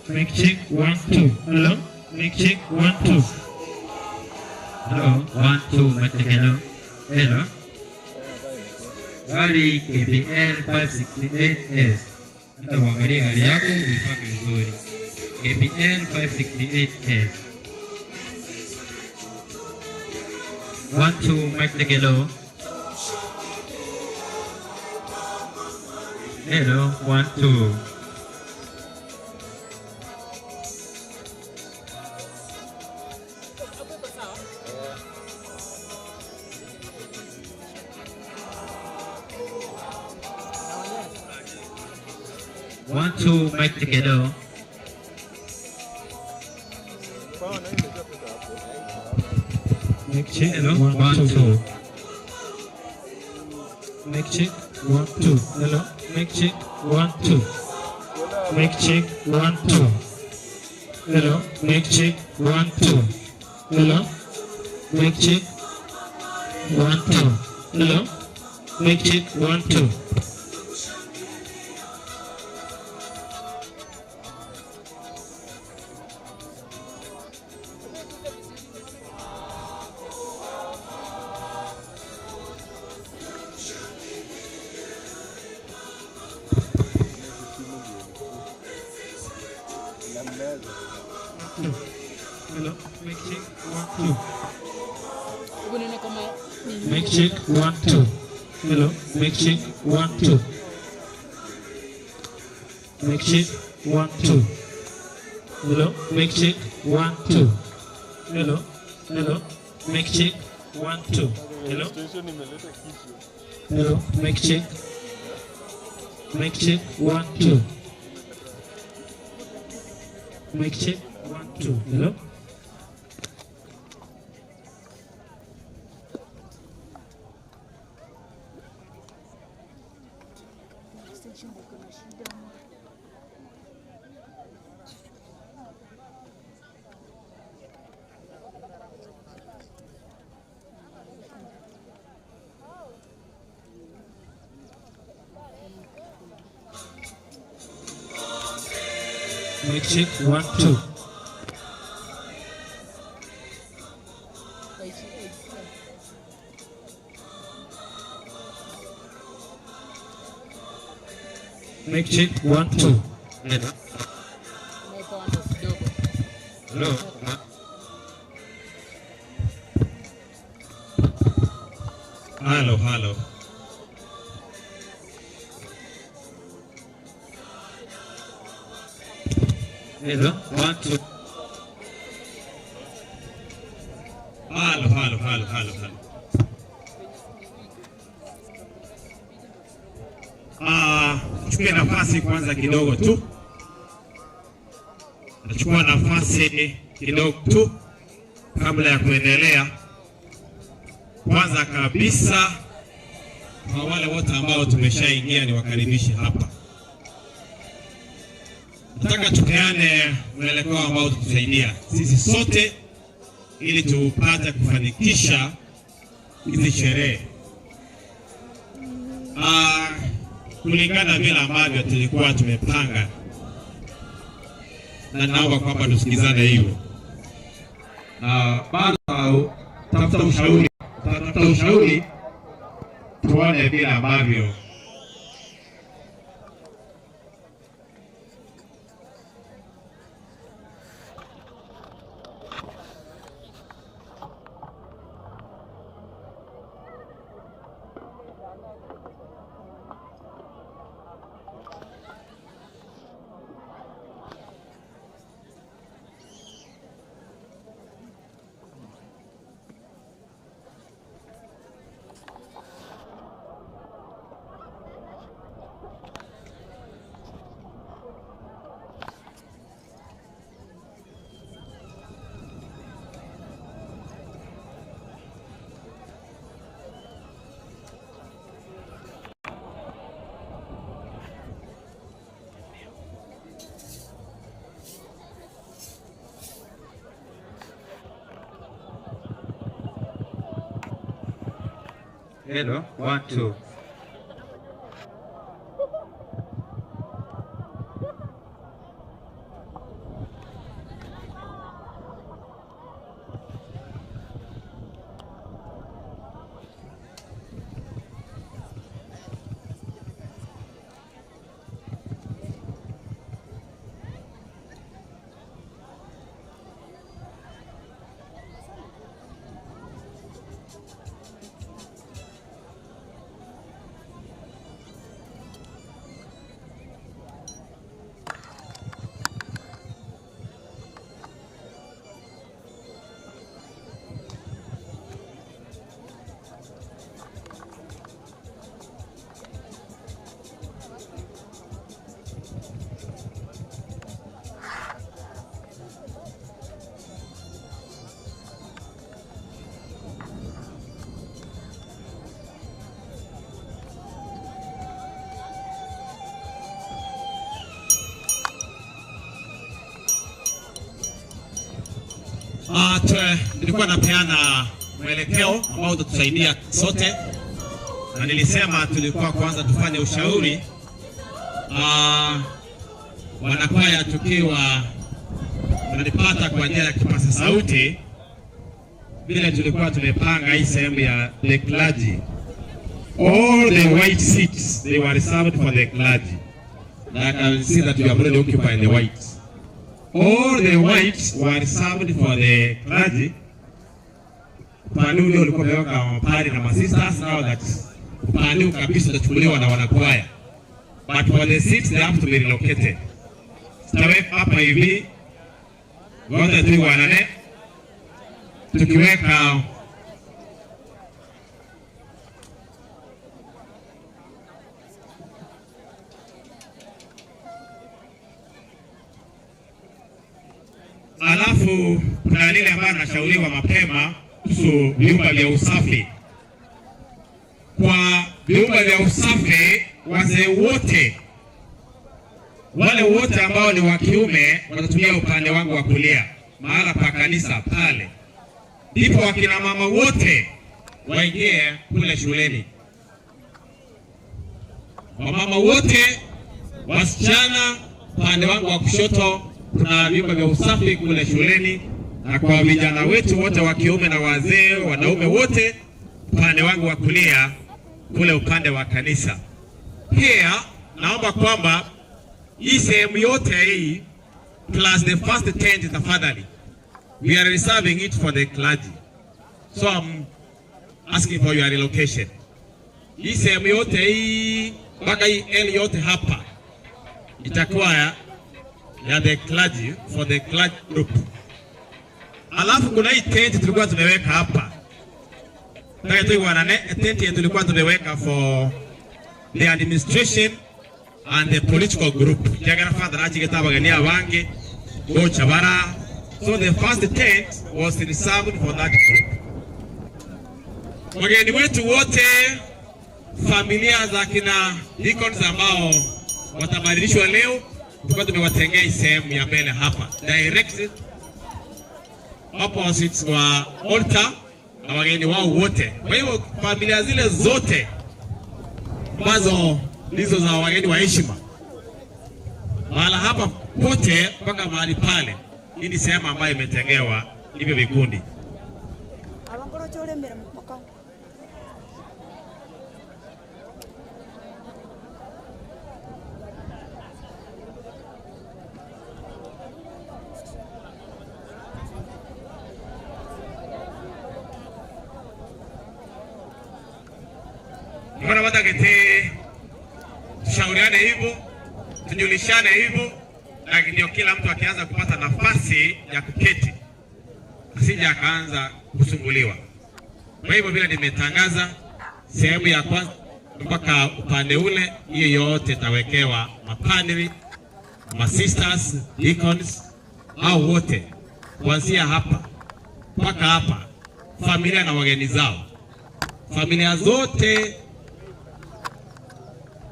Mic check 1 2. Hello. Mic check 1 2. Hello 1 2. Mic check hello. Hello. Gari KBL 568S. Hata uangalie gari yako uipange vizuri. KBL 568S. 1 2. Mic check hello. Hello 1 2. One, two, mic together. Mic check, hello. 1 2. Mic check, 1 2. Hello. Mic check, 1 2. Mic check, 1 2. Hello. Mic check, 1 2. Hello. Mic check, 1 2. Hello. Mic check, 1 2. Hello, mic check 1 2. Mic check 1 2. Hello, mic check 1 2. Mic check 1 2. Hello, mic check 1 2. Hello, hello, mic check 1 2. Hello, hello, mic check 1 2. Mic check 1 2. Hello. Mic check 1 2. Mic check 1 2. Hello. Hello. Hello, hello. Hello, 1 2. Hello. Chukua nafasi kwanza kidogo tu. Nachukua nafasi kidogo tu kabla ya kuendelea. Kwanza kabisa, kwa wale wote ambao tumeshaingia, ni wakaribishe hapa. Nataka tupeane mwelekeo ambao tutusaidia sisi sote ili tupate kufanikisha hizi sherehe kulingana vile ambavyo tulikuwa tumepanga, na naomba kwamba tusikizane hivyo. Bado tafuta ushauri tuone vile ambavyo Hello, 1 2. Nilikuwa napeana mwelekeo ambao utatusaidia sote, na nilisema tulikuwa kwanza tufanye ushauri wanakwaya tukiwa tunalipata kwa njia ya kipaza sauti, vile tulikuwa tumepanga hii sehemu ya the clergy. All the white seats, they were reserved for the clergy. I can see that you have already occupied the white. All the whites were reserved for the clergy. Upande ule ulikuwa umeweka mapari na masisters, now that upande kabisa utachukuliwa na wanakwaya. But for the seats they have to be relocated. Tutaweka hapa hivi wote tu wanane, tukiweka alafu kuna lile ambalo nashauriwa mapema kuhusu vyumba vya usafi. Kwa vyumba vya usafi, wazee wote wale wote ambao ni wa kiume watatumia upande wangu wa kulia, mahala pa kanisa pale. Ndipo wakina mama wote waingie kule shuleni. Wamama wote, wasichana upande wangu wa kushoto, kuna vyumba vya usafi kule shuleni, na kwa vijana wetu wote wa kiume na wazee wanaume wote upande wangu wa kulia kule upande wa kanisa. Pia naomba kwamba hii sehemu yote hii plus the first tent tafadhali, we are reserving it for the clergy, so I'm asking for your relocation. Hii sehemu yote hii mpaka hii L yote hapa itakuwa ya the clergy, for the clergy group. Alafu kuna hii tent tulikuwa tumeweka hapa, tent yetu tulikuwa tumeweka for the administration and the political group. Jagara father achigeta bagania wange go chabara, so the first tent was reserved for that group. Wageni wetu wote, familia za kina deacons ambao watabadilishwa leo, tulikuwa tumewatengea sehemu ya mbele hapa direct opposite wa altar na wageni wao wote. Kwa hiyo familia zile zote ambazo ndizo za wageni wa heshima, mahala hapa pote mpaka mahali pale, hii ni sehemu ambayo imetengewa hivyo vikundi. Mbona watakete tushauriane hivyo, tujulishane hivyo, lakini ndio kila mtu akianza kupata nafasi ya kuketi asije akaanza kusumbuliwa. Kwa hivyo vile nimetangaza sehemu ya kwanza mpaka upande ule, hiyo yote tawekewa mapadri, masisters, deacons, au wote kuanzia hapa mpaka hapa, familia na wageni zao, familia zote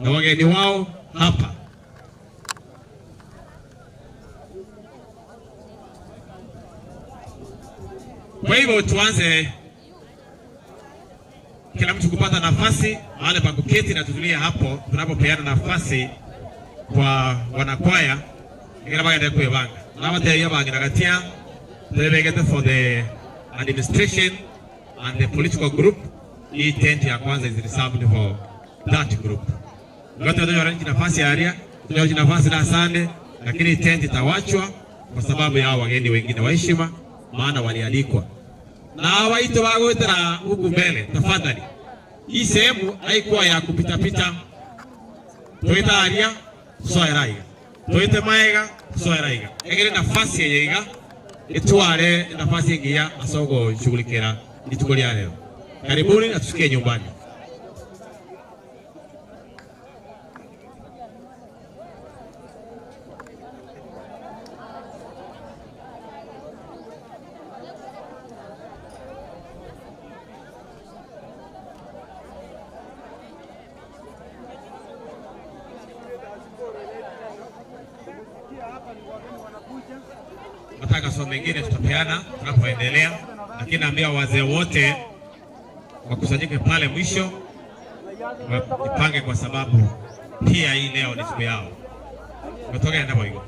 na wageni wao hapa. Kwa hivyo tuanze kila mtu kupata nafasi mahali pa kuketi na tutulie hapo tunapopeana nafasi kwa wanakwaya kila baada ya kuibanga. Na watu ya banga nagatia tuelekeze for the administration and the political group. Hii tent ya kwanza is reserved for that group. Wote wanajua nafasi ya area, tunajua nafasi na Sunday, lakini tent itawachwa kwa sababu ya wageni wengine wa heshima, maana walialikwa. Na waito wagwetera huku mbele, tafadhali. Hii sehemu haikuwa ya kupita pita. Toita area, soya raiga. Toite maega, soya raiga. Egere nafasi yega, etuare nafasi ngia asogo shughulikira itukolia leo. Karibuni na tusikie nyumbani. Mataka mengine tutapeana tunapoendelea, lakini naambia wazee wote wakusanyike pale mwisho, wajipange kwa sababu pia hii leo ni siku yao. Umetoka ndamo hiyo.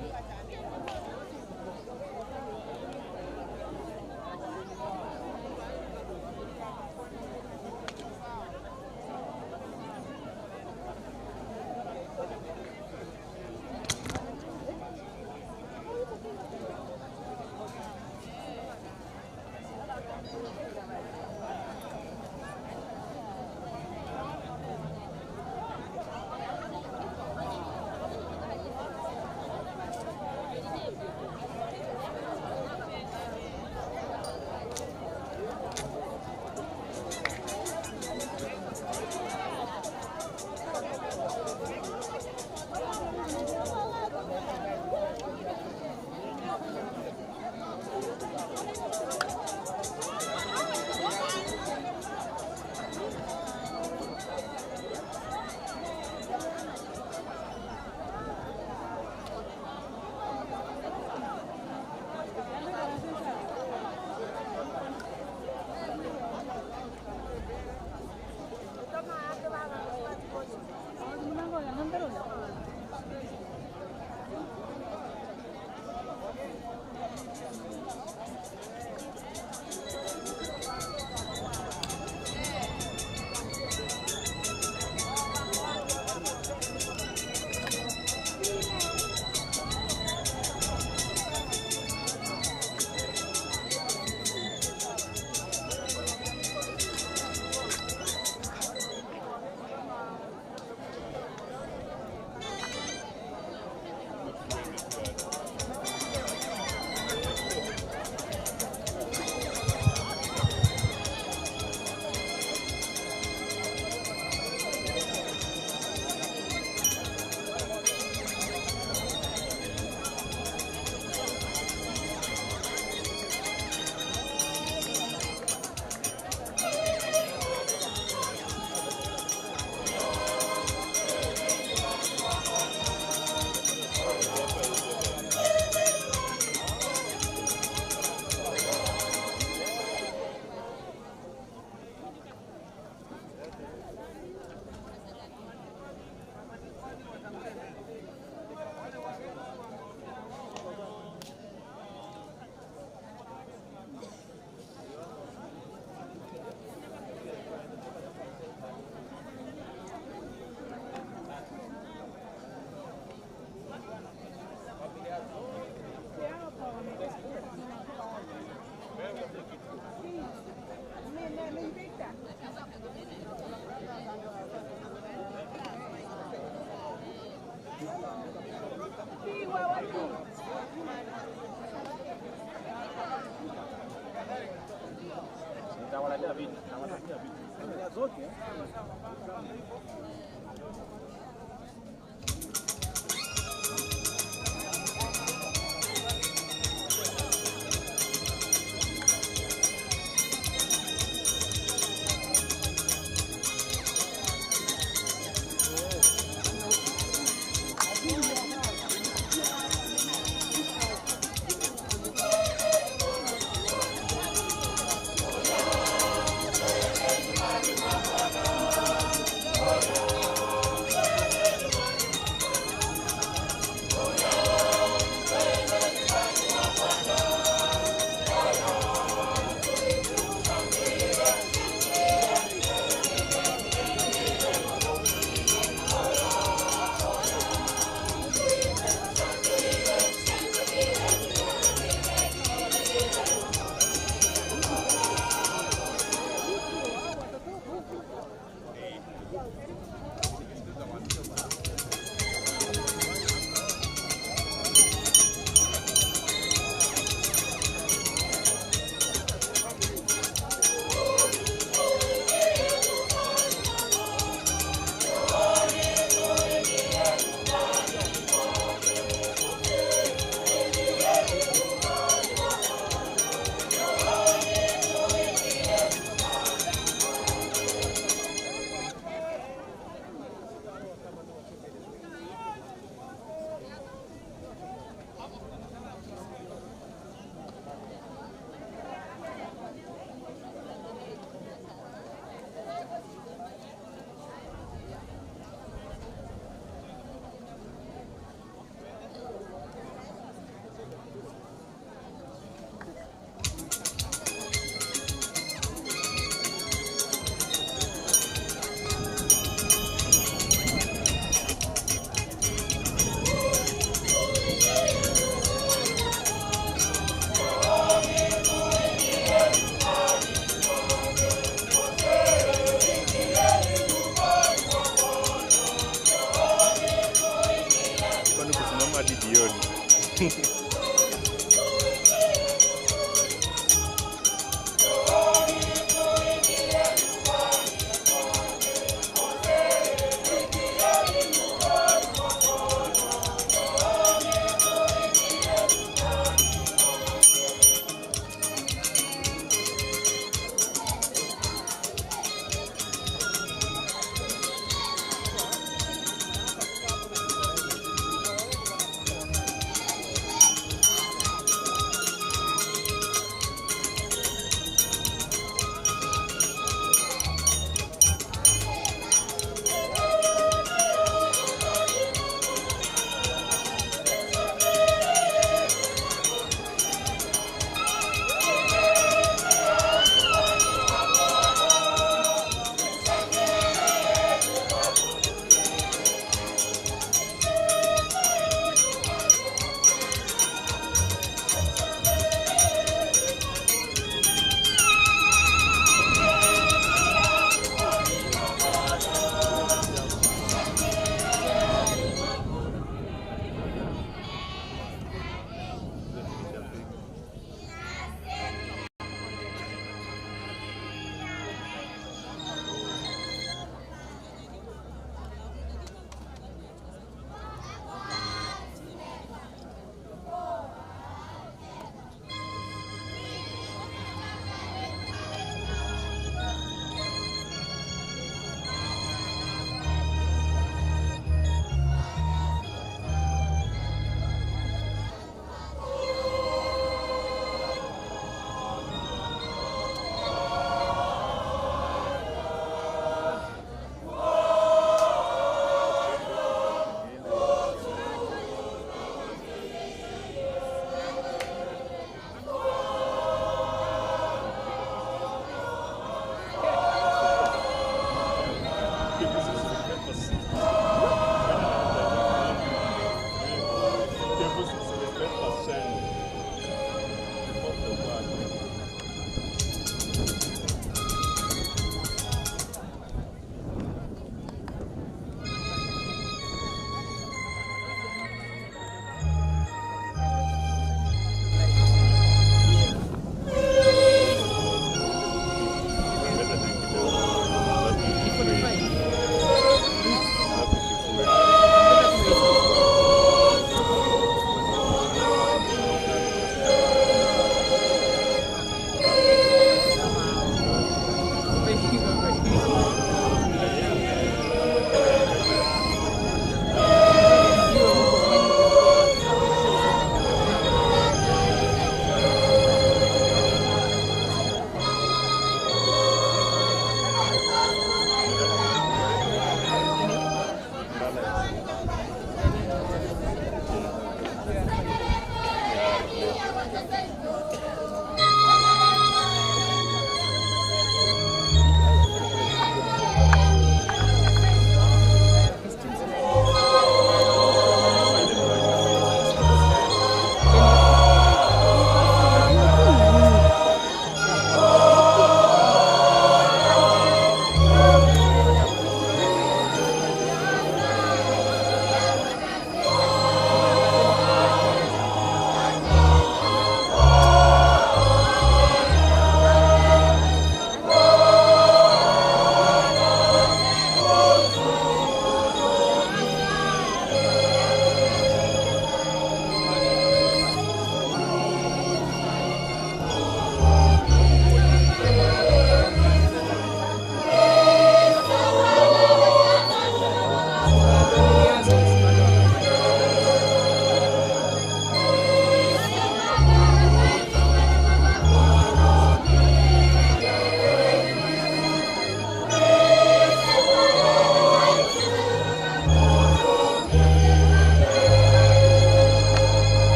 kama hadi jioni.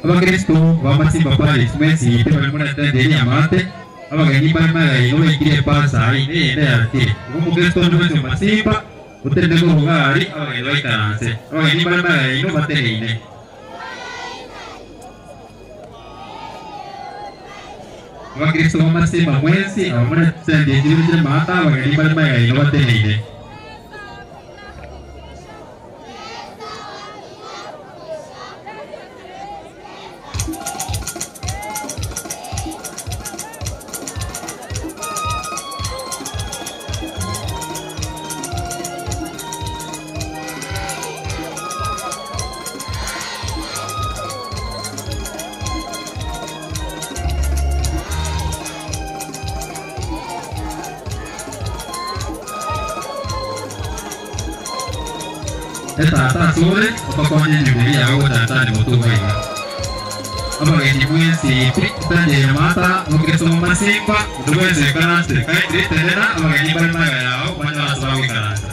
Abakristo bamasimba pale mwezi tebali tenderi amate abageni barima ino ikire pasa ine ine ati umukristo n'umwe masimba utende ko rugari abageni baikaranse abageni barima ino batere ine abakristo bamasimba mwezi abamuna tenderi mata abageni barima ino batere ine Tata sore upakonye nyumbani yao tata ni mutu wengi abageni mwezi tanje mata ukristo masimba duweze karanse kai tretera abageni barima yao banya wasawi karanse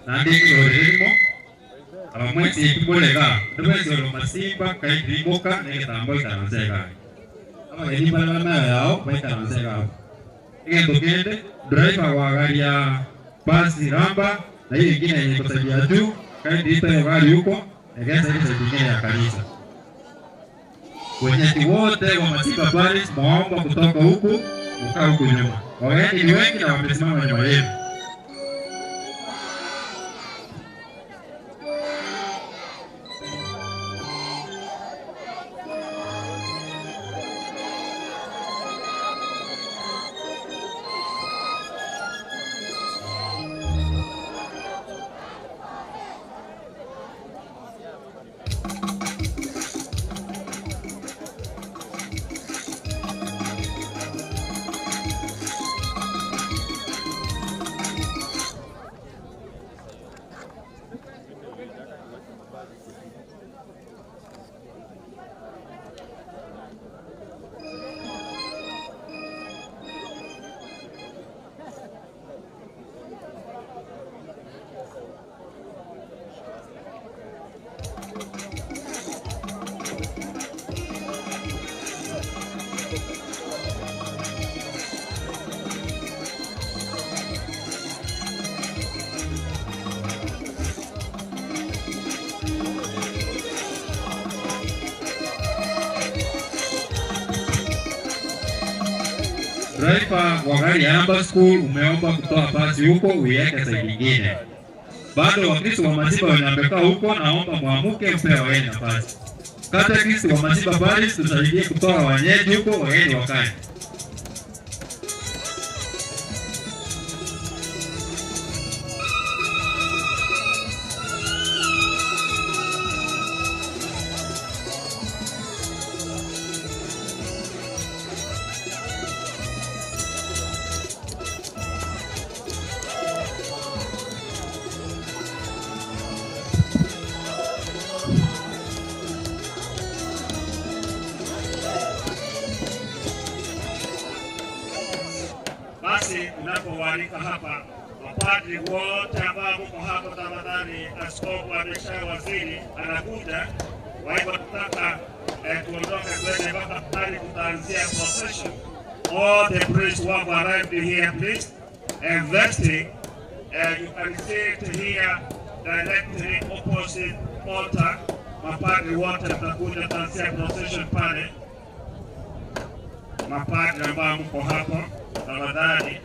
Nanti lorimo abamwezi kubolega ndwezi masimba kai rimoka negetambo ikaranzega abageni barama yao baikaranzega igendo kende driver wa gari ya basi ramba na hiyo ingine yenye kusaidia juu kai driver ya gari huko egeza ile nyingine ya kanisa wenyeji wote wa masimba pale maomba kutoka huku ukaa huku nyuma wageni ni wengi na wamesimama nyuma yenu. driver wa gari ya Amba School umeomba kutoa basi huko uiweke side nyingine. Bado Wakristo wa Masiba wanamekaa huko, naomba muamuke mpea waende nafasi. Kata Kristo wa Masiba bali tusaidie kutoa wenyeji huko waende wakae. Basi tunapowalika hapa mapadri wote ambao mko hapa, tafadhali, askofu ameshawasili anakuja. Kwa hivyo tutaka tuondoke kwenda mpaka pale tutaanzia procession. All the priests who have arrived here, please. And lastly, you can sit here directly opposite altar. Mapadri wote tutakuja tutaanzia procession pale. Mapadri ambao mko hapa, tafadhali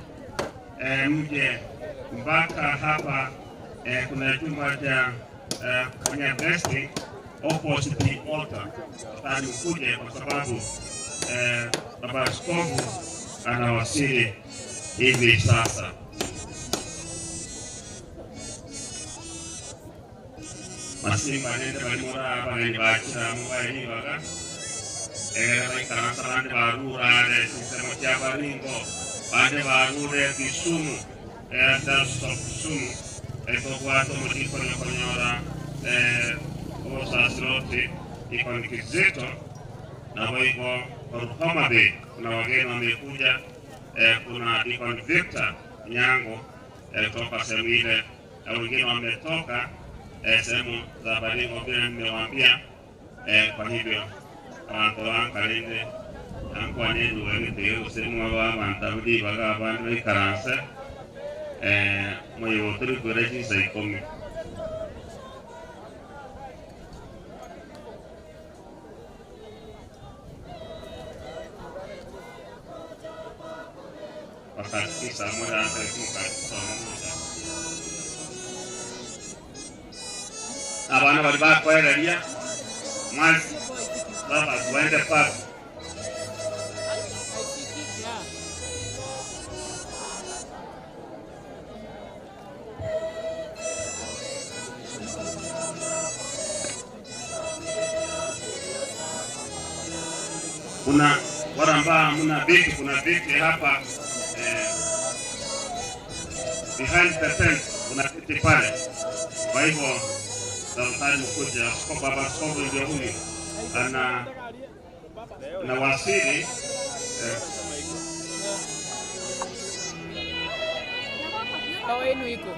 mje mpaka hapa. Kuna chumba cha kwenye vesti opposite the altar. Tafadhali mkuje kwa sababu baba askofu anawasili hivi sasa. Masimba nende balimora hapa ni bachira mwae ni baga. Like Kanasaran Barura, Sistema Chabaringo, Ade Barure, Kisumu, Edas of Sumu, Ekowato Motiko Nokonyora, Osasroti, Ikon Kizito, Navaiko, Homade, kuna wageni wamekuja, kuna Ikon Victor Nyango, toka sehemu ile, wengine wametoka sehemu za Baringo vile nimewambia. Kwa hivyo Antoine Kalinde Antoine Duwende usemu wa mantabudi baga banwe karanse moyo otru kureji saikomi wakati samura atakuka somoza abana baliba kwa area mas baba tuende pale. Kuna wale ambao mna viti, kuna viti hapa behind the tent, kuna viti pale. Kwa hivyo tafadhali mkuje, askofu baba askofu ndio huyu na wasili wenu iko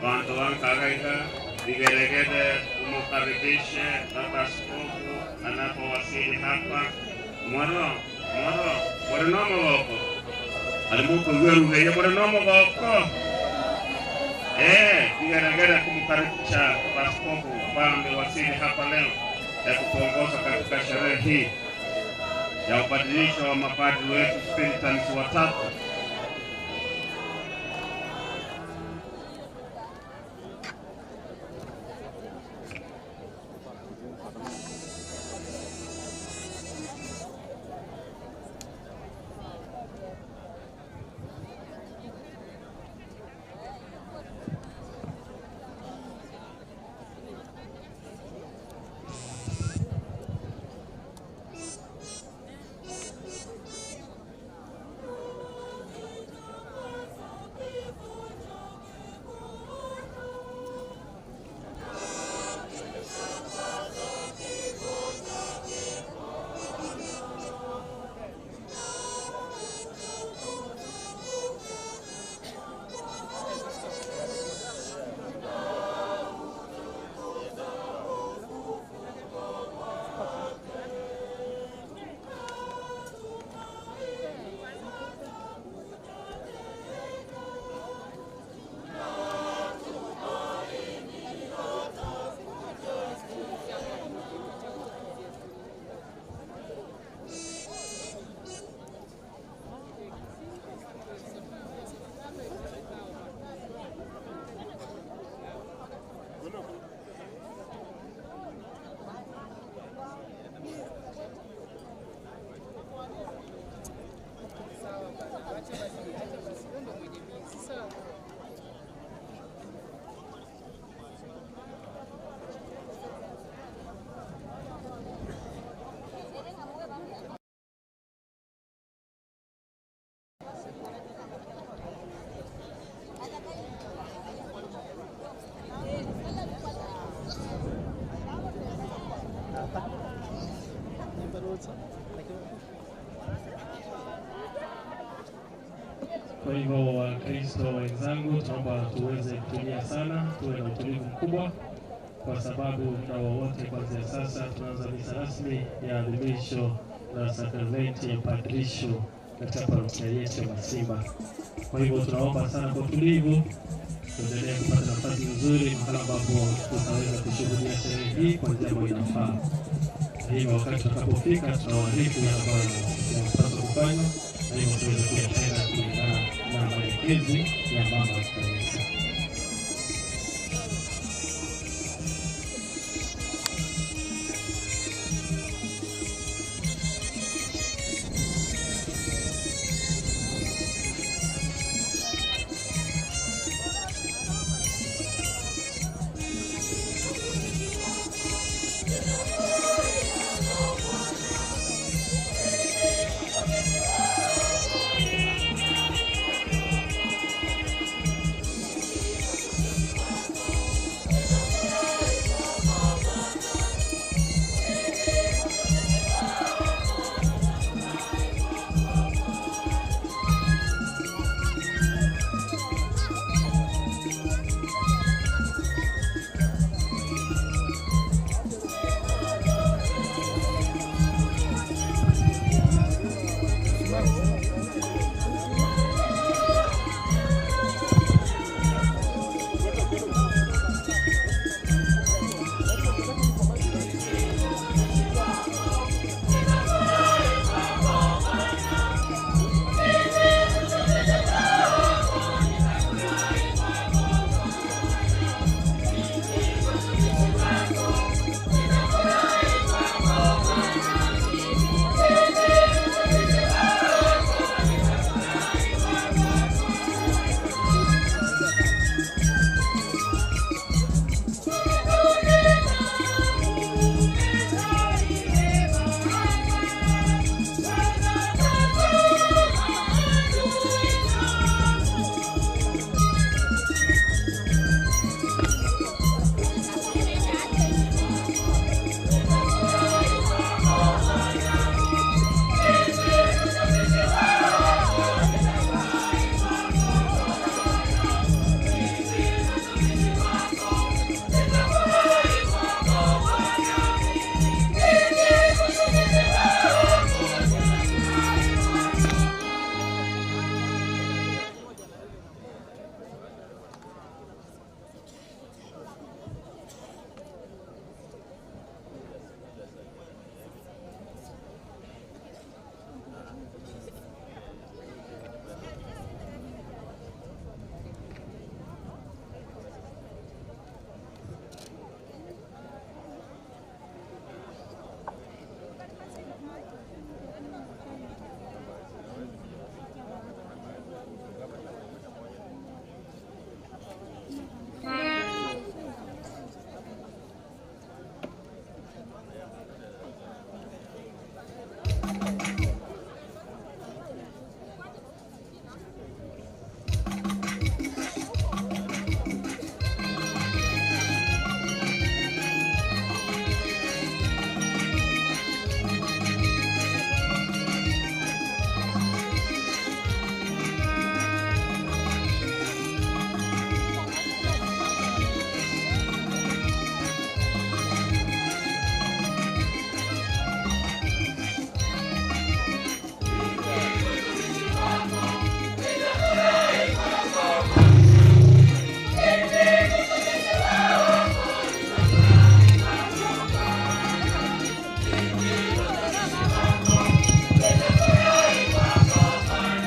watu wankaika vigelegele umukaribishe baba askofu anapowasili hapa. Moro nomo wako alimuko ngweru ngeye moro nomo wako vigelegele kumkaribisha baba askofu ambaye amewasili hapa leo kutuongoza katika sherehe hii ya ubadilisho wa mapadri wetu Spiritans watatu. Kwa hivyo Wakristo wenzangu, tunaomba tuweze kutulia sana, tuwe na utulivu mkubwa, kwa sababu muda wowote kuanzia sasa tunaanza misa rasmi ya adhimisho la sakramenti ya padrisho katika parokia yetu ya Masimba. Kwa hivyo tunaomba sana kwa utulivu, tuendelee kupata nafasi nzuri mahali ambapo tutaweza kushuhudia sherehe hii kwa njia ambayo inafaa. Na hivyo wakati tutakapofika tunawaarifu yale ambayo yanapaswa kufanya, na hivyo tuweze kuyatenda kulingana na maelekezi ya mama kanisa.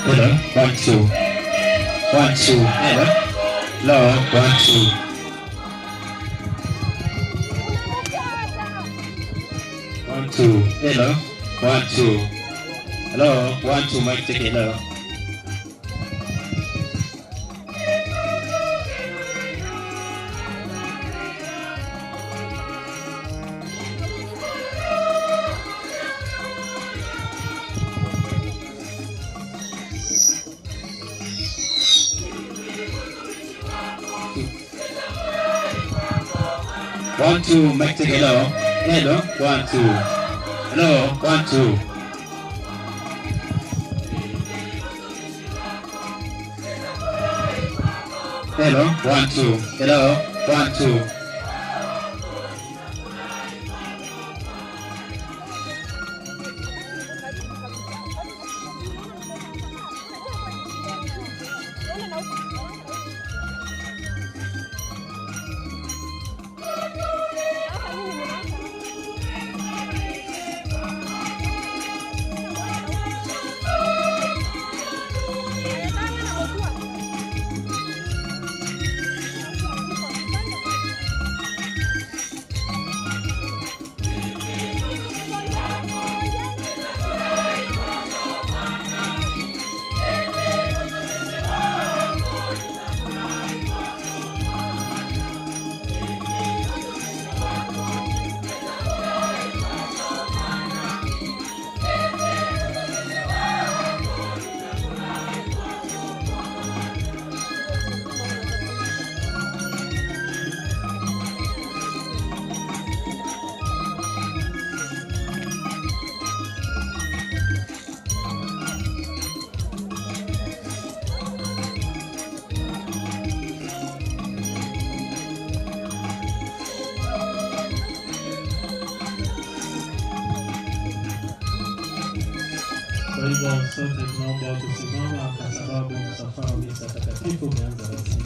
Hello, 1 2 1 2. Hello, low 1 2. One two. Hello, 1 2. Hello, 1 2. Mic check. Hello. One two, mic check. Hello, hello, 1 2. Hello, 1 2. Hello, 1 2. Hello, 1 2. Kwa hivyo sote tunaomba kusimama kwa sababu msafara wa misa takatifu umeanza rasmi.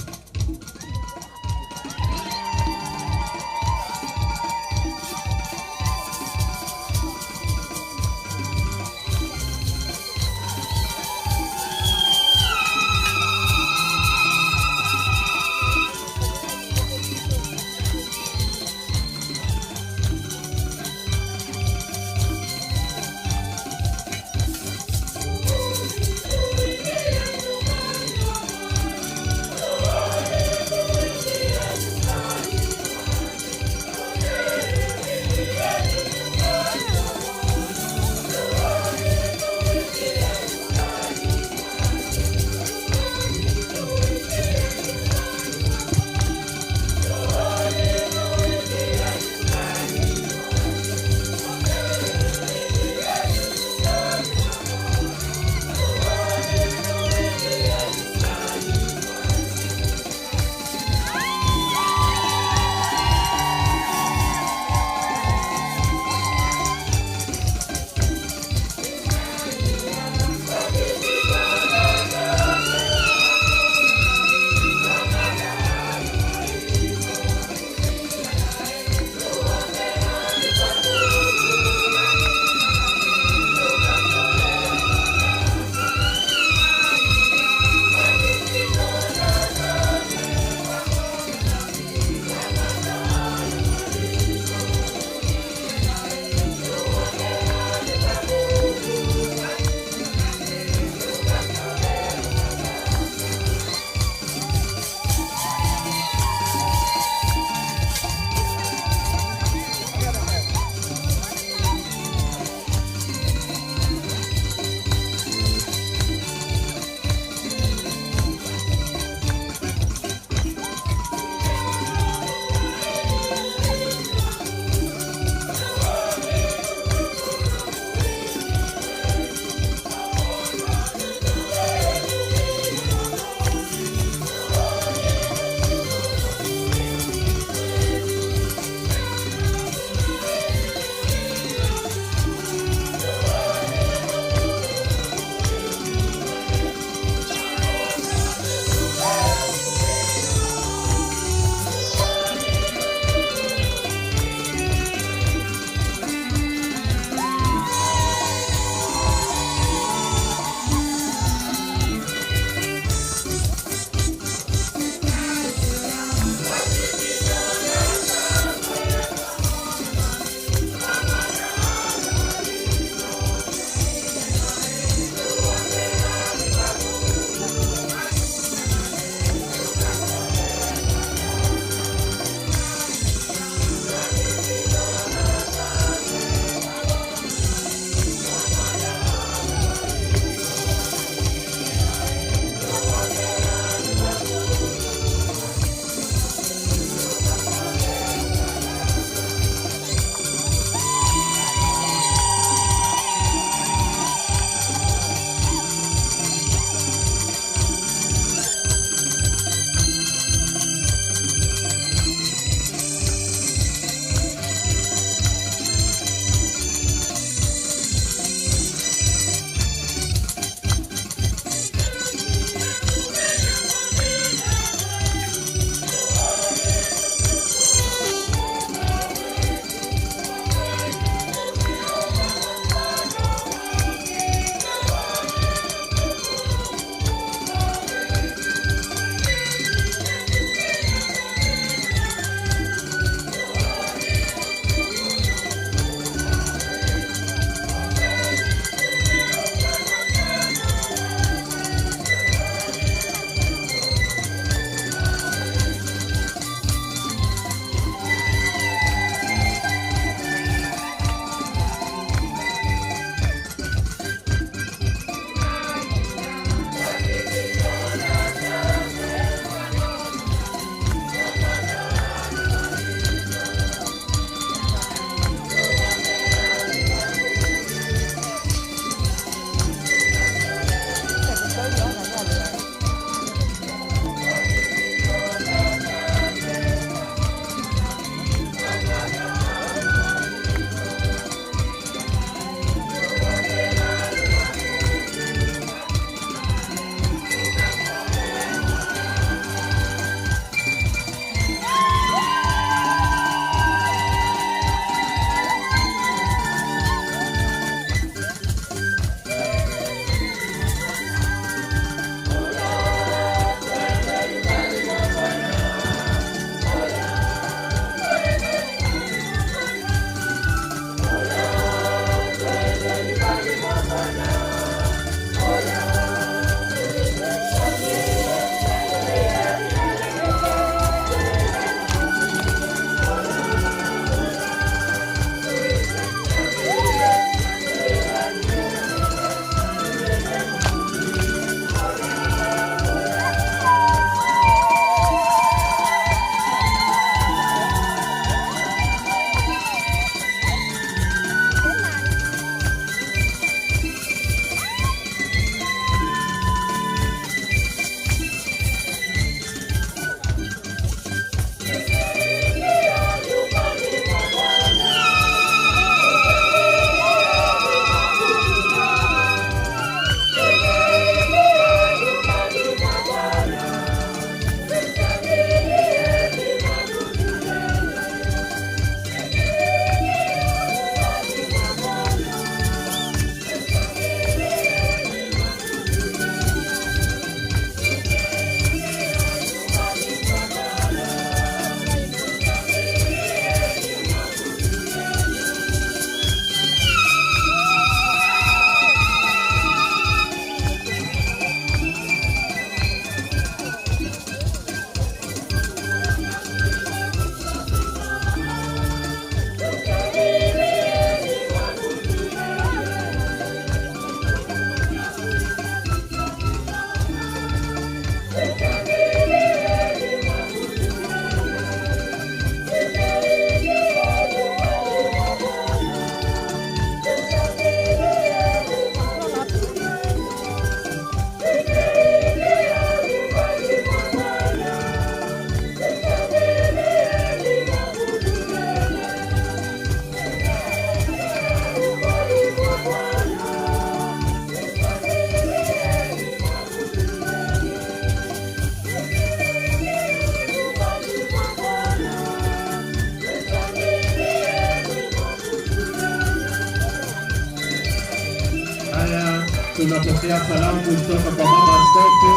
Pokea salamu kutoka kwa baba askofu.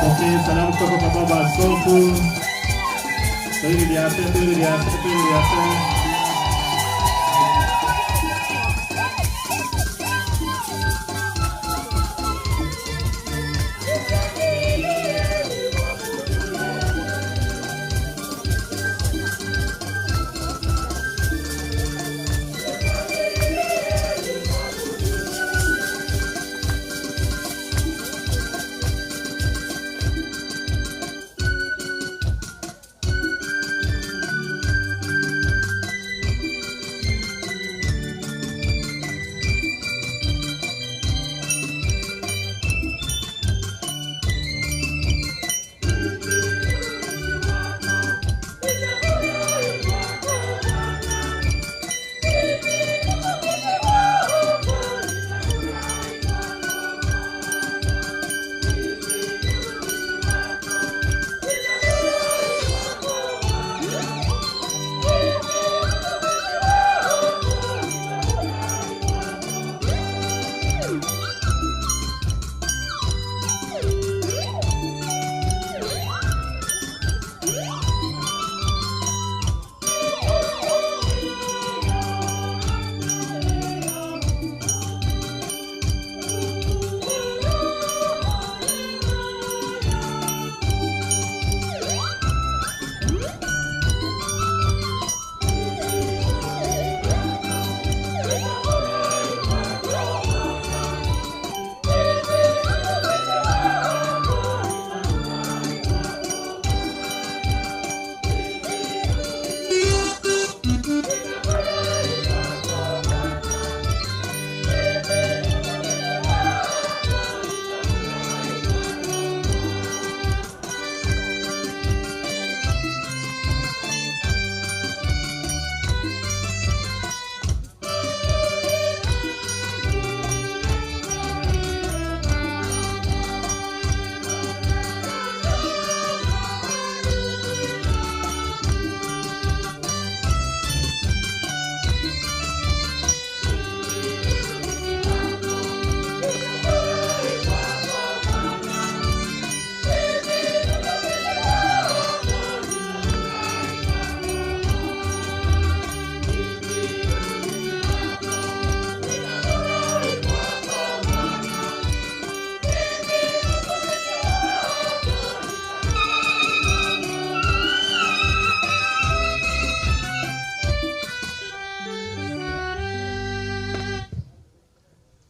Pokea salamu kutoka kwa baba askofu. Pili ya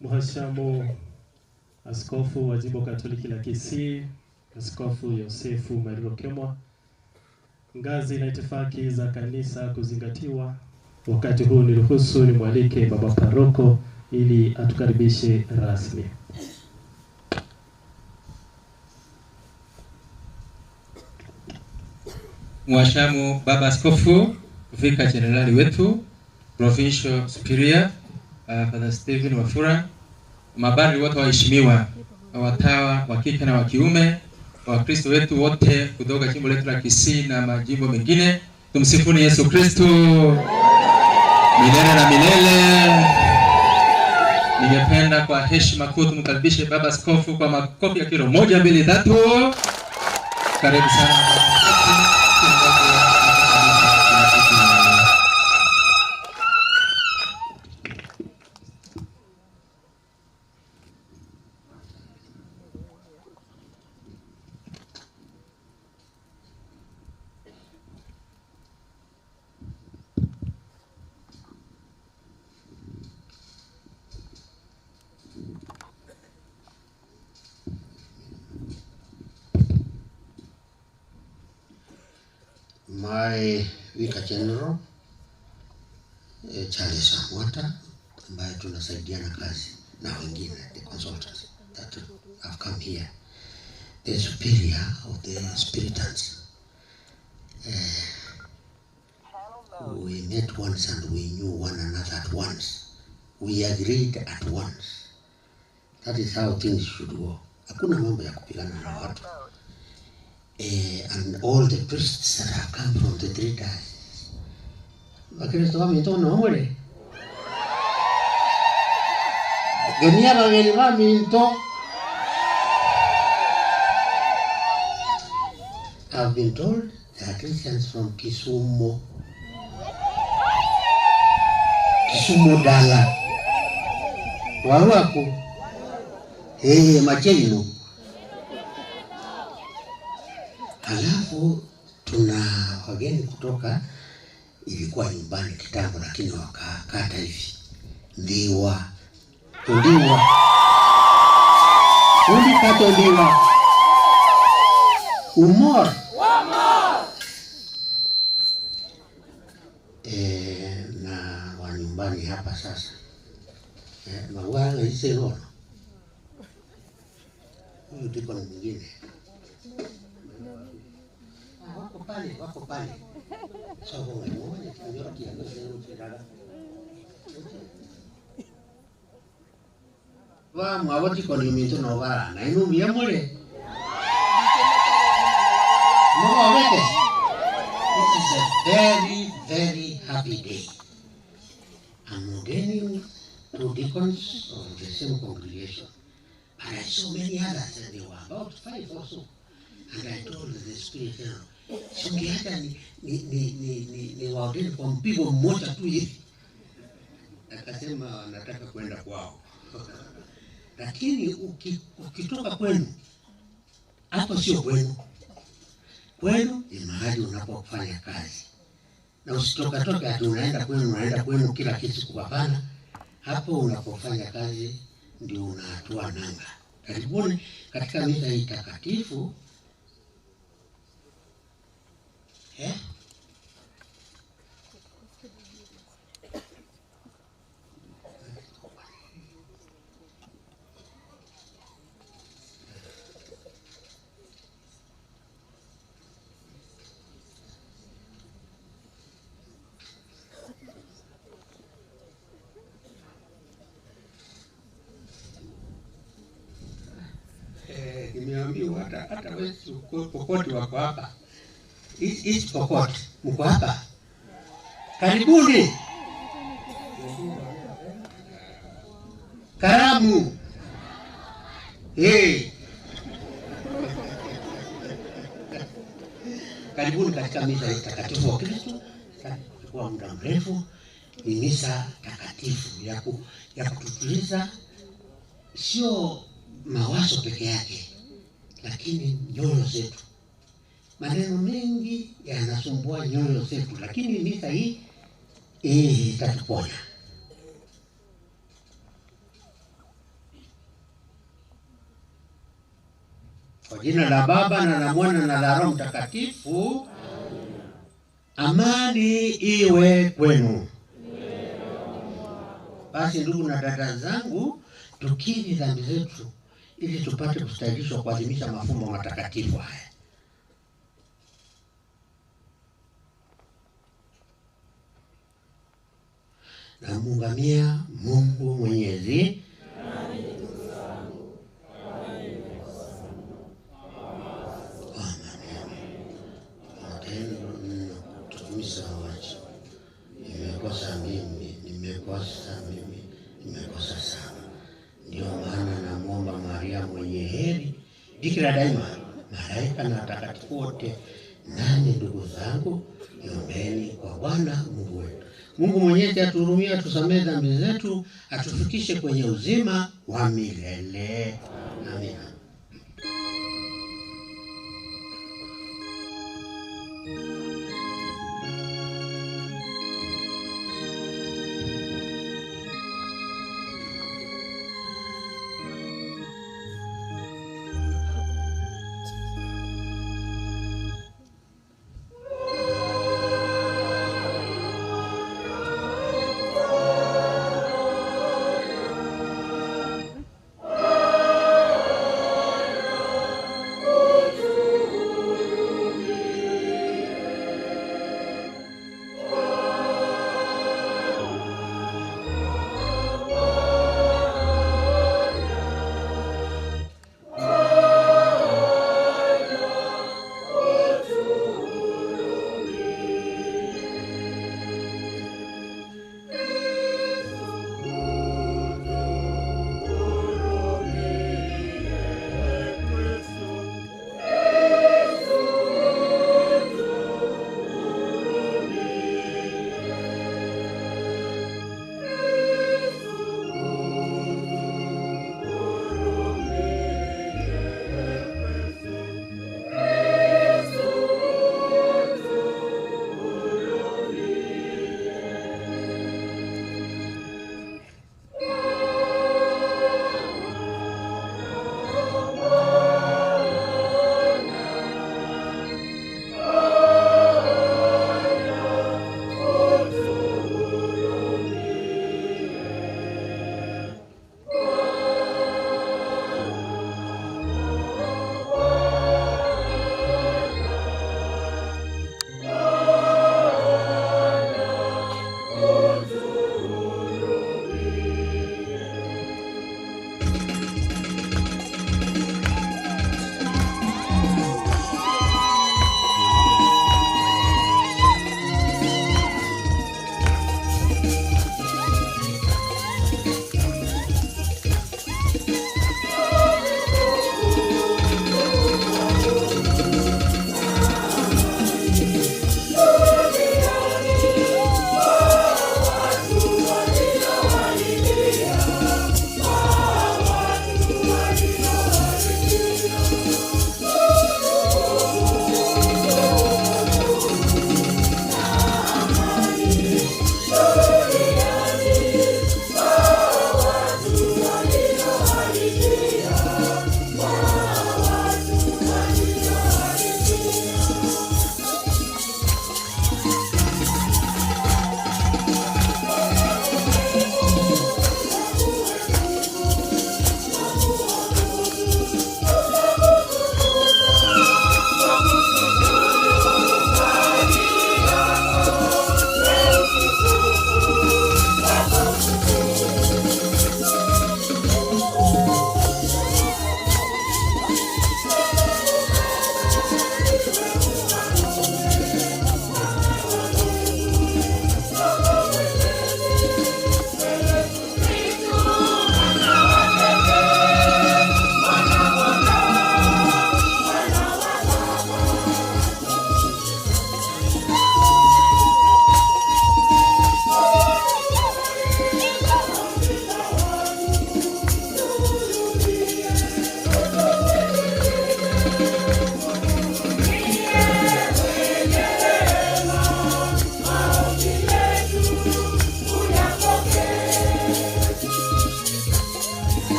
Mhashamu Askofu wa Jimbo Katoliki la Kisii, Askofu Yosefu Mariro Kemwa. Ngazi na itifaki za kanisa kuzingatiwa. Wakati huu niruhusu nimwalike baba paroko ili atukaribishe rasmi. Mhashamu Baba Askofu, Vika Generali wetu, Provincial Superior, Father Stephen Wafura, mabari wote waheshimiwa, watawa wa kike na wa kiume, Wakristo wetu wote kutoka jimbo letu la Kisii na majimbo mengine, tumsifuni Yesu Kristo milele na milele. Ningependa kwa heshima kuu tumkaribishe Baba Askofu kwa makofi ya kilo 1, 2, 3. Karibu sana. My Vicar General Charles Amwata, ambaye tunasaidiana kazi na wengine, the consultants that have come here, the superior of the Spiritans. We met once and we knew one another at once. We agreed at once. That is how things should go. Hakuna mambo ya kupigana na watu. And all the priests that have come from the 3 dioceses. Wakristo wametoa na wale. Genia bageni minto. I've been told there are Christians from Kisumu Dala. Wawako. Machino. Halafu tuna wageni kutoka ilikuwa nyumbani kitambo lakini wakakata hivi. Ndiwa. Kato ndiwa. Umor. Na wa nyumbani hapa sasa. Mawala ise rono. Huyu tiko ni mwingine. Wako pale. So kwa mmoja kinyo kiaga. Wa mwawati kwa nyumito na wala na inu miyamole. This is a very, very happy day. I'm ordaining 2 deacons of the same congregation. And I saw many others, and there were about 5 or so. And I told the Spirit, hata ni waordini kwa mpigo mmoja tu hivi. Akasema nataka kwenda kwao. Lakini ukitoka kwenu, hapo sio kwenu. Kwenu ni mahali unapofanya kazi. Na usitoka ati unaenda kwenu kila kitu kupapana. Hapo unapofanya kazi ndio unatua nanga. Karibuni katika misa hii takatifu. Nimeambiwa hata wewe Pokoti wako hapa. Hizi Pokoti mko hapa. Karibuni. Karamu. Karibuni katika misa takatifu wa Kristo. Kwa muda mrefu ni misa takatifu ya kututuliza, sio mawazo peke yake, lakini nyoyo zetu. Maneno mengi yanasumbua nyoyo zetu, lakini misa hii itatuponya. Kwa jina la Baba na la Mwana na la Roho Mtakatifu. Amani iwe kwenu. Basi ndugu na dada zangu, tukiri dhambi zetu ili tupate kustahilishwa kuadhimisha mafumbo matakatifu haya. Namuungamia Mungu Mwenyezi, nimekosa sana. Ndio maana namuomba Maria mwenye heri, Bikira daima, malaika na watakatifu wote, nanyi ndugu zangu, niombeni kwa Bwana Mungu wetu. Mungu Mwenyezi atuhurumie, atusamehe dhambi zetu, atufikishe kwenye uzima wa milele. Amina.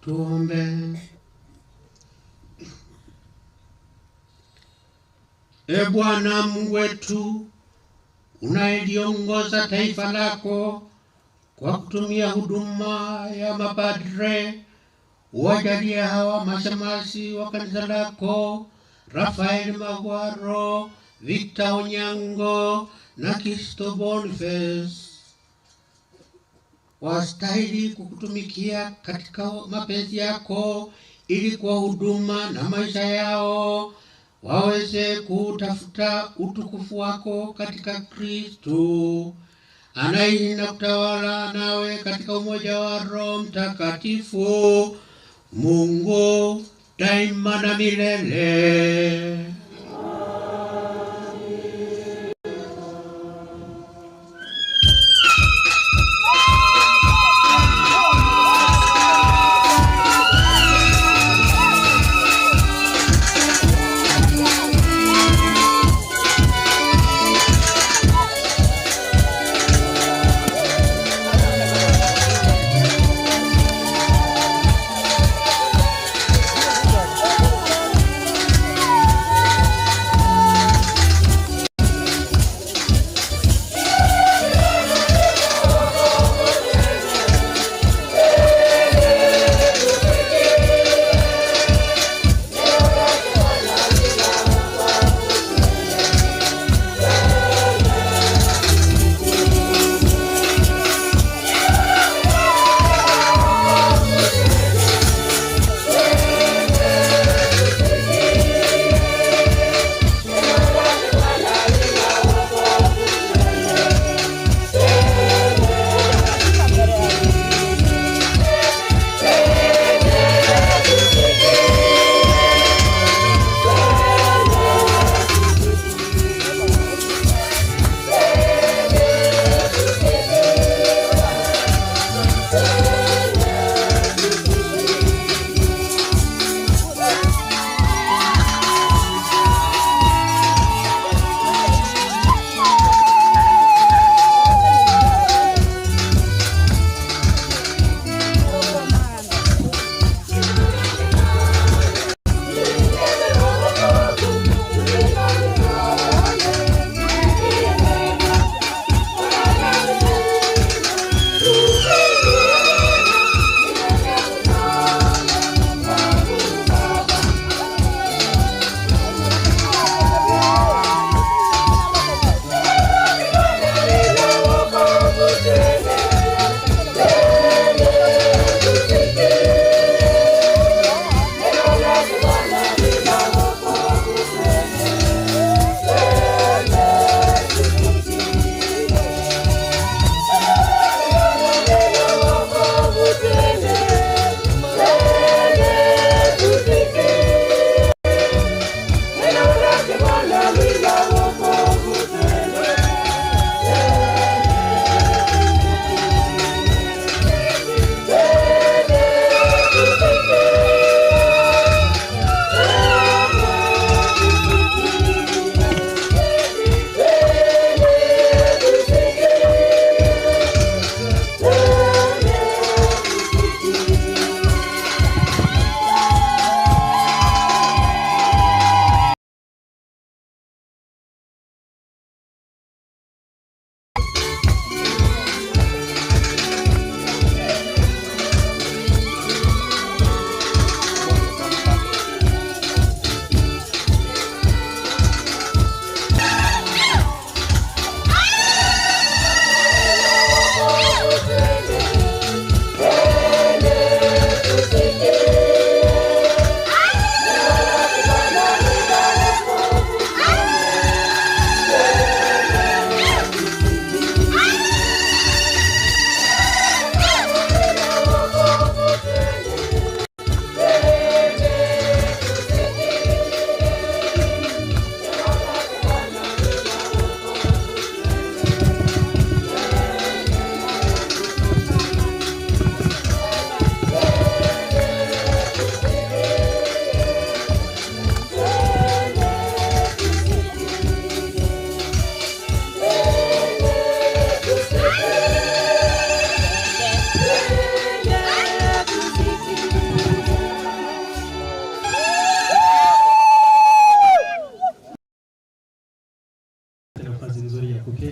Tuombe. E Bwana Mungu wetu, unayeliongoza taifa lako kwa kutumia huduma ya mapadre, uwajalie hawa mashemasi wa kanisa lako, Rafael Magwaro, Victor Onyango na Kristo Boniface, wastahili kukutumikia katika mapenzi yako, ili kwa huduma na maisha yao waweze kutafuta utukufu wako katika Kristo, anaishi na kutawala nawe katika umoja wa Roho Mtakatifu, Mungu daima na milele.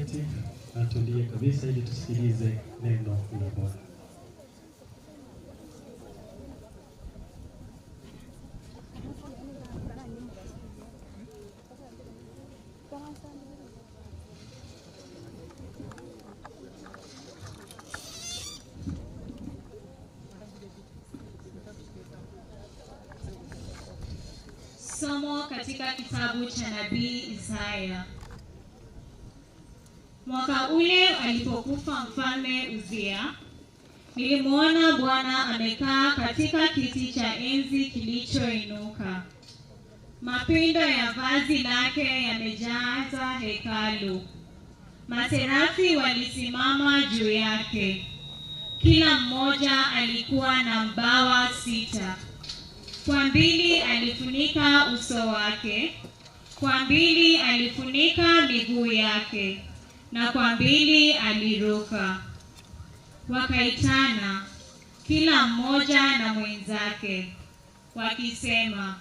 aketi atulie kabisa ili tusikilize neno la Bwana. Somo katika kitabu cha nabii Isaya. Mwaka ule alipokufa mfalme Uzia, nilimwona Bwana amekaa katika kiti cha enzi kilichoinuka. Mapindo ya vazi lake yamejaza hekalu. Maserafi walisimama juu yake. Kila mmoja alikuwa na mbawa 6. Kwa 2 alifunika uso wake, kwa 2 alifunika miguu yake, na kwa 2 aliruka. Wakaitana kila mmoja na mwenzake, wakisema,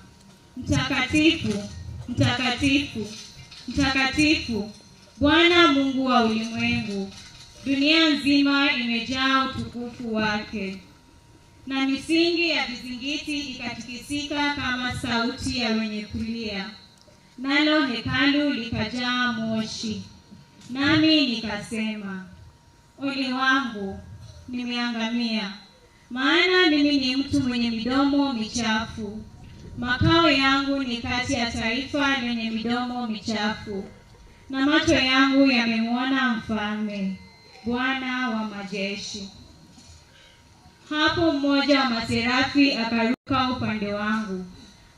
Mtakatifu, mtakatifu, mtakatifu, Bwana Mungu wa ulimwengu, dunia nzima imejaa utukufu wake. Na misingi ya vizingiti ikatikisika kama sauti ya wenye kulia, nalo hekalu likajaa moshi. Nami nikasema, ole wangu, nimeangamia, maana mimi ni mtu mwenye midomo michafu. Makao yangu ni kati ya taifa lenye midomo michafu, na macho yangu yamemwona Mfalme, Bwana wa majeshi. Hapo mmoja wa maserafi akaruka upande wangu,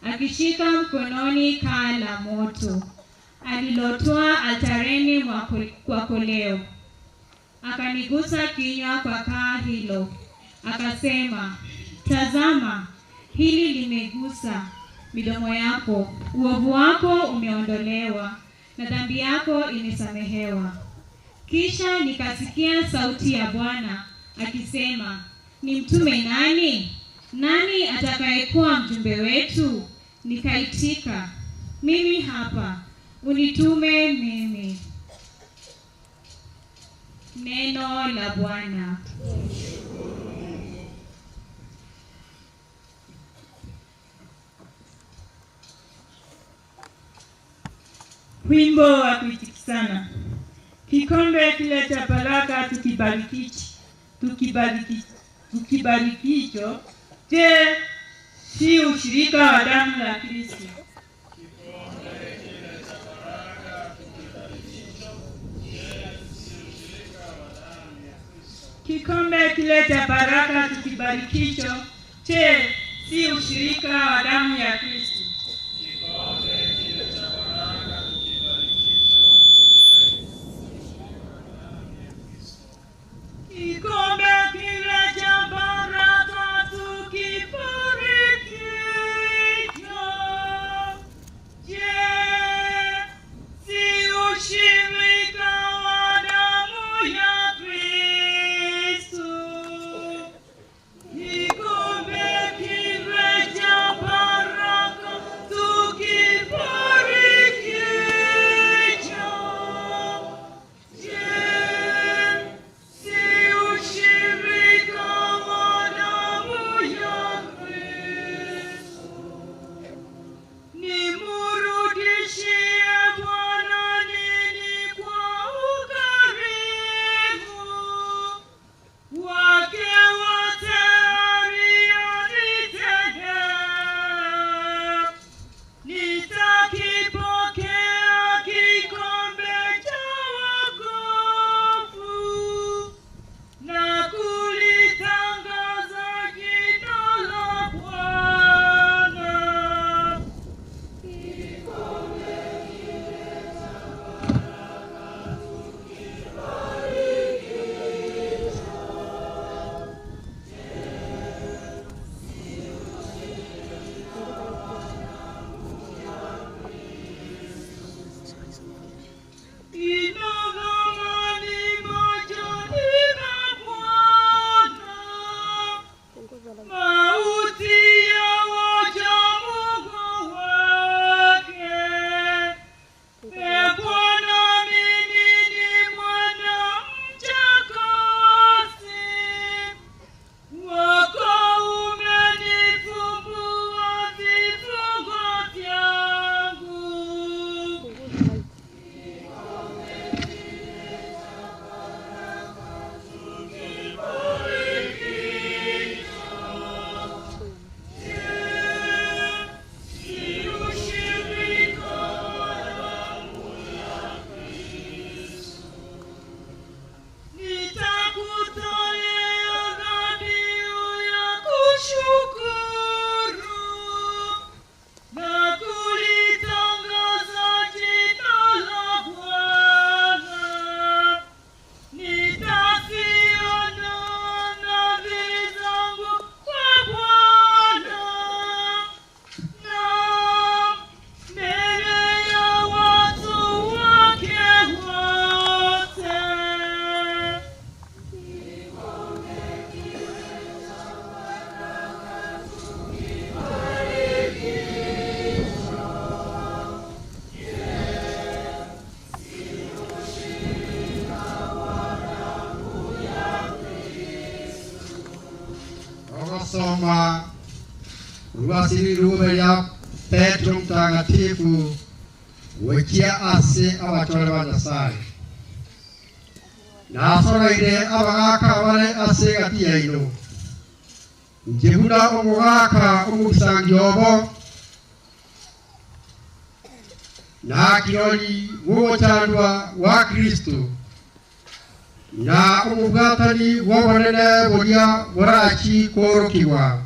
akishika mkononi kaa la moto, alilotoa altareni kwa koleo. Akanigusa kinywa kwa kaa hilo, akasema, tazama, hili limegusa midomo yako, uovu wako umeondolewa, na dhambi yako imesamehewa. Kisha nikasikia sauti ya Bwana akisema, ni mtume nani? Nani atakayekuwa mjumbe wetu? Nikaitika, mimi hapa, unitume mimi. Neno la Bwana. Wimbo wa kuitikisana. Kikombe kile cha baraka tukibarikicho, je, si ushirika wa damu ya Kristo? Kikombe kile cha baraka tukibarikicho, je, si ushirika wa damu ya Kristo? Kikombe kile cha baraka tukibarikicho, je, si ushirika wa damu ya Kristo? Kikombe kile cha baraka soma ruwasiri rube ya Petro mtakatifu wechia ase abatwale ba Nyasaye na soroire abagaka bale ase gati yaino njebuna omugaka omusangiobo na kiroli w'ochandwa wa Kristo na umugatani w'obonene boria borachi korokiwa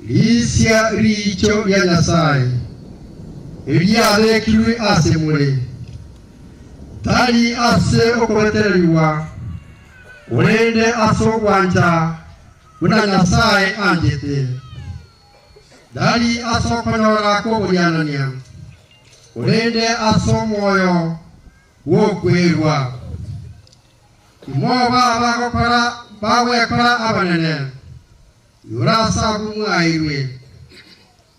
lisya richo ya Nyasaye eliade kirwi ase mure tali ase okotereriwa urende aso wanja una Nyasaye anjete dali aso konyora ko borianania urende aso moyo wokwerwa imoba bagokora bagwekora abanene yurasa bumwairwe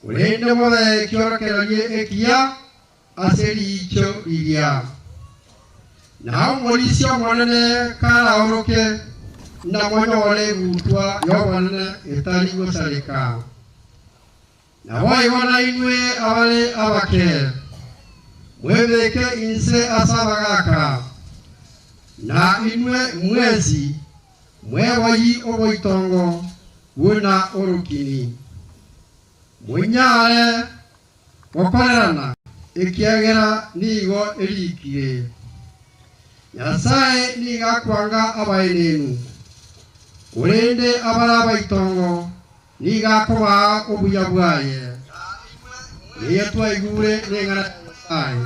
urende mobe kyorokeroye ekia asericho iria na molisio monene kala oroke na monyole gutwa yobonene etali gosaleka na wayibona inwe abale abake mwebeke inse asabagaka na inwe mwezi mwewayi oboitongo wuna orukini munyale wakorerana ekiagera nigo erikire Nyasaye niga kwanga abaenenu urende abara baitongo niga koba obuya bwaye yetwa igure nengana ai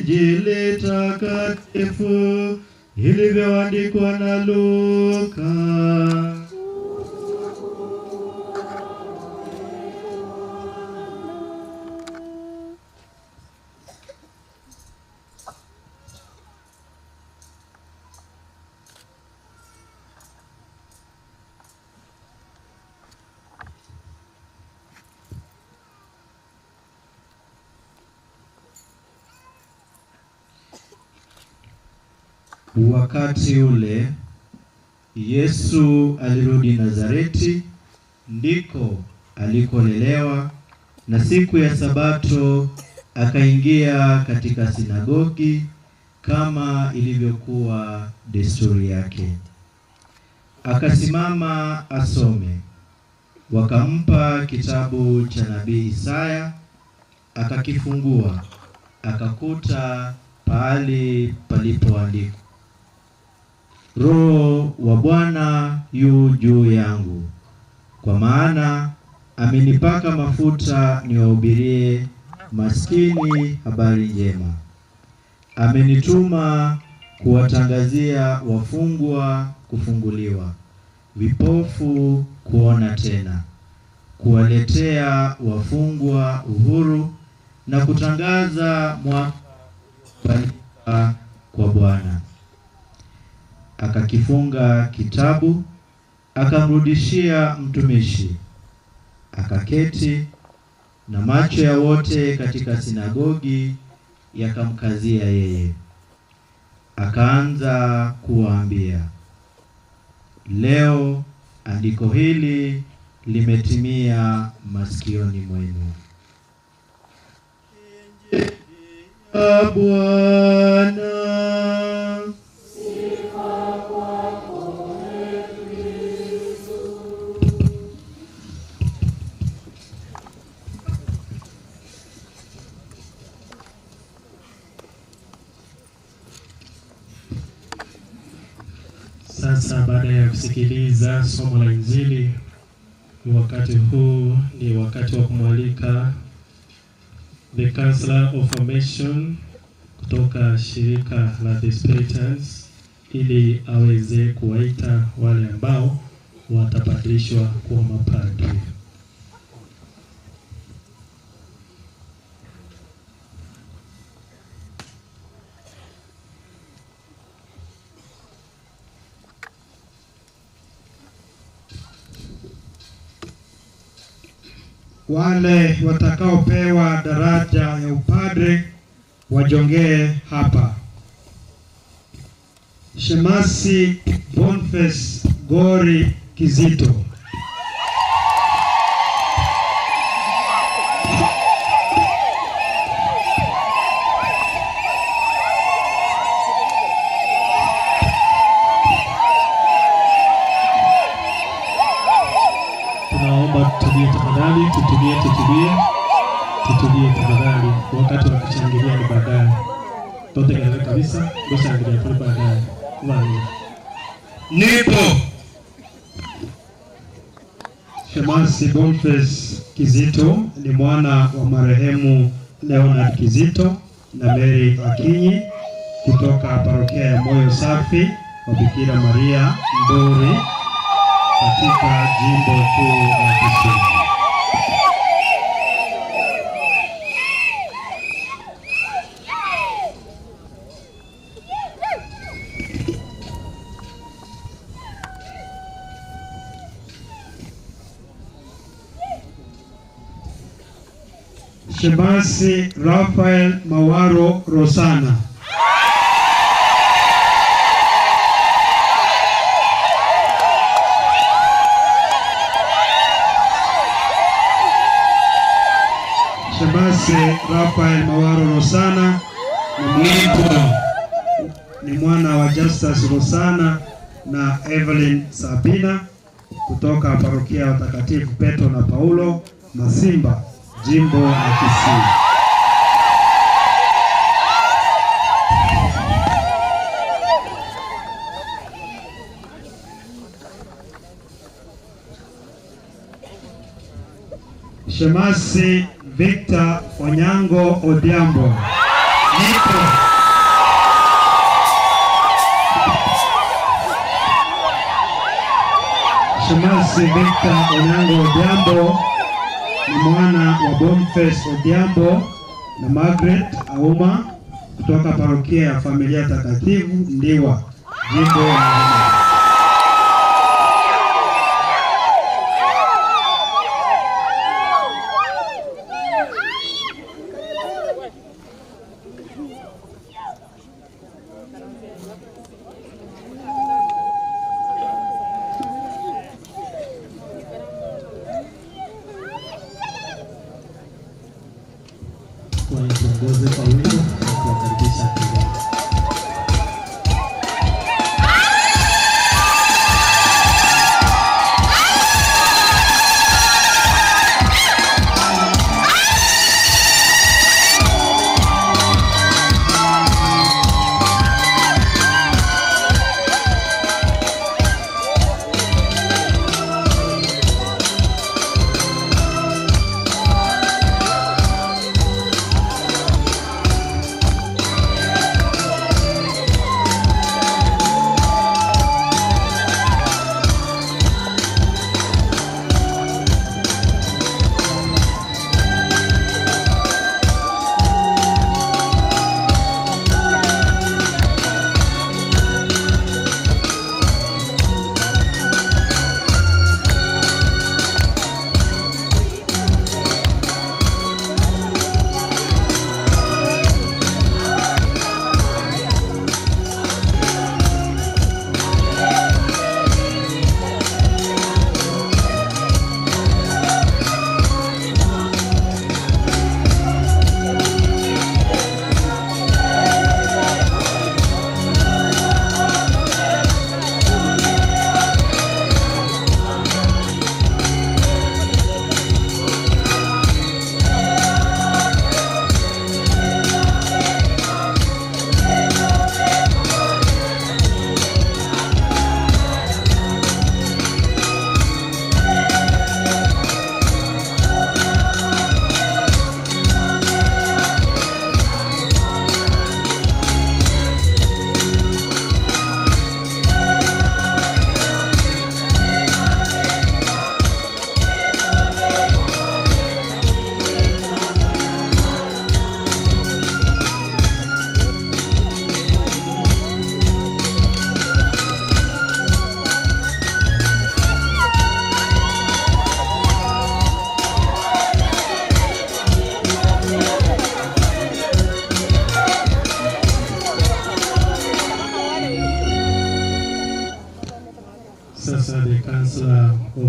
Injili takatifu ilivyoandikwa na Luka. Wakati ule Yesu alirudi Nazareti, ndiko alikolelewa, na siku ya Sabato akaingia katika sinagogi kama ilivyokuwa desturi yake. Akasimama asome. Wakampa kitabu cha nabii Isaya, akakifungua, akakuta pahali palipoandikwa, Roho wa Bwana yu juu yangu, kwa maana amenipaka mafuta niwahubirie maskini habari njema. Amenituma kuwatangazia wafungwa kufunguliwa, vipofu kuona tena, kuwaletea wafungwa uhuru, na kutangaza mwaka kwa Bwana. Akakifunga kitabu, akamrudishia mtumishi, akaketi, na macho ya wote katika sinagogi yakamkazia yeye. Akaanza kuwaambia, leo andiko hili limetimia masikioni mwenu. Bwana. Sasa baada ya kusikiliza somo la Injili, wakati huu ni wakati wa kumwalika the Counselor of Formation kutoka shirika la The Spiritans ili aweze kuwaita wale ambao watabadilishwa kuwa mapadri. Wale watakaopewa daraja ya upadre wajongee hapa. Shemasi Boniface Gori Kizito. Tunaomba tutulie tafadhali, tutulie tafadhali. Wakati wa kushangilia ni baadaye. Tote katika kabisa, kushangilia tu baadaye. Wani. Nipo. Shemasi Boniface Kizito ni mwana wa marehemu Leonard Kizito na Mary Akinyi kutoka parokia ya Moyo Safi wa Bikira Maria Ndori katika jimbo kuu la Kisumu. Shemasi Rafael Mawaro Rosana. Shemasi Rafael Mawaro Rosana ni mwana wa Justus Rosana na Evelyn Sabina kutoka parokia ya Watakatifu Petro na Paulo Masimba, jimbo la Kisii. Shemasi Victor Onyango Odhiambo. Nipo. Shemasi Victor Onyango Odhiambo ni mwana wa Boniface Odhiambo na Margaret Auma kutoka parokia ya Familia Takatifu Ndiwa, jimbo la Tuongoze kwa wimbo na kuwakaribisha kijana.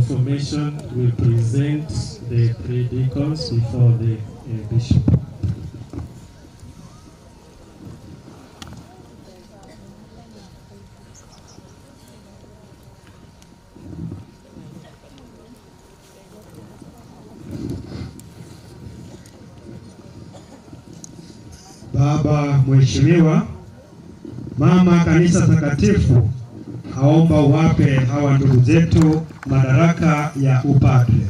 formation will present the three deacons before the bishop. Baba Mheshimiwa, Mama Kanisa Takatifu aomba uwape hawa ndugu zetu madaraka ya upadre.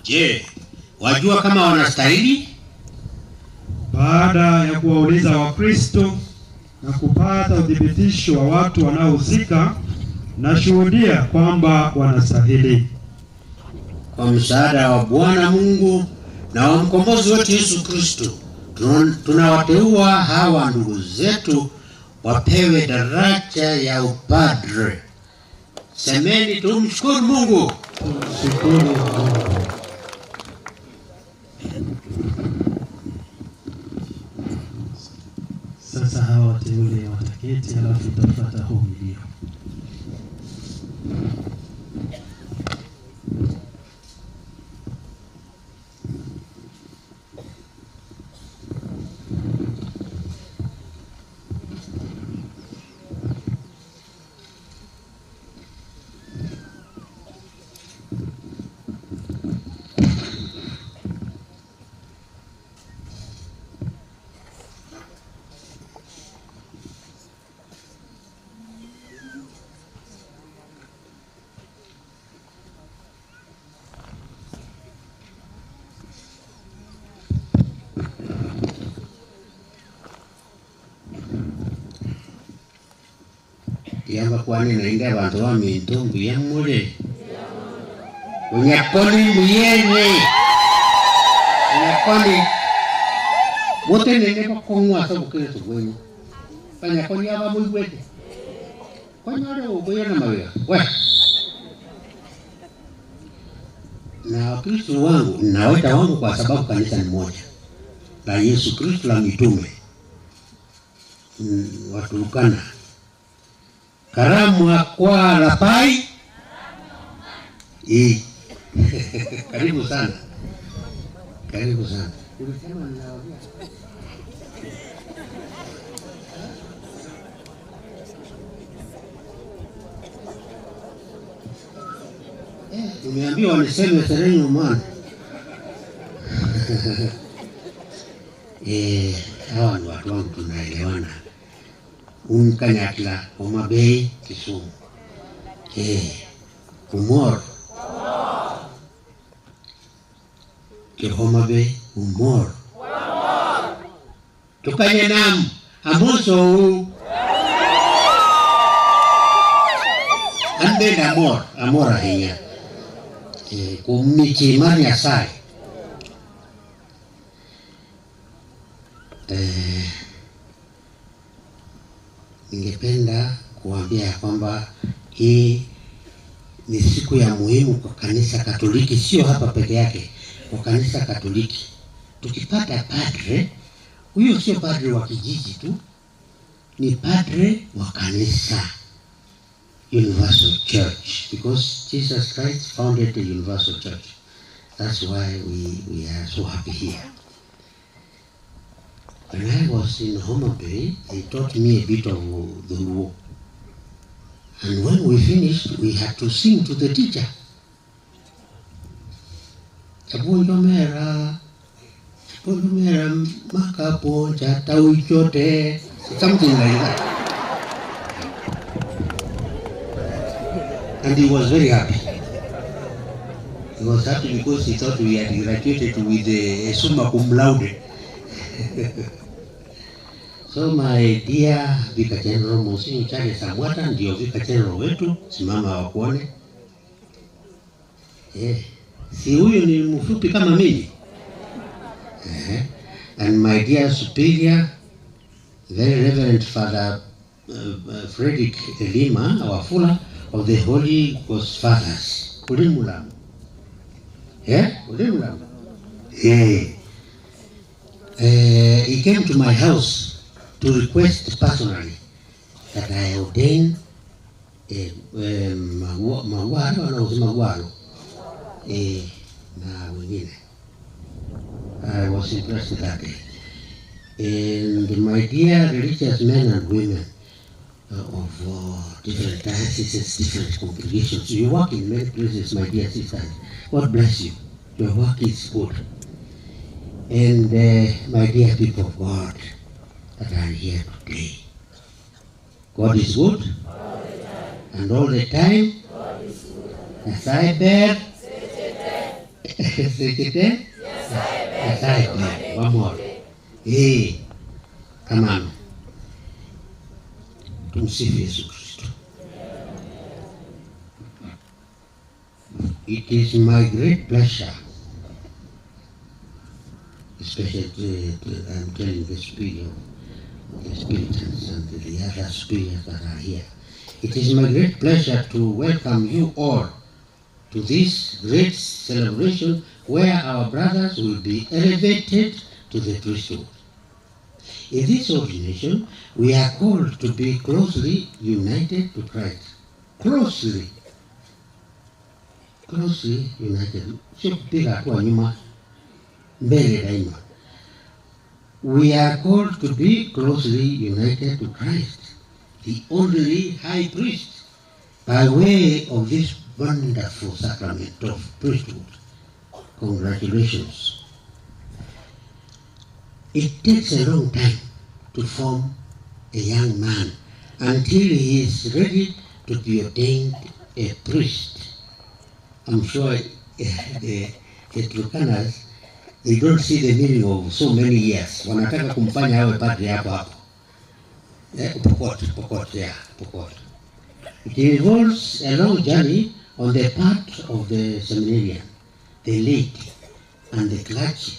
Je, wajua kama wanastahili? Baada ya kuwauliza Wakristo na kupata udhibitisho wa watu wanaohusika, nashuhudia kwamba wanastahili. Kwa msaada wa Bwana Mungu na wa mkombozi wetu Yesu Kristo, tunawateua hawa ndugu zetu wapewe daraja ya upadre. Semeni tumshukuru Mungu. Tumshukuru Mungu. Sasa hawa wateule wataketi, halafu itafuata homilia. Yamba kwani nainga bantu wa mintumbu ya mure. Unyakoni muyene. Unyakoni. Wote nene bakongwa sabu kile tugwenye. Panyakoni yaba muywete. Kwanyore uboya na mawea. We. Na Wakristo wangu, naweta wangu kwa sababu kanisa ni moja. La Yesu Kristo la mitume. Waturukana. Karamu kwa Rapai. Karibu sana. Karibu sana. Ulisema ninawaambia. Umeambiwa niseme sereni umana. Hawa ni watu wangu tunaelewana. Unkanyakla, Homa Bay, Kisumu. Umor. Ke Homa Bay, umor. Tukanye nam, amoso. Ande amor, amor ahinya. Kumichi mani asai. Ningependa kuambia kwamba hii ni siku ya muhimu kwa kanisa Katoliki, sio hapa peke yake, kwa kanisa Katoliki. Tukipata padre, huyo sio padre wa kijiji tu, ni padre wa kanisa, Universal Church, because Jesus Christ founded the Universal Church. That's why we are so happy here. When I was in Homa Bay, they taught me a bit of the Luo. And when we finished, we had to sing to the teacher. Mera, makapo, chote, something like that. And he was very happy. He was happy because he thought we had graduated with a summa cum laude. So my dear Vicar General Monsignor Charles Samwata ndio Vicar General wetu, simama wakuone. Si huyo ni mfupi kama mimi. And my dear Superior, very Reverend Father Frederick Lima Wafula of the Holy Ghost Fathers. Ulimulam. Ulimulam. He came to my house to request personally that I ordain Magwaro na wengine. I was impressed that day. And my dear religious men and women of different dioceses, different congregations, you work in many places, my dear sisters. God bless you. Your work is good. And my dear people of God that are here today, God is good, and all the time, as I bear, as I bear. One more. Hey, come on. Tumsifu Yesu Kristo. It is my great pleasure, especially I'm telling the spirit of the Spiritans and the other spirits that are here. It is my great pleasure to welcome you all to this great celebration where our brothers will be elevated to the priesthood. In this ordination, we are called to be closely united to Christ. Closely united. We are called to be closely united to Christ, the only high priest, by way of this wonderful sacrament of priesthood. Congratulations. It takes a long time to form a young man until he is ready to be ordained a priest. I'm sure the Turkanas, they don't see the meaning of so many years. Wanataka kumfanya awe padri hapo hapo. Pokot. It involves a long journey on the part of the seminarian, the laity, and the clergy,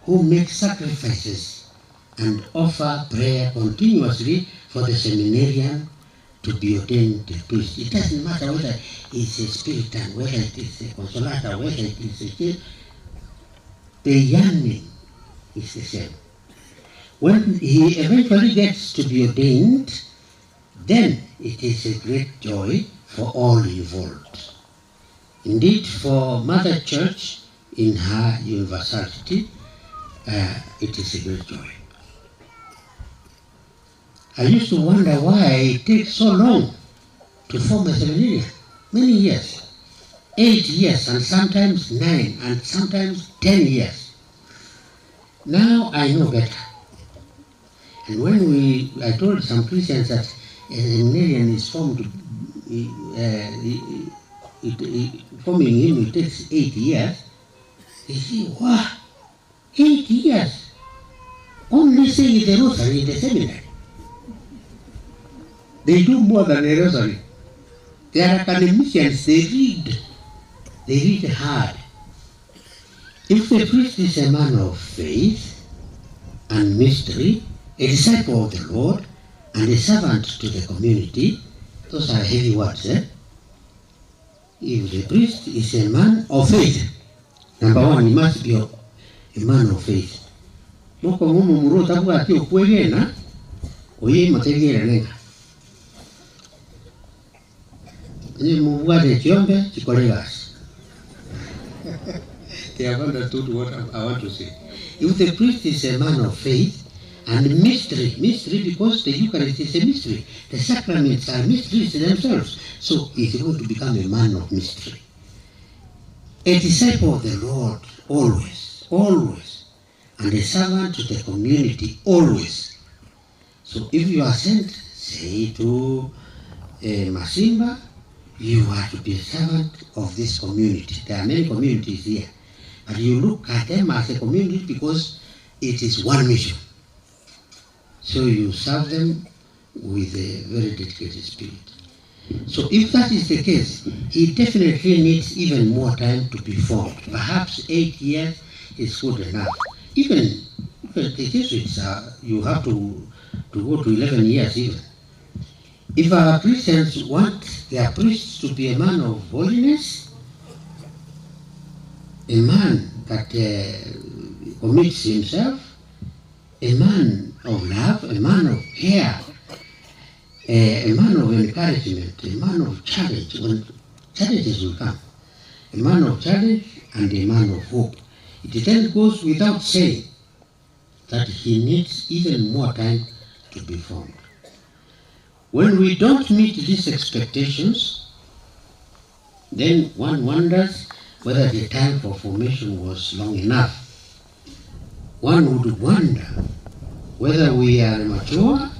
who make sacrifices and offer prayer continuously for the seminarian to be ordained a priest. It doesn't matter whether it's a Spiritan, whether it is a Consolata, whether it is a church. The yearning is the same. When he eventually gets to be ordained, then it is a great joy for all involved. Indeed, for Mother Church in her universality, it is a great joy. I used to wonder why it takes so long to form a seminarian. Many years. 8 years, and sometimes 9, and sometimes 10 years. Now I know better. And when I told some Christians that a seminarian is formed, forming him, it takes 8 years, they say, wow, 8 years? Only say the rosary in the seminary. They do more than a rosary. They are academicians, they read hard. If the priest is a man of faith and mystery, a disciple of the Lord, and a servant to the community, those are heavy words, eh? If the priest is a man of faith, number one, he must be a man of faith. Moko mumu muro tabu ati ukwege na oye mategere nenga. Ni mubuade chiombe chikolegas. They have understood what I want to say. If the priest is a man of faith and mystery because the Eucharist is a mystery. The sacraments are mysteries themselves. So he's going to become a man of mystery. A disciple of the Lord, always. And a servant to the community, always. So if you are sent, say to Masimba, you are to be a servant of this community. There are many communities here. But you look at them as a community because it is one mission. So you serve them with a very dedicated spirit. So if that is the case, he definitely needs even more time to be formed. Perhaps 8 years is good enough. Even the Jesuits, you have to go to 11 years even. If our Christians want their priests to be a man of holiness, a man that commits himself, a man of love, a man of care, a man of encouragement, a man of challenge when challenges will come. A man of challenge and a man of hope. It then goes without saying that he needs even more time to be formed. When we don't meet these expectations, then one wonders whether the time for formation was long enough. One would wonder whether we are mature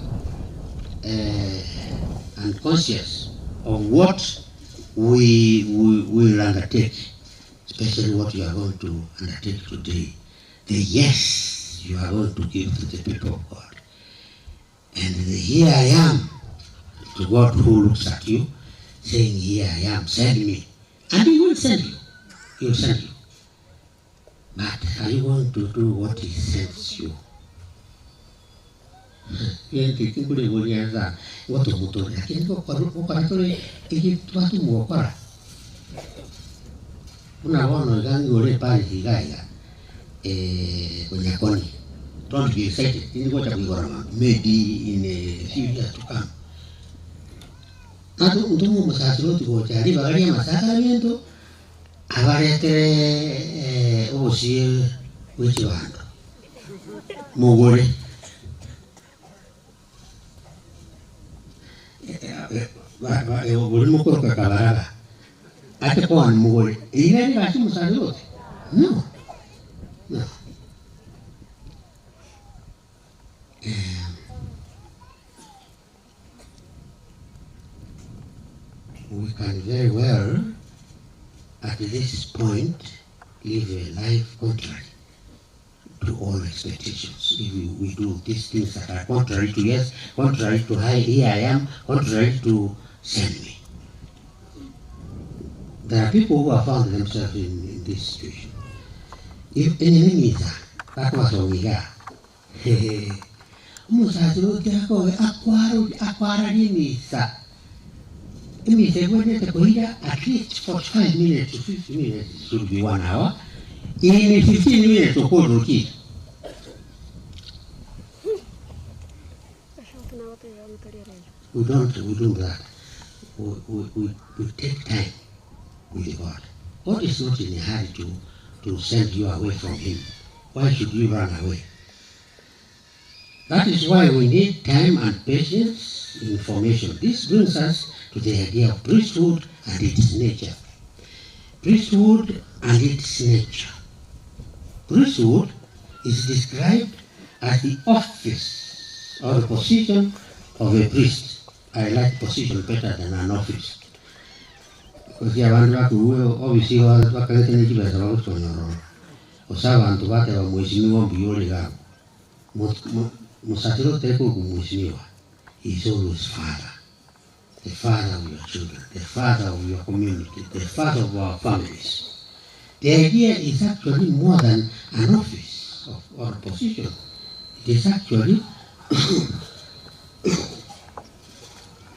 and conscious of what we will undertake, especially what you are going to undertake today. The yes you are going to give to the people of God. And the here I am to God who looks at you, saying, here I am, send me. And he will send you. He will send you. But are you going to do what he sends you? Don't be excited. Maybe in a few years to come. Untumu masasuroti kuchari bagaria masakamiento abarete obosie wichibando mugore volvemos con Cacabaraga. Hasta cuando mugore. Y le hacemos saludos. No. No. We can very well, at this point, live a life contrary to all expectations. If we do these things that are contrary to yes, contrary to here I am, contrary to send me. There are people who have found themselves in this situation. If anything is that was Omega. At least 45 minutes to 50 minutes should be 1 hour. In 15 minutes to call the kid. We don't do that. We take time with God. God is not in a hurry to send you away from Him. Why should you run away? That is why we need time and patience in formation. This brings us to the idea of priesthood and its nature. Priesthood and its nature. Priesthood is described as the office or the position of a priest. I like position better than an office. Because you have obviously he is always father. The father of your children, the father of your community, the father of our families. The idea is actually more than an office or a position. It is actually,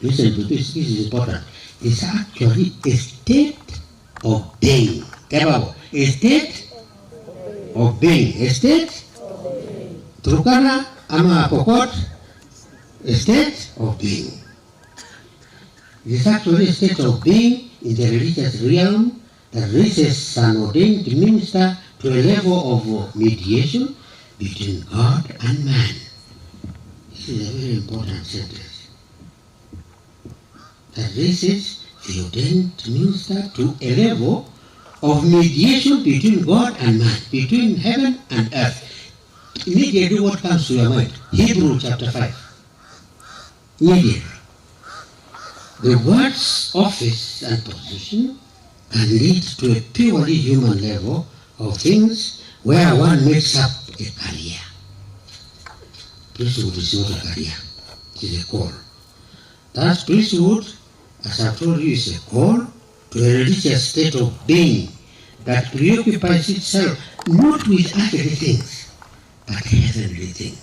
listen to this is important. It's actually a state of being. A state of being. A state? Turkana ama Pokot? A state of being. It is actually a state of being in the religious realm that raises an ordained minister to a level of mediation between God and man. This is a very important sentence. That raises the ordained minister to a level of mediation between God and man, between heaven and earth. Immediately what comes to your mind? Hebrews chapter 5. Immediately. The word's office and position can lead to a purely human level of things where one makes up a career. Priesthood is not a career, it is a call. That priesthood, as I've told you, is a call to a religious state of being that preoccupies itself not with earthly things, but heavenly things.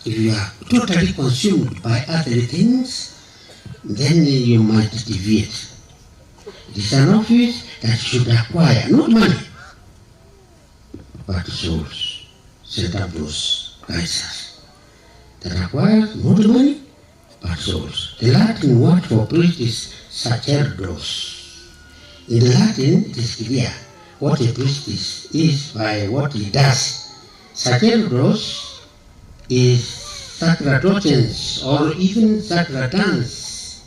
If you are totally consumed by earthly things, then you might deviate. It is an office that should acquire not money, but souls, St. Ambrose righteous, that requires not money, but souls. The Latin word for priest is sacerdos. In Latin, it is clear what a priest is by what he does. Sacerdos is sacerdotens or even sacerdans.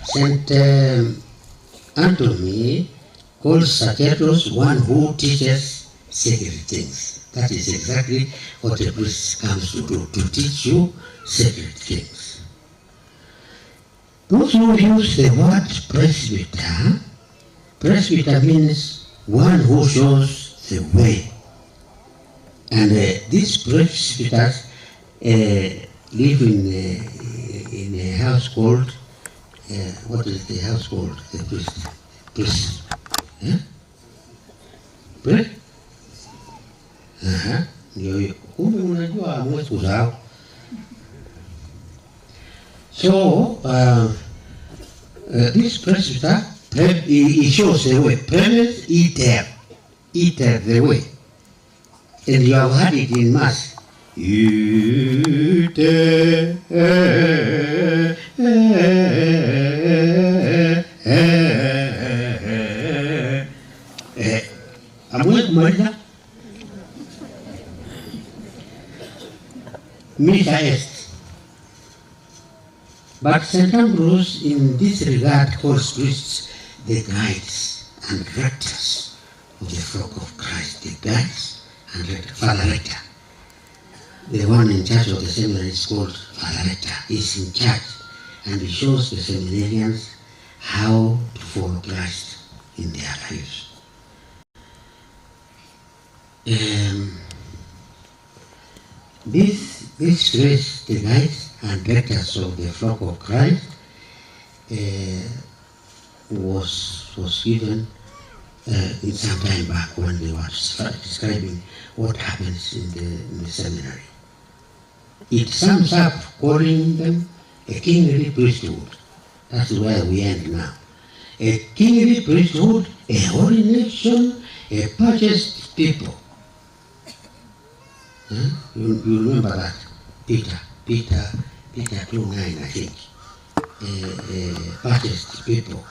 Saint Anthony calls sacerdos one who teaches sacred things. That is exactly what a priest comes to do, to teach you sacred things. Those who use the word presbyter, presbyter means one who shows the way. And these presbyters live in a house called, what is the house called? The priest. Yeah? Priest? Kumbe unajua hamwezi kusahau. So this presbyter, he shows the way. Premise, iter the way. And you have had it in Mass. Iter hamwezi kumaliza. Misa est. But St. Ambrose in this regard calls priests the guides and rectors of the flock of Christ. The guides and rectors. Father Rector. The one in charge of the seminary is called Father Rector. He's in charge and he shows the seminarians how to follow Christ in their lives. This phrase, the guides and rectors of the flock of Christ, was given in some time back when they were describing what happens in the seminary. It sums up calling them a kingly priesthood. That's where we end now. A kingly priesthood, a holy nation, a purchased people. You remember that? Peter 2:9, I think. Purchased people,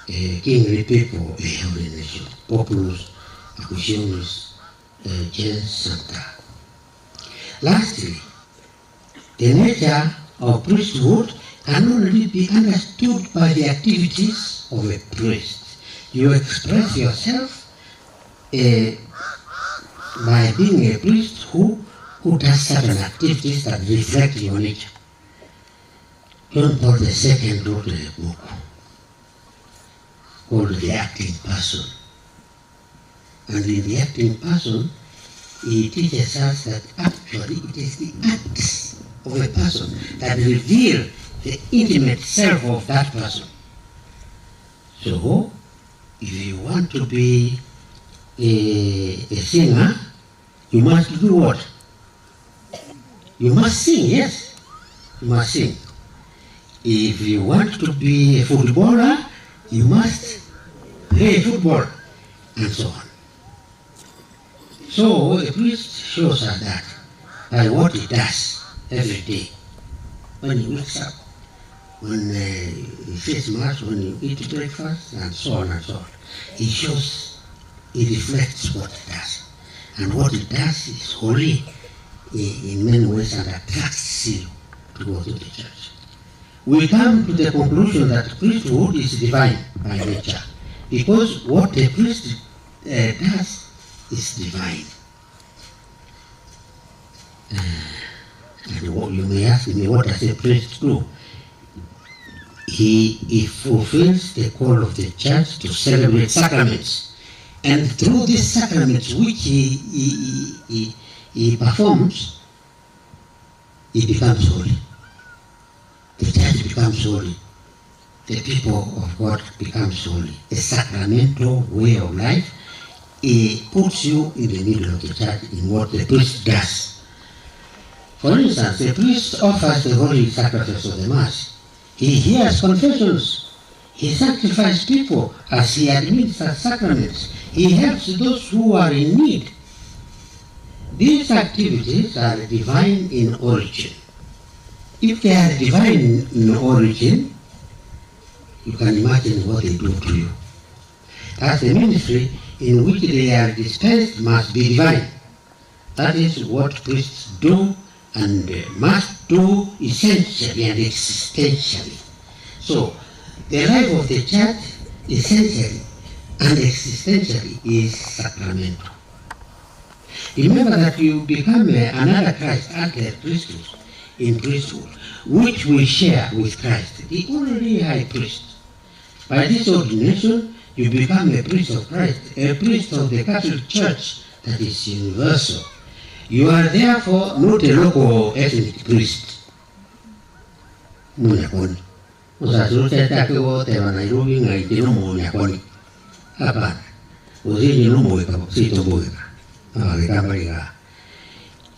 kingly people, a holy nation. Populus, Acquisitionis, gens sancta. Lastly, the nature of priesthood can only be understood by the activities of a priest. You express yourself by being a priest who does certain activities that reflect your nature. John Paul II wrote a book called The Acting Person. And in The Acting Person, he teaches us that actually it is the acts of a person that reveal the intimate self of that person. So, if you want to be a singer, you must do what? You must sing, yes. You must sing. If you want to be a footballer, you must play football, and so on. So a priest shows us that by what he does every day. When he wakes up, when he says mass, when you eat breakfast, and so on and so on. He shows, he reflects what he does. And what he does is holy in many ways and attracts you to go to the church. We come to the conclusion that priesthood is divine by nature, because what the priest does is divine. And you may ask me, what does a priest do? He fulfills the call of the church to celebrate sacraments. And through these sacraments which he performs, he becomes holy. The church becomes holy. The people of God becomes holy. A sacramental way of life, it puts you in the middle of the church in what the priest does. For instance, the priest offers the holy sacrifice of the Mass. He hears confessions. He sanctifies people as he administers sacraments. He helps those who are in need. These activities are divine in origin. If they are divine in origin, you can imagine what they do to you. As the ministry in which they are dispensed must be divine. That is what priests do and must do essentially and existentially. So, the life of the church essentially and existentially is sacramental. Remember that you become another Christ under priesthood in priesthood, which we share with Christ, the only high priest. By this ordination, you become a priest of Christ, a priest of the Catholic Church that is universal. You are therefore not a local ethnic priest. Munyakoni. Usasurucha take wote wa Nairobi ngaitino munyakoni. Hapana. Uzini muweka sito muweka.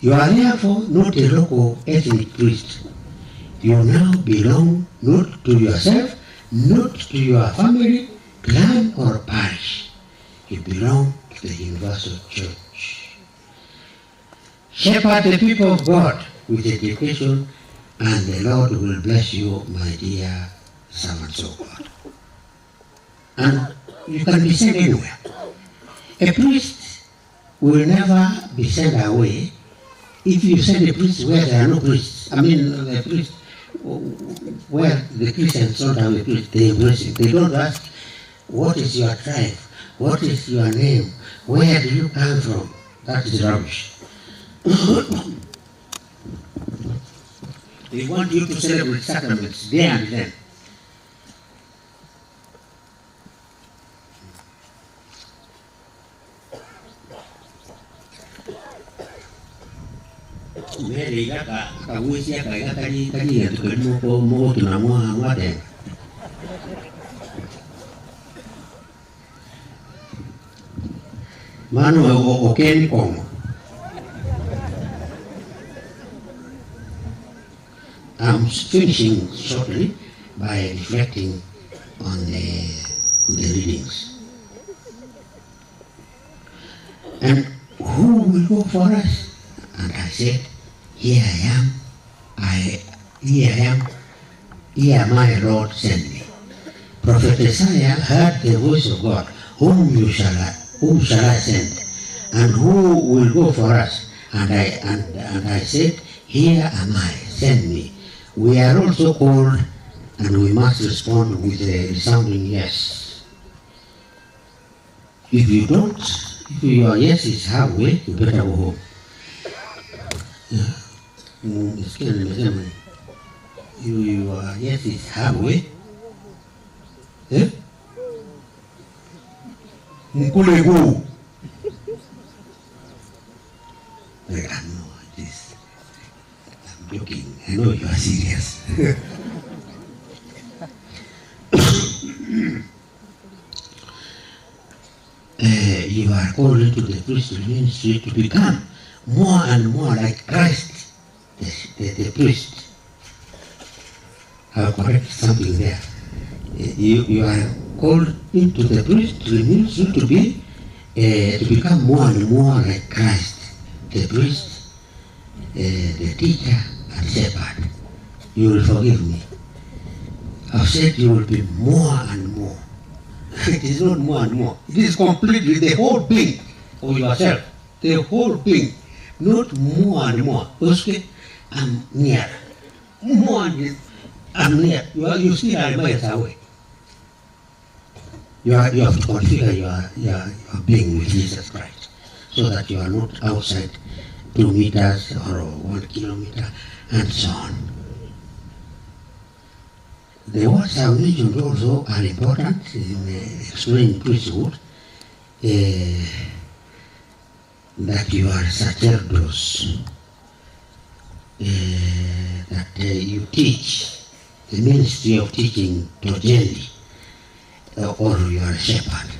You are therefore not a local ethnic priest. You now belong not to yourself, not to your family, clan or parish. You belong to the universal church. Shepherd the people of God with education, and the Lord will bless you, my dear servants of God. And you can be sent anywhere. A priest will never be sent away if you send a priest where there are no priests. I mean, the priest where the Christians don't have a priest, they embrace it. They don't ask, what is your tribe? What is your name? Where do you come from? That is rubbish. They want you to celebrate sacraments there and then. Mary got a wish, I got a year to go more to Namua, whatever. Manuel Okeni Kongo. I'm finishing shortly by reflecting on the readings. And who will go for us? And I said, here I am, here my Lord sent me. Prophet Isaiah heard the voice of God, whom shall I send? And who will go for us? And I said, here am I, send me. We are also called, and we must respond with a resounding yes. If you don't, if your yes is halfway, you better go home. Your yes is halfway. Eh? Nkulegu. I'm joking. I know you are serious. You are called into the priestly ministry to become more and more like Christ, the priest. I'll correct something there. You are called into the priestly ministry to become more and more like Christ, the priest, the teacher, and shepherd. You will forgive me. I've said you will be more and more. It is not more and more. It is completely the whole being of yourself. The whole being. Not more and more. Okay, I'm near. More and I'm near. You still are miles away. You have to configure your being with Jesus Christ, so that you are not outside 2 meters or 1 kilometer and so on. The words I mentioned also are important in explaining priesthood, that you are sacerdos, that you teach, the ministry of teaching togeli, or you are a shepherd.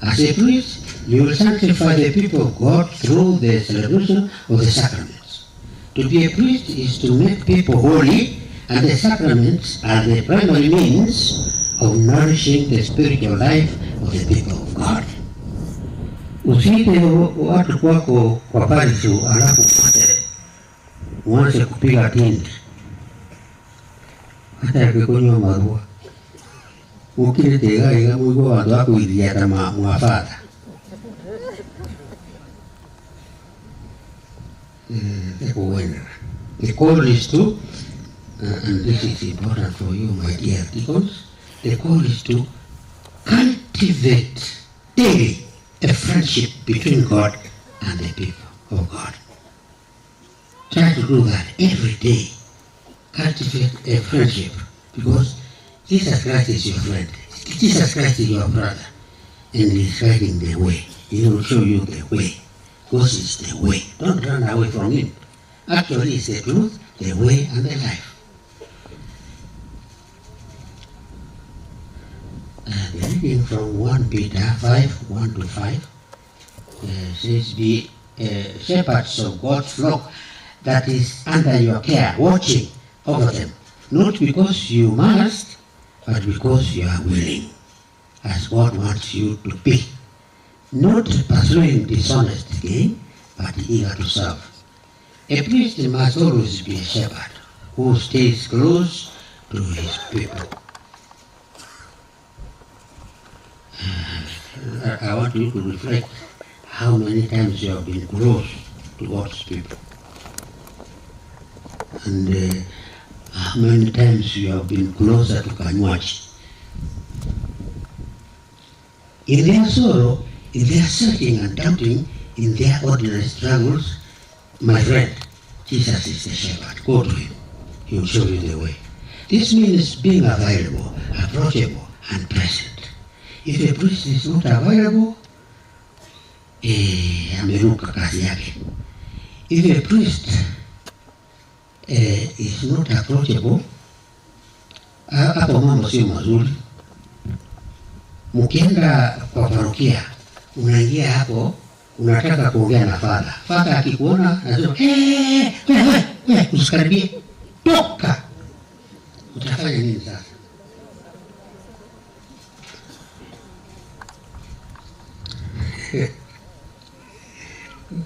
As a priest, you will sanctify the people of God through the celebration of the sacraments. To be a priest is to make people holy, and the sacraments are the primary means of nourishing the spiritual life of the people of God. Usiite watu kwako kwa parisu alafu uanze kupiga tindi. Hata kikunywa marua. Ukile tega iga mwigo watu wako iliyata mwafata. The call is to, and this is important for you, my dear deacons, the call is to cultivate daily a friendship between God and the people of God. Try to do that every day. Cultivate a friendship, because Jesus Christ is your friend. Jesus Christ is your brother, and He is guiding the way. He will show you the way. God is the way. Don't run away from Him. Actually, it's the truth, the way, and the life. The reading from 1 Peter 5, 1 to 5 says, be shepherds of God's flock that is under your care, watching over them, not because you must, but because you are willing, as God wants you to be, not pursuing dishonest gain, but eager to serve. A priest must always be a shepherd who stays close to his people. I want you to reflect how many times you have been close to God's people, and how many times you have been closer to Kanywachi. In their sorrow, in their searching and doubting, in their ordinary struggles, my friend, Jesus is the shepherd. Go to Him. He will show you the way. This means being available, approachable, and present. If a priest is not available, ameruka kazi yake. If a priest is not approachable, hapo mambo sio mazuri. Mkienda kwa parokia, unaingia hapo, unataka kuongea na fadha. Fadha akikuona anasema, wewe usikaribie, toka. Utafanya nini sasa?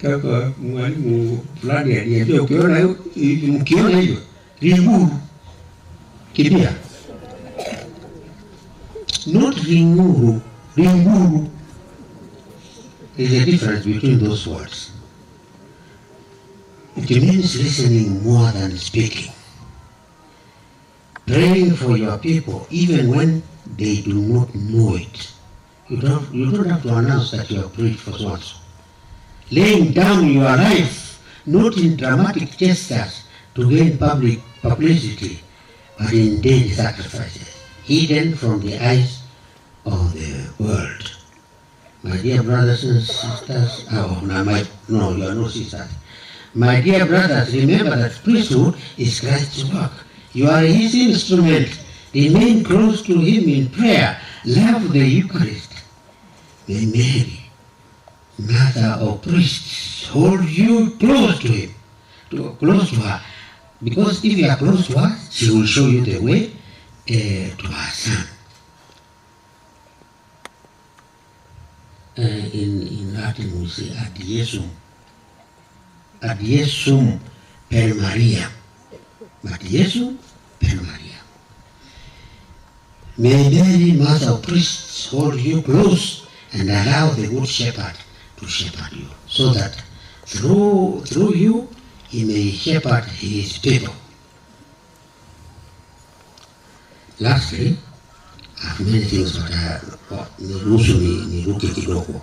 Kaka mwalimu fulani aliambia, mkiona hiyo ringuru kimbia. Not ringuru, ringuru. There's a difference between those words. It means listening more than speaking. Praying for your people even when they do not know it. You don't have to announce that you have prayed for someone. Laying down your life, not in dramatic gestures to gain public publicity, but in daily sacrifices, hidden from the eyes of the world. My dear brothers and sisters, you are no sisters. My dear brothers, remember that priesthood is Christ's work. You are His instrument. Remain close to Him in prayer. Love the Eucharist. May Mary, mother of priests, hold you close to Him, close to her. Because if you are close to her, she will show you the way to her Son. In Latin we say ad Iesum per Maria. Ad Iesum per Maria. May Mary, mother of priests, hold you close and allow the good shepherd to shepherd you, so that through you He may shepherd His people. Lastly, I have many things, but niruke kidogo.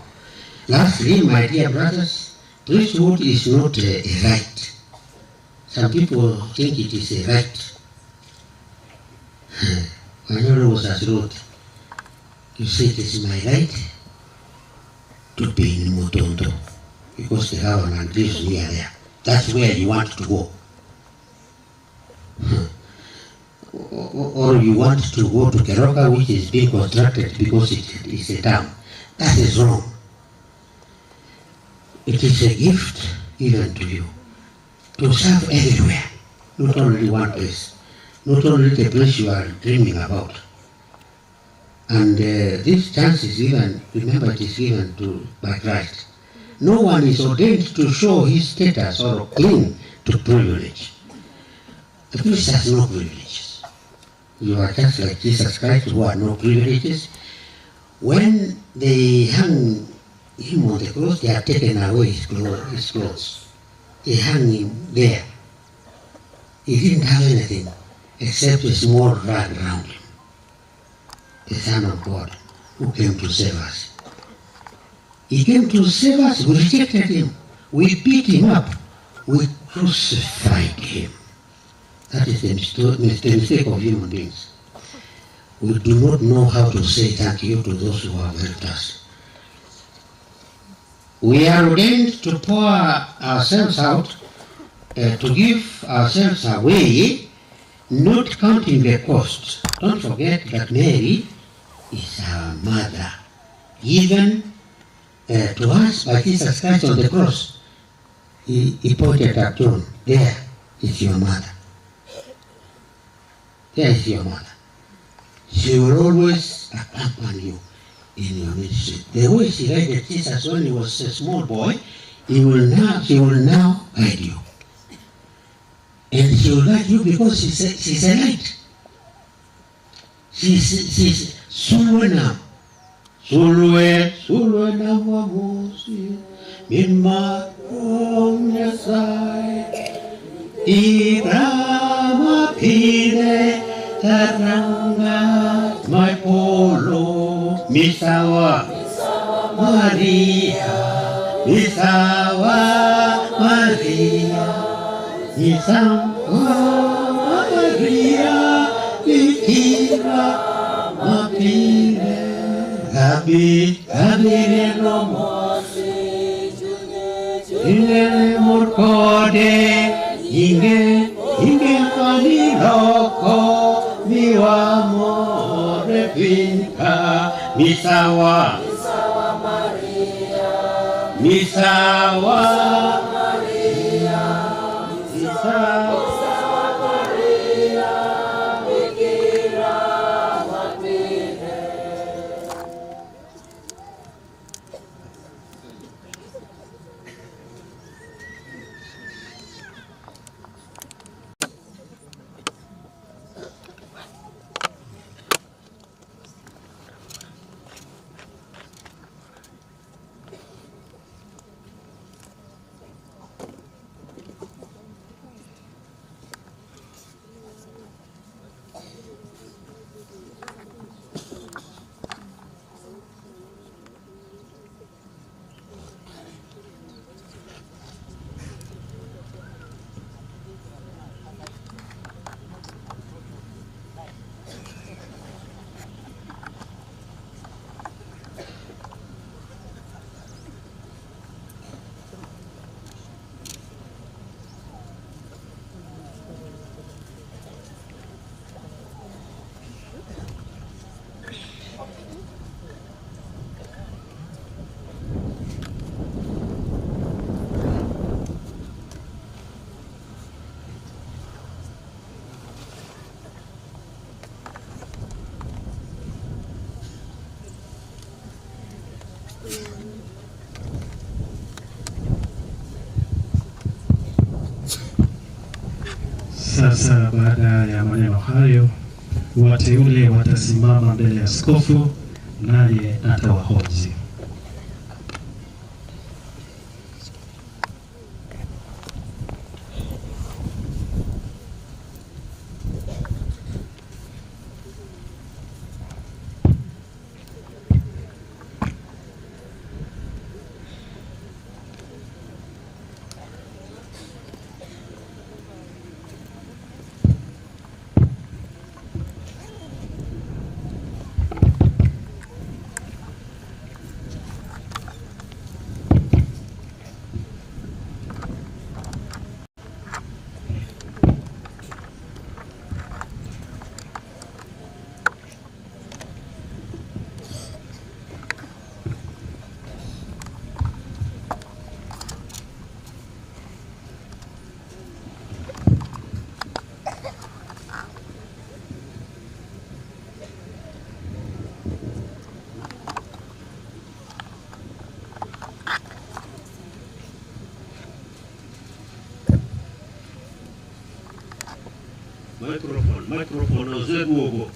Lastly, my dear brothers, priesthood is not a right. Some people think it is a right. When I was at road, you say it is my right to be in Mutondo because they have an address near there. That's where you want to go. Or you want to go to Keroka, which is being constructed because it is a town. That is wrong. It is a gift given to you to serve everywhere, not only one place, not only the place you are dreaming about. And this chance is given, remember, it is given by Christ. no one is ordained to show his status or cling to privilege. The priest has no privileges. You are just like Jesus Christ, who had no privileges. When they hung him on the cross, they had taken away his clothes. They hung him there. He didn't have anything except a small rag around him. The Son of God who came to save us. He came to save us. We rejected him. We beat him up. We crucified him. That is the mistake of human beings. We do not know how to say thank you to those who have helped us. We are ordained to pour ourselves out, to give ourselves away, not counting the cost. Don't forget that Mary is our mother, given to us by Jesus Christ on the cross. He pointed at John, there is your mother. There is your mother. She will always accompany you in your ministry. The way she guided Jesus when he was a small boy, she will now guide you. And she will guide you because she's a light. She's Sulwena. Sulwena wamusi minma omnyasai irama pide taranga my polo misawa Maria misawa Maria misawa Maria Bikira mapire Gabire nomosi Inge murkode Inge kaniloko Miwa more pinka Misawa Maria Misawa Maria Misawa Maria Bikira mapire. Sasa baada ya maneno hayo, wateule watasimama mbele ya askofu naye atawahoji. microphone ozeguogo.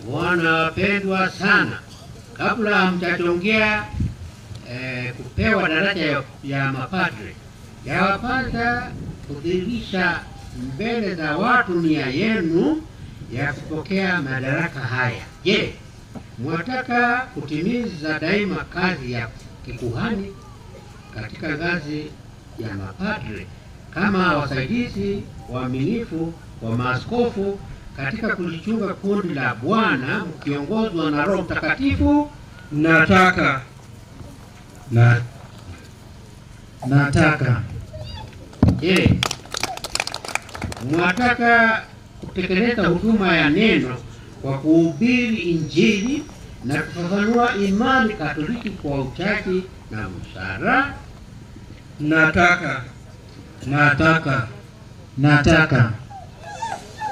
Wanapendwa sana, kabla hamjatongea kupewa daraja ya mapadre, yawapasa kudhihirisha mbele za watu nia yenu ya kupokea madaraka haya. Je, mwataka kutimiza daima kazi ya kikuhani katika ngazi ya mapadre kama wasaidizi waaminifu wa maaskofu katika kulichunga kundi la Bwana mkiongozwa na Roho Mtakatifu? Nataka. Je, mwataka kutekeleza huduma ya neno kwa kuhubiri Injili na kufafanua imani Katoliki kwa uchaji na busara? Nataka.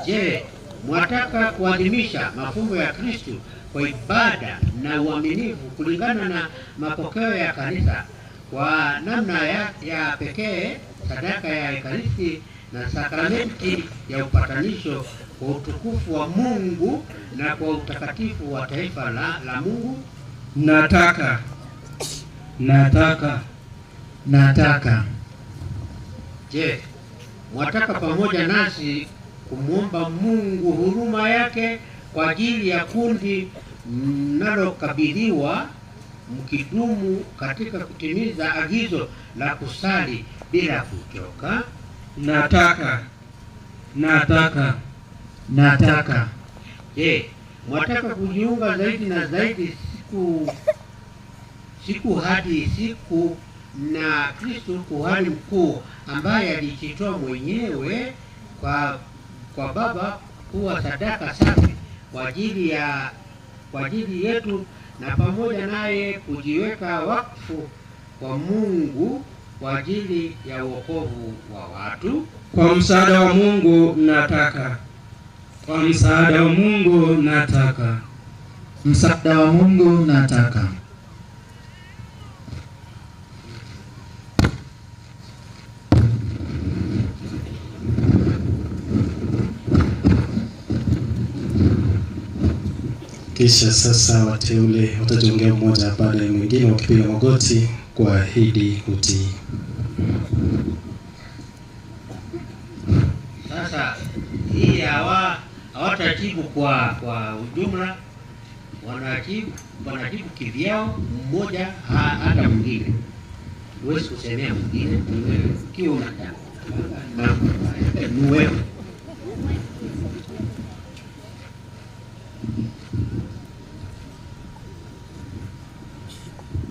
Je, mwataka kuadhimisha mafumbo ya Kristo kwa ibada na uaminifu kulingana na mapokeo ya kanisa kwa namna ya pekee, sadaka ya Ekaristi na sakramenti ya upatanisho kwa utukufu wa Mungu na kwa utakatifu wa taifa la Mungu? Nataka. Je, mwataka pamoja nasi kumwomba Mungu huruma yake kwa ajili ya kundi mnalokabidhiwa, mkidumu katika kutimiza agizo la kusali bila kuchoka? Nataka. Je, mwataka kujiunga zaidi na zaidi siku hadi siku na Kristo kuhani mkuu ambaye alijitoa mwenyewe kwa Baba kuwa sadaka safi kwa ajili yetu, na pamoja naye kujiweka wakfu kwa Mungu kwa ajili ya wokovu wa watu? Kwa msaada wa Mungu nataka. Kisha sasa wateule watajiongea mmoja baada ya mwingine wakipiga magoti kuahidi utii. Sasa hii hawatajibu kwa ujumla, wanajibu kivyao, mmoja hata mwingine. Huwezi kusemea mwingine, kiwa unataka ni wewe.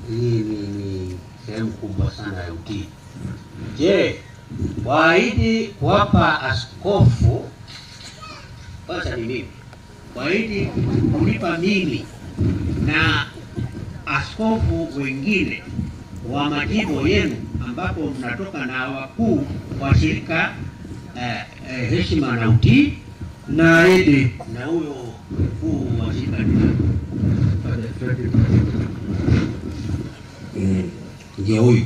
Hii ni sehemu kubwa sana ya utii. Je, waahidi kuwapa askofu, kwanza ni mimi, waahidi kulipa mimi na askofu wengine wa majimbo yenu ambapo mnatoka na wakuu wa shirika heshima na utii? Naahidi. Na huyo mkuu wa shirika ndio huyu.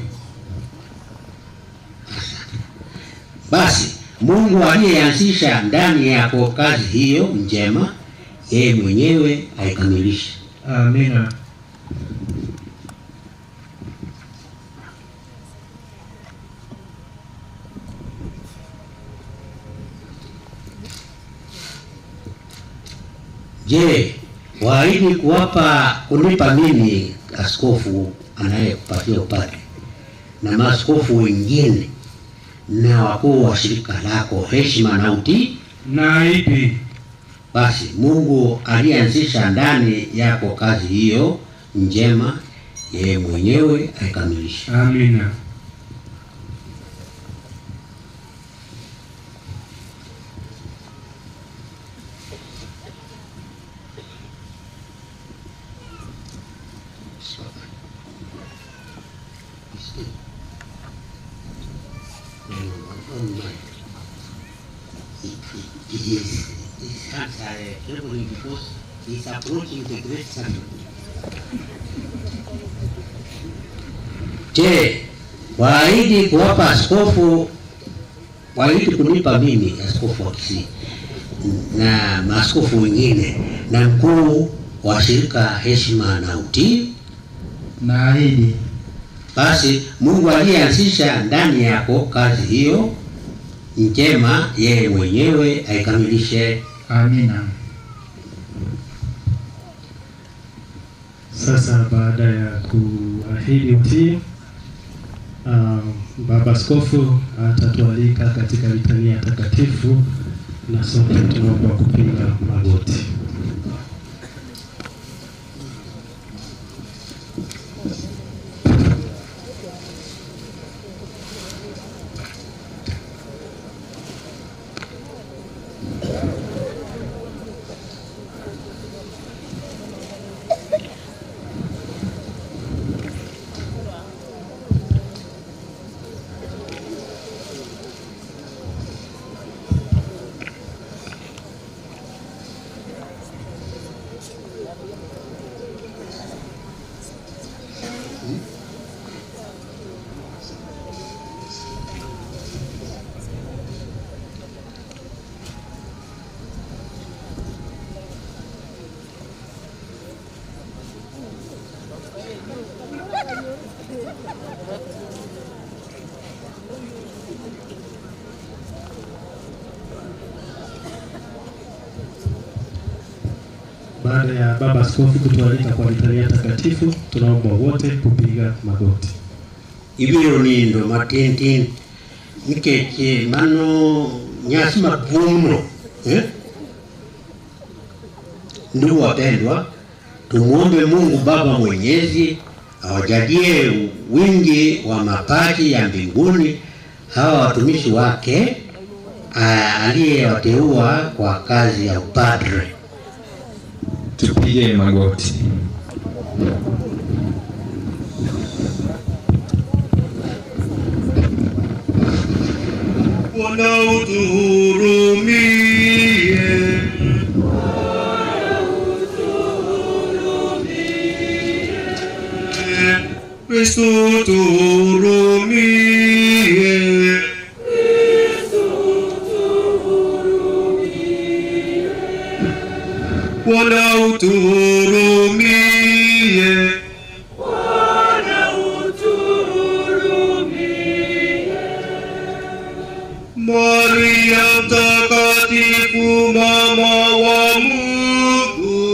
Basi Mungu aliyeanzisha ndani yako kazi hiyo njema, yeye mwenyewe aikamilishe. Amina. Je, waahidi kunipa mimi askofu anayekupatia upadre na maaskofu wengine na wakuu wa shirika lako heshima na utii? Naahidi. Basi Mungu alianzisha ndani yako kazi hiyo njema, yeye mwenyewe aikamilishe. Amina. His hands are trembling because he is approaching the great sun. Je, waahidi kuwapa askofu, waahidi kunipa mimi askofu wa Kisii na maaskofu wengine na mkuu wa shirika Heshima na Utii. Naahidi. Basi Mungu aliyeanzisha ndani yako kazi hiyo njema, yeye mwenyewe aikamilishe. Amina. Sasa baada ya kuahidi utii, Baba Askofu atatualika katika litania takatifu na sote tunaomba kupiga magoti. Baada ya Baba Askofu kutualika kwa litania takatifu, tunaomba wote kupiga magoti. Ibiro nindo matintin nikeche mano nyasi maduong'no, ndugu wapendwa, tumuombe Mungu Baba Mwenyezi awajalie wingi wa mapaji ya mbinguni hawa watumishi wake aliyewateua kwa kazi ya upadre. Tupige magoti. Bwana utuhurumie. Kristo utuhurumie. Bwana utuhurumie. Maria mtakatifu mama wa Mungu,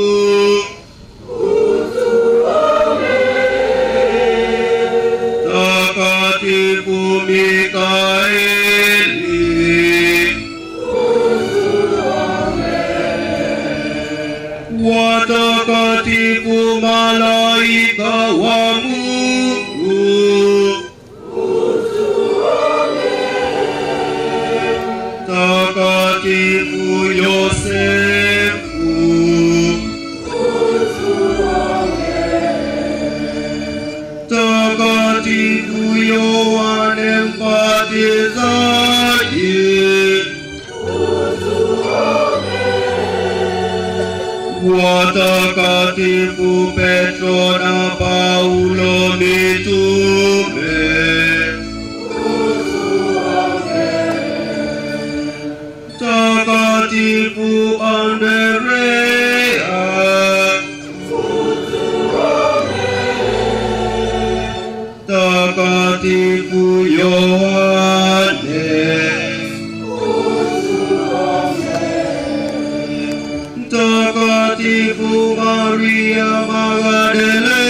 takatifu Mikaeli, watakatifu malaika wa Mungu, takatifu Yosefu, takatifu Yohane Mbatizaji, watakatifu Petro na Paulo mitume, takatifu Andrea, takatifu Yohane, takatifu Maria Magdalena,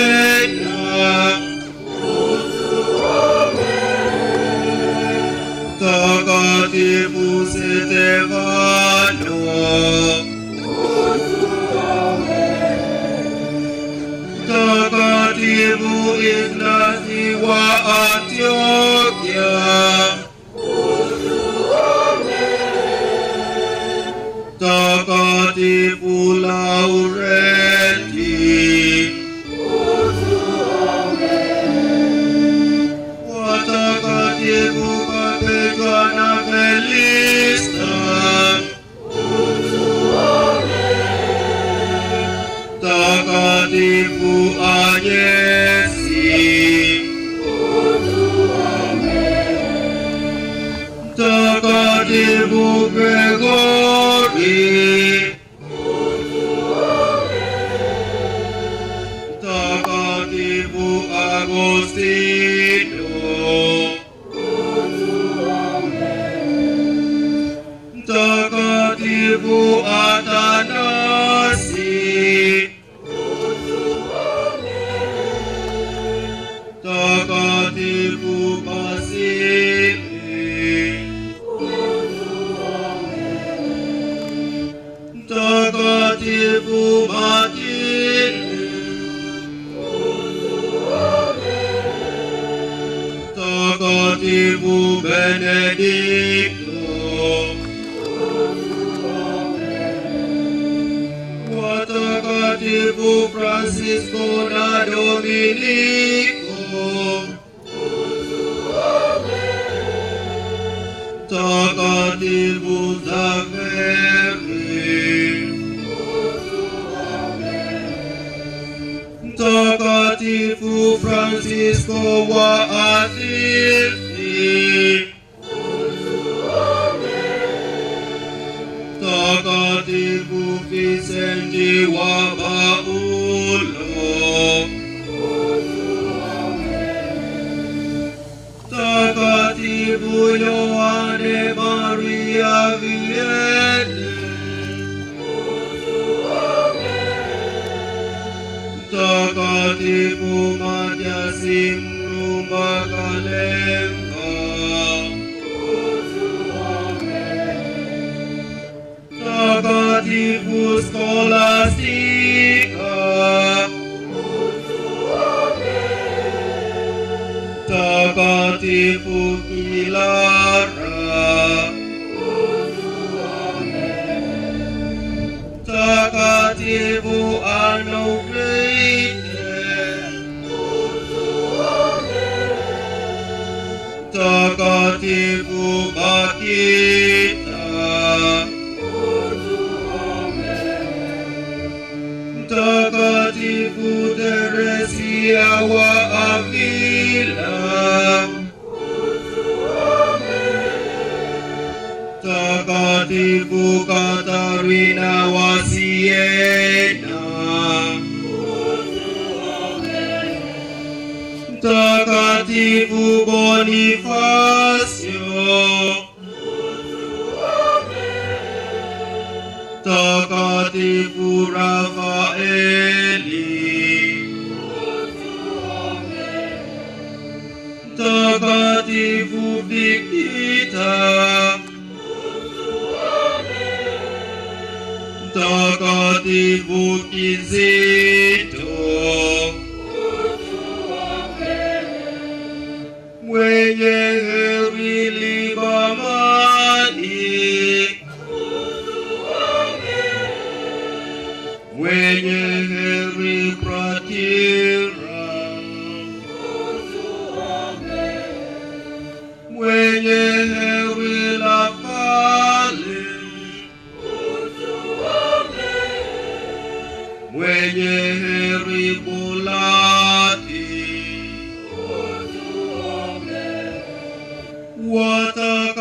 takatifu Stefano, takatifu Ignasi wa Antiokia, takatifu Laurenti, watakatifu Perpetua na Felista, takatifu Anyesi, Mtakatifu Gregori, Mtakatifu Agostino, Mtakatifu Atanasi, Mtakatifu Basili, Mtakatifu Martini, Mtakatifu Benedikto, Watakatifu Francisco na Dominiko, Mtakatifu Zakeri, Mtakatifu Francisco wa Asizi, Mtakatifu Vicente wa Paulo, Mtakatifu Yohane Maria Vianney, Mtakatifu Matiasi Mrumba Kalemba, Mtakatifu Scholastica, Mtakatifu Kilara, Mtakatifu Anofrite, Mtakatifu Bakita, Mtakatifu Teresia wa Avila, Mtakatifu Katarina wa Siena, Mtakatifu Bonifacio, Mtakatifu Rafaeli, Mtakatifu Vikita, Mtakatifu Kizito, mwenye heri Libamani, mwenye heri Pratira, mwenye heri Lafale, mwenye heri Bulati,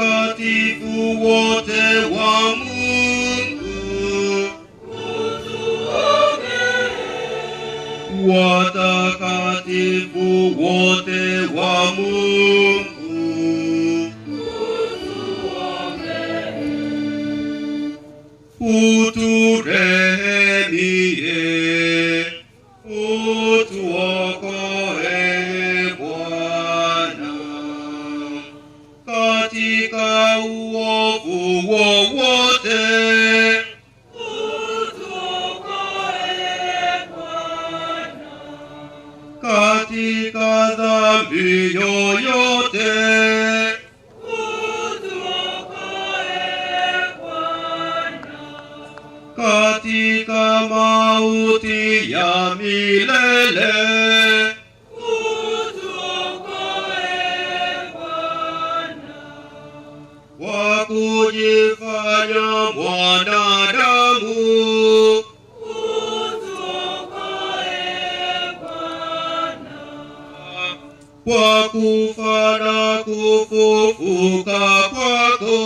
watakatifu wote wa Mungu, watakatifu wote wa Mungu, uturehemie, utuokoe Bwana katika uovu wowote, katika dhambi yoyote, katika mauti ya milele, kwa kujifanya mwanadamu, kwa kufa na kufufuka kwako,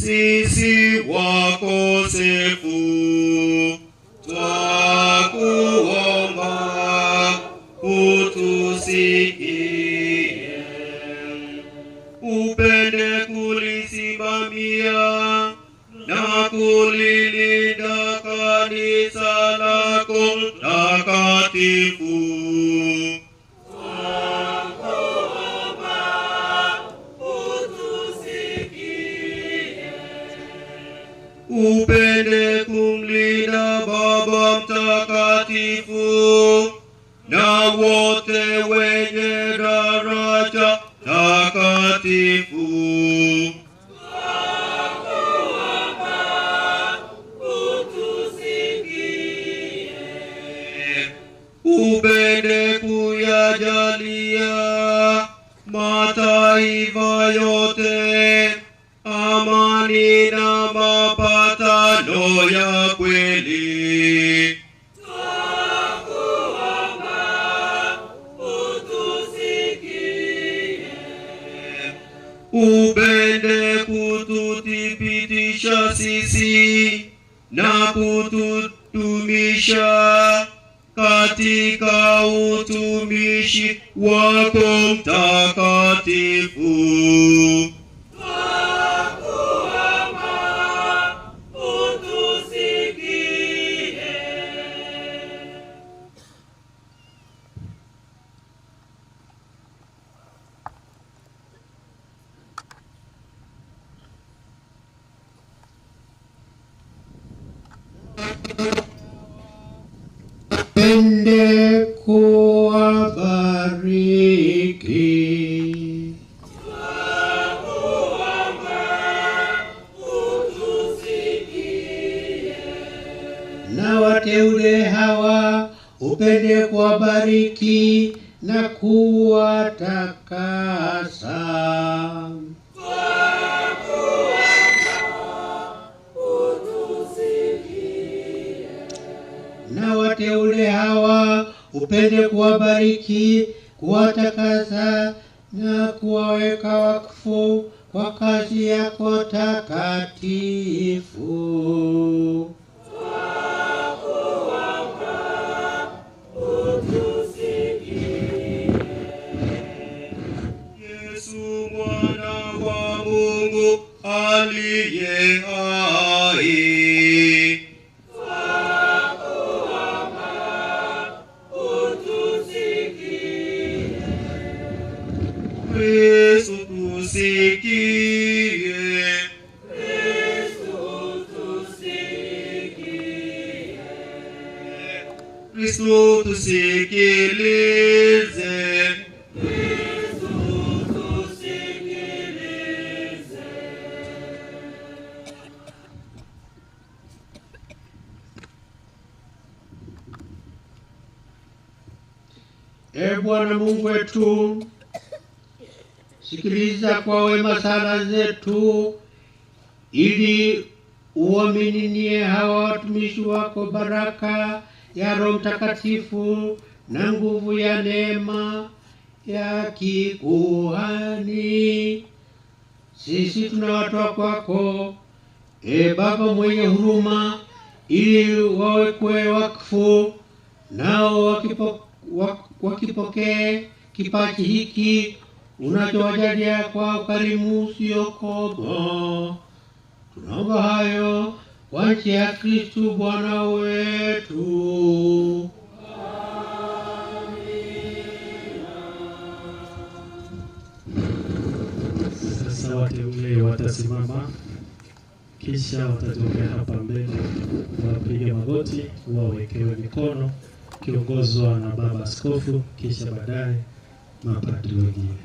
sisi wakosefu twakuomba utusikie, upende kulisimamia na kulilinda kanisa lako takatifu. Upende kumlinda Baba Mtakatifu na wote wenye daraja takatifu. Upende kuyajalia mataifa yote amani na mapatano ya kweli. Upende kututhibitisha sisi na kutudumisha katika utumishi wako mtakatifu. Pende kuwabariki. Na wateule hawa upende kuwabariki na kuwatakasa. Na wateule hawa upende kuwabariki, kuwatakasa na kuwaweka wakfu kwa kazi yako takatifu. Yesu mwana wa Mungu aliye hai, Kristo tusikie. Kristo tusikilize. Ee Bwana Mungu wetu, sikiliza kwa wema sala zetu, ili uamininie hawa watumishi wako baraka ya Roho Mtakatifu na nguvu ya neema ya kikuhani. Sisi tunawatoa kwako, Ee Baba mwenye huruma, ili wawekwe wakfu, nao wakipokee kipaji hiki unachowajalia kwa ukarimu usiokomo. Tunaomba hayo kwa njia ya Kristo Bwana wetu. Sasa wateule watasimama, kisha watatokea hapa mbele, wapige magoti, wawekewe mikono, kiongozwa na Baba Askofu, kisha baadaye mapadri wengine.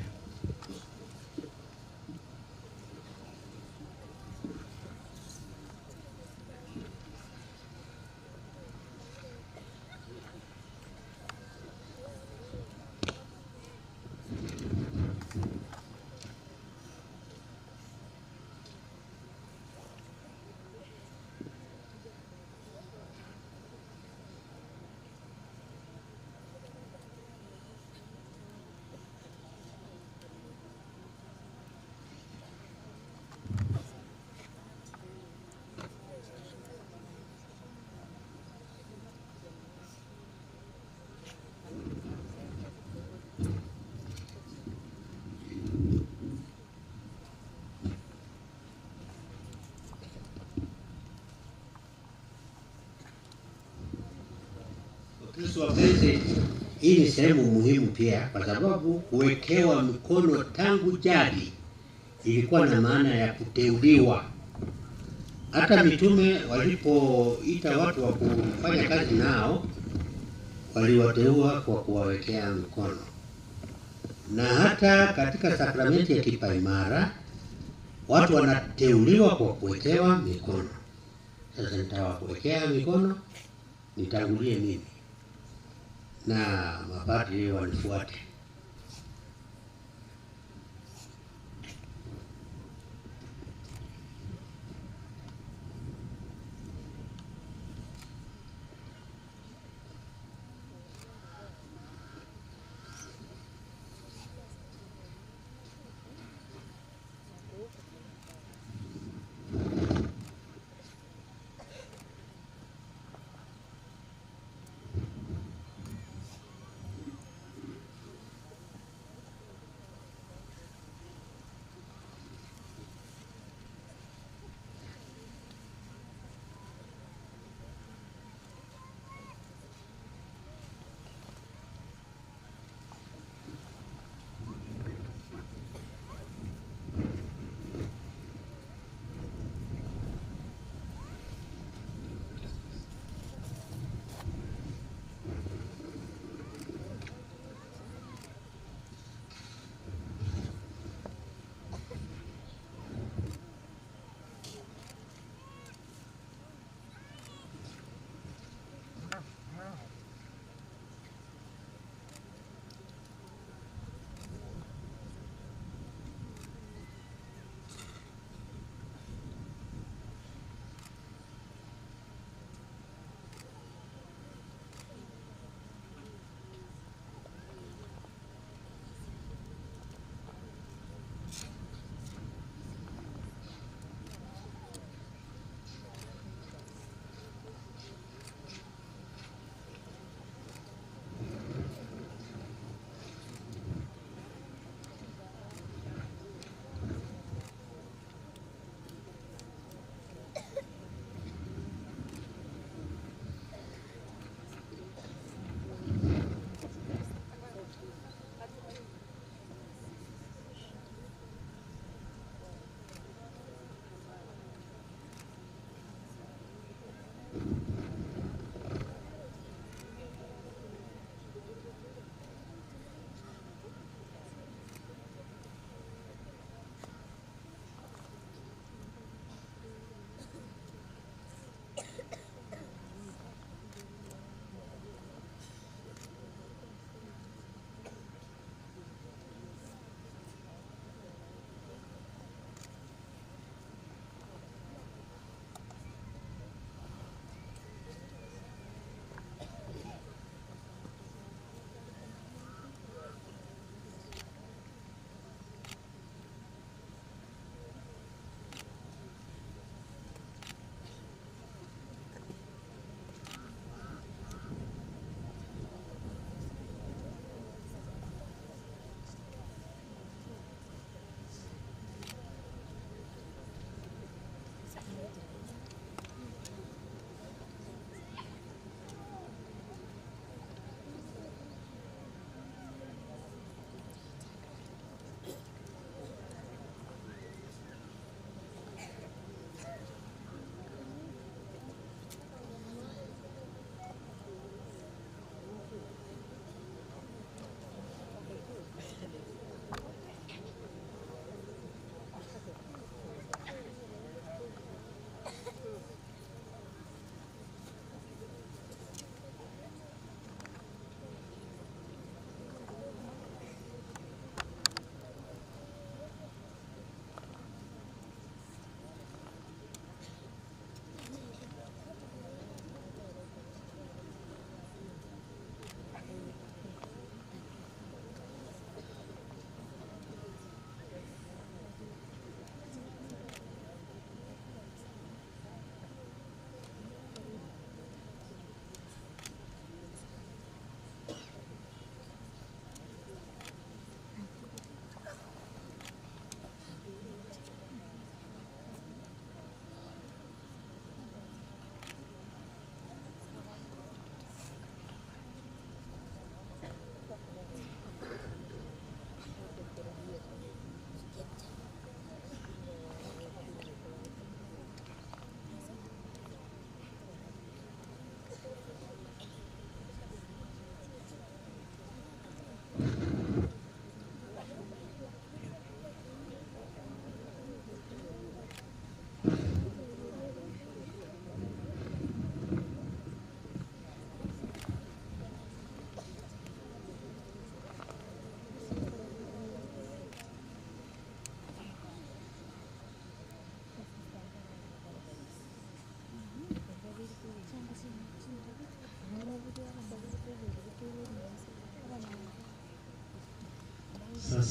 Brothers wapenzi, hii ni sehemu muhimu pia, kwa sababu kuwekewa mikono tangu jadi ilikuwa na maana ya kuteuliwa. Hata mitume walipoita watu wa kufanya kazi nao, waliwateua kwa kuwawekea mikono. Na hata katika sakramenti ya kipaimara watu wanateuliwa kwa kuwekewa mikono. Sasa nitawakuwekea mikono, nitangulie mimi na mapadri wanifuate.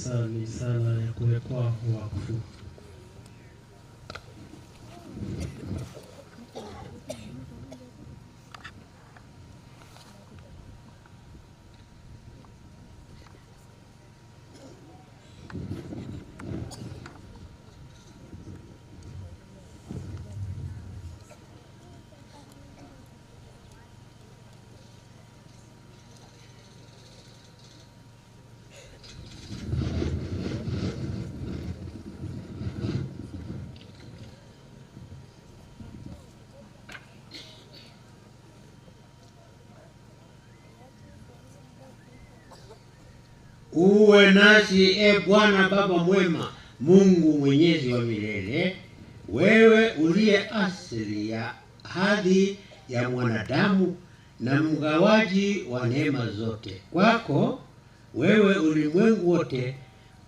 Sasa ni sala ya kuwekwa wakfu. Uwe nasi Bwana Baba mwema, Mungu mwenyezi wa milele, wewe uliye asili ya hadhi ya mwanadamu na mgawaji wa neema zote. Kwako wewe ulimwengu wote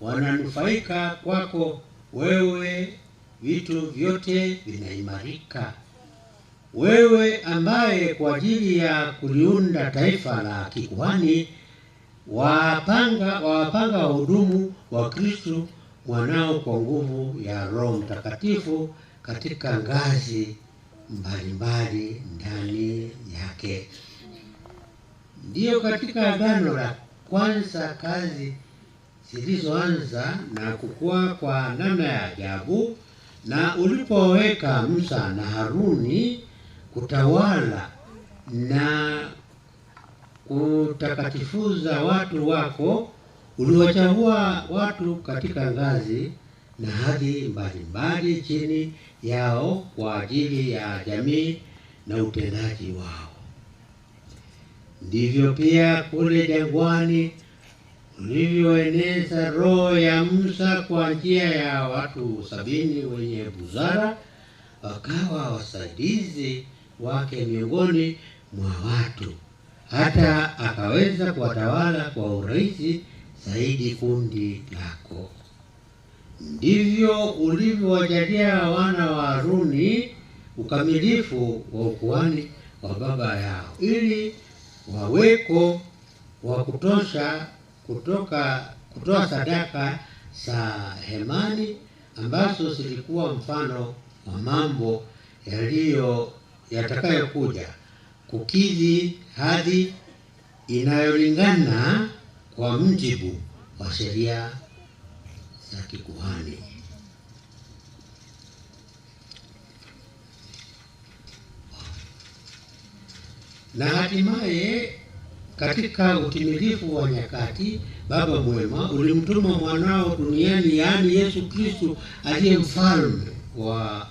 wananufaika, kwako wewe vitu vyote vinaimarika. Wewe ambaye kwa ajili ya kuliunda taifa la kikuhani wapanga wahudumu wa Kristo mwanao kwa nguvu ya Roho Mtakatifu katika ngazi mbalimbali ndani yake. Ndiyo katika agano la kwanza kazi zilizoanza na kukua kwa namna ya ajabu, na ulipoweka Musa na Haruni kutawala na kutakatifuza watu wako, uliwachagua watu katika ngazi na hadhi mbalimbali chini yao kwa ajili ya jamii na utendaji wao. Ndivyo pia kule jangwani ulivyoeneza roho ya Musa kwa njia ya watu 70 wenye busara, wakawa wasaidizi wake miongoni mwa watu, hata akaweza kuwatawala kwa urahisi zaidi kundi lako. Ndivyo ulivyowajalia wana wa Haruni ukamilifu wa ukuhani wa baba yao, ili waweko wa kutosha kutoa sadaka za hemani ambazo zilikuwa mfano wa mambo yatakayokuja kukidhi hadhi inayolingana kwa mjibu wa sheria za kikuhani. Na hatimaye katika utimilifu wa nyakati, Baba mwema ulimtuma mwanao duniani, yaani Yesu Kristo, aliye mfalme wa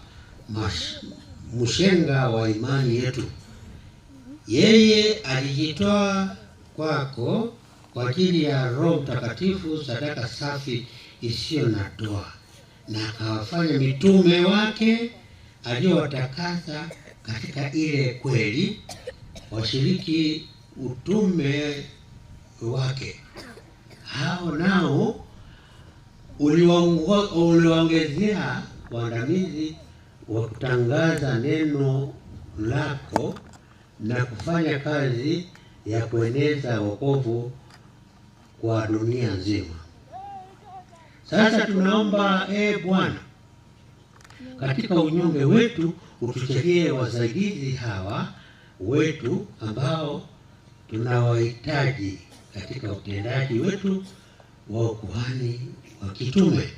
mshenga wa imani yetu. Yeye alijitoa kwako kwa ajili ya Roho Mtakatifu, sadaka safi isiyo na doa, na akawafanya mitume wake aliowatakasa katika ile kweli, washiriki utume wake. Hao nao uliwaongezea waandamizi wa kutangaza neno lako na kufanya kazi ya kueneza wokovu kwa dunia nzima. Sasa tunaomba Bwana, katika unyonge wetu utuchagulie wasaidizi hawa wetu ambao tunawahitaji katika utendaji wetu wa ukuhani wa kitume.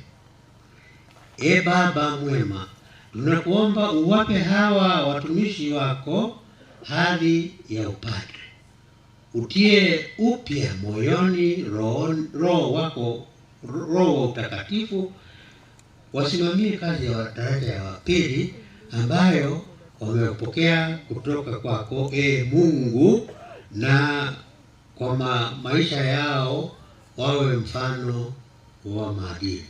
Baba mwema, tunakuomba uwape hawa watumishi wako hadhi ya upadre. Utie upya moyoni roho wako, Roho Mtakatifu, wasimamie kazi ya daraja ya pili ambayo wamepokea kutoka kwako Mungu, na kwa maisha yao wawe mfano wa maadili.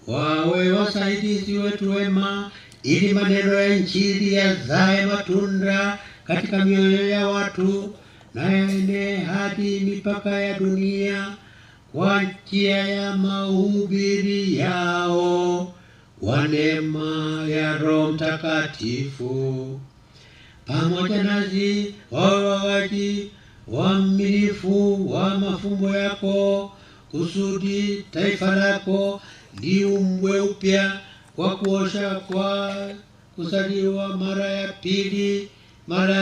Wawe wasaidizi wetu wema, ili maneno ya Injili yazae matunda katika mioyo ya watu na yaende hadi mipaka ya dunia kwa njia ya mahubiri yao, kwa neema ya Roho Mtakatifu. Pamoja nazi waaminifu wa mafumbo yako, kusudi taifa lako liumbwe upya kwa kuosha kwa kuzaliwa mara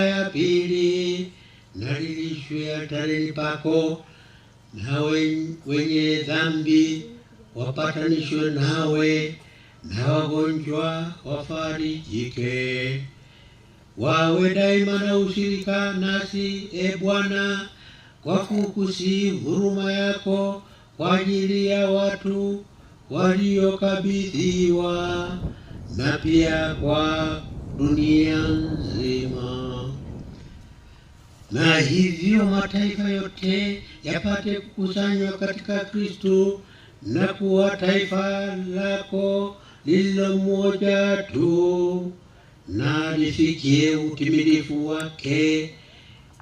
ya pili, na lilishwe altareni pako, na wenye dhambi wapatanishwe nawe, na wagonjwa wafarijike. Wawe daima na ushirika nasi, Bwana, kwa kukusi huruma yako kwa ajili ya watu waliokabidhiwa, na pia kwa dunia nzima. Na hivyo mataifa yote yapate kukusanywa katika Kristo na kuwa taifa lako lililo moja tu, na lifikie utimilifu wake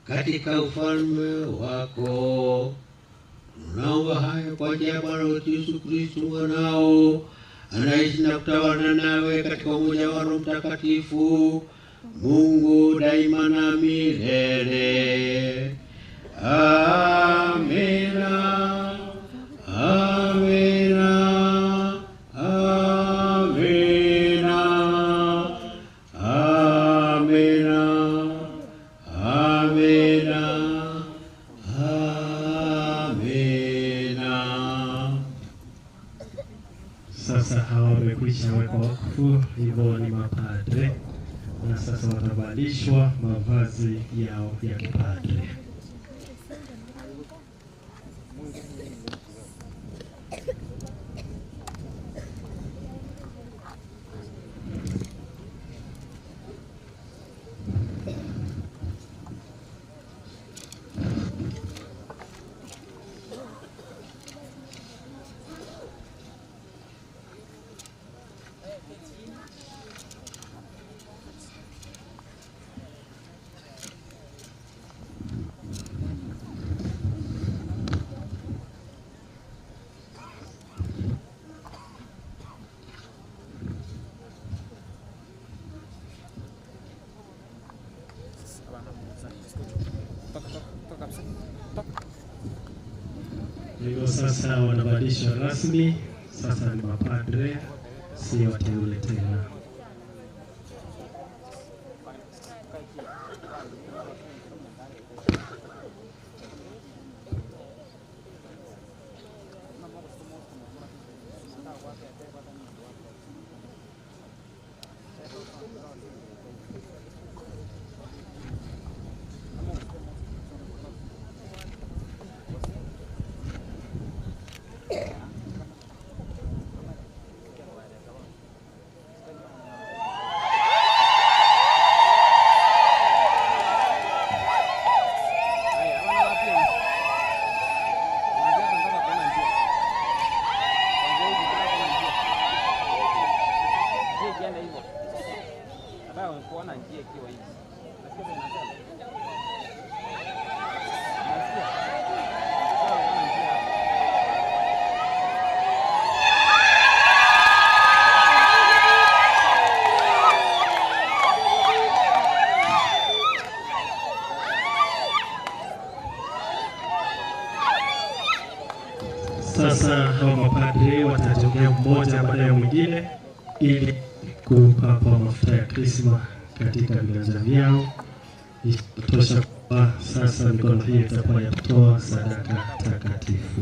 katika ufalme wako. Tunaomba hayo kwa njia ya Bwana wetu Yesu Kristo mwanao, anaishi na kutawala nawe katika umoja wa Roho Mtakatifu, Mungu daima na milele. Amina. Amina. Amina. Amina. Amina. Amina. Sasa hawa wamekwisha wekwa wakfu, hivyo ni mapadre, na sasa watavalishwa mavazi yao ya kipadre. Hivyo sasa wanavalishwa rasmi, sasa ni mapadre, si wateule tena. Sasa hao mapadre watatokea mmoja baada ya mwingine ili kupakwa mafuta ya krisma katika viganja vyao. Itosha kwa sasa mikono hii itakuwa ya kutoa sadaka takatifu.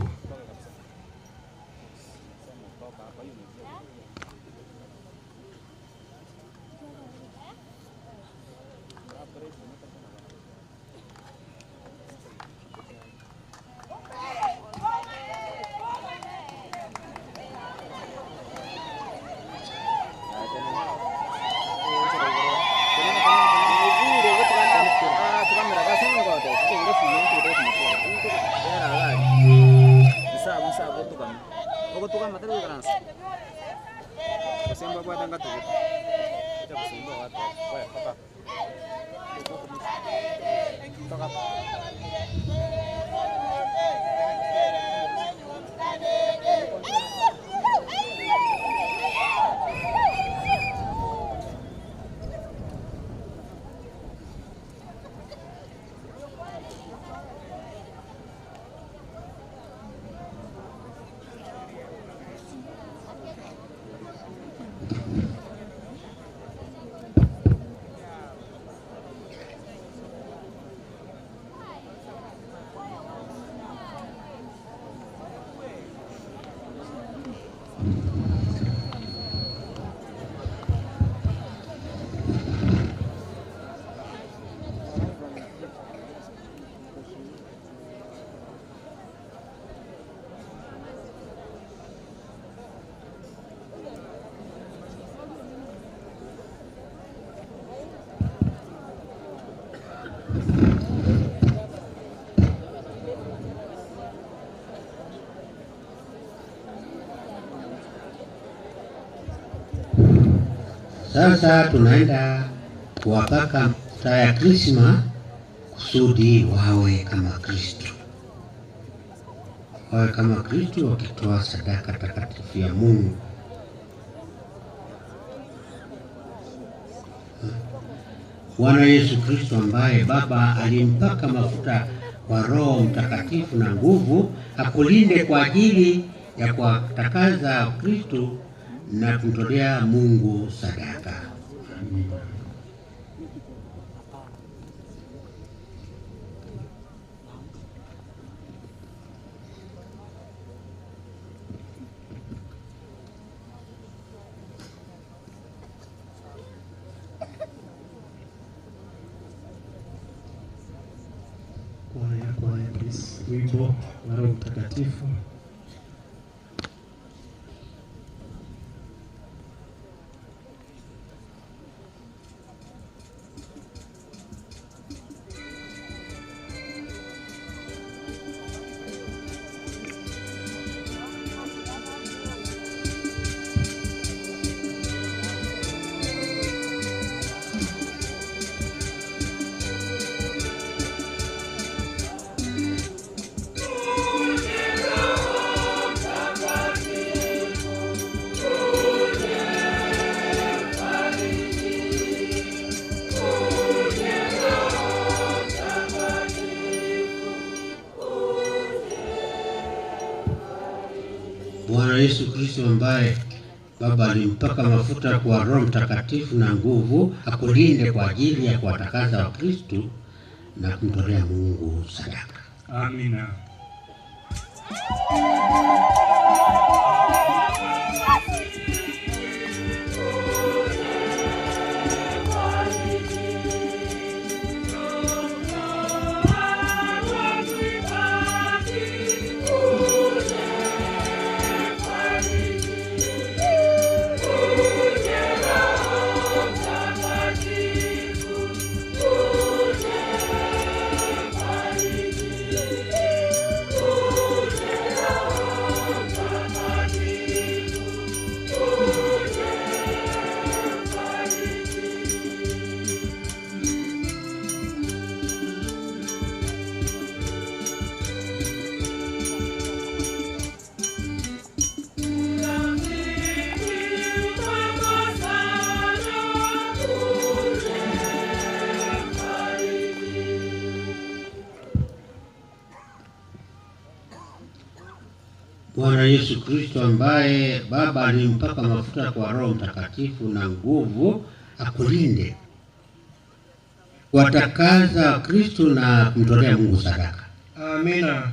Sasa tunaenda kuwapaka mafuta ya Krisma kusudi wawe kama Kristo. Wawe kama Kristo wakitoa sadaka takatifu ya Mungu. Bwana Yesu Kristo ambaye Baba alimpaka mafuta kwa Roho Mtakatifu na nguvu, akulinde kwa ajili ya kuwatakaza Kristo na kumtolea Mungu sadaka. Amen. Kwaya, please. Wimbo wa Roho Mtakatifu. Bwana Yesu Kristo ambaye Baba alimpaka mafuta kwa Roho Mtakatifu na nguvu, akulinde kwa ajili ya kuwatakaza wa Kristo na kumtolea Mungu sadaka. Amina. Bwana Yesu Kristo ambaye Baba alimpaka mafuta kwa Roho Mtakatifu na nguvu, akulinde watakaza Kristo na kumtolea Mungu sadaka. Amina.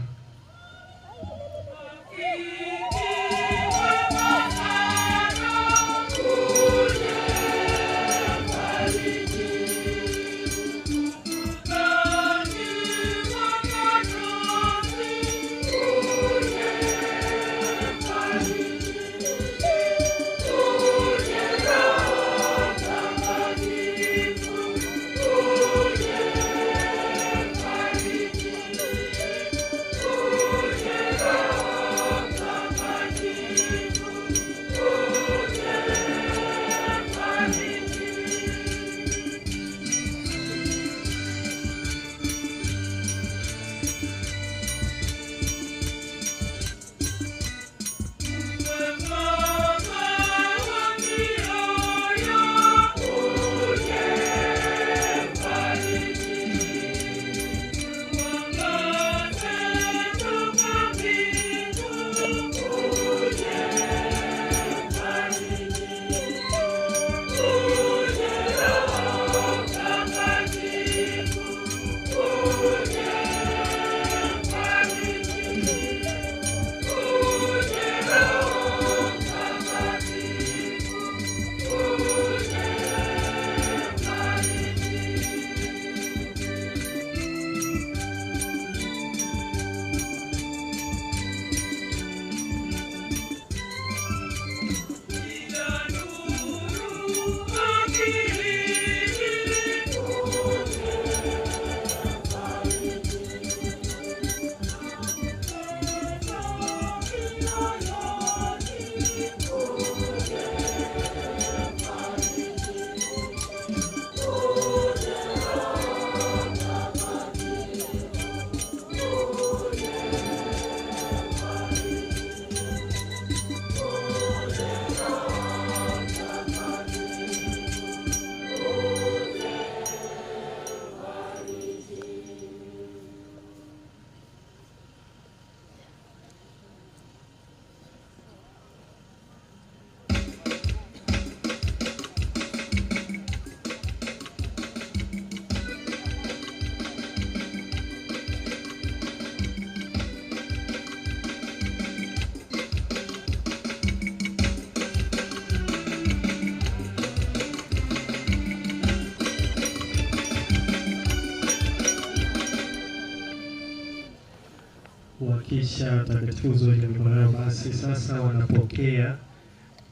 kisha takatifuzo ile mikono yao. Basi sasa wanapokea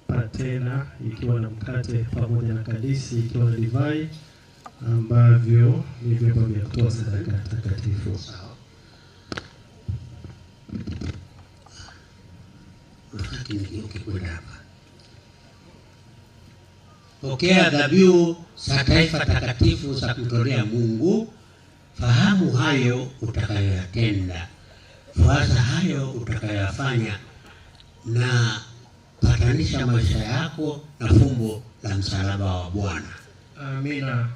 patena ikiwa na mkate pamoja na kadisi ikiwa na divai ambavyo ni vyombo vya kutoa sadaka takatifu. Pokea dhabihu za taifa takatifu za kumtolea Mungu. Fahamu hayo utakayoyatenda, fuata hayo utakayoyafanya, na patanisha maisha yako na fumbo la msalaba wa Bwana. Amina.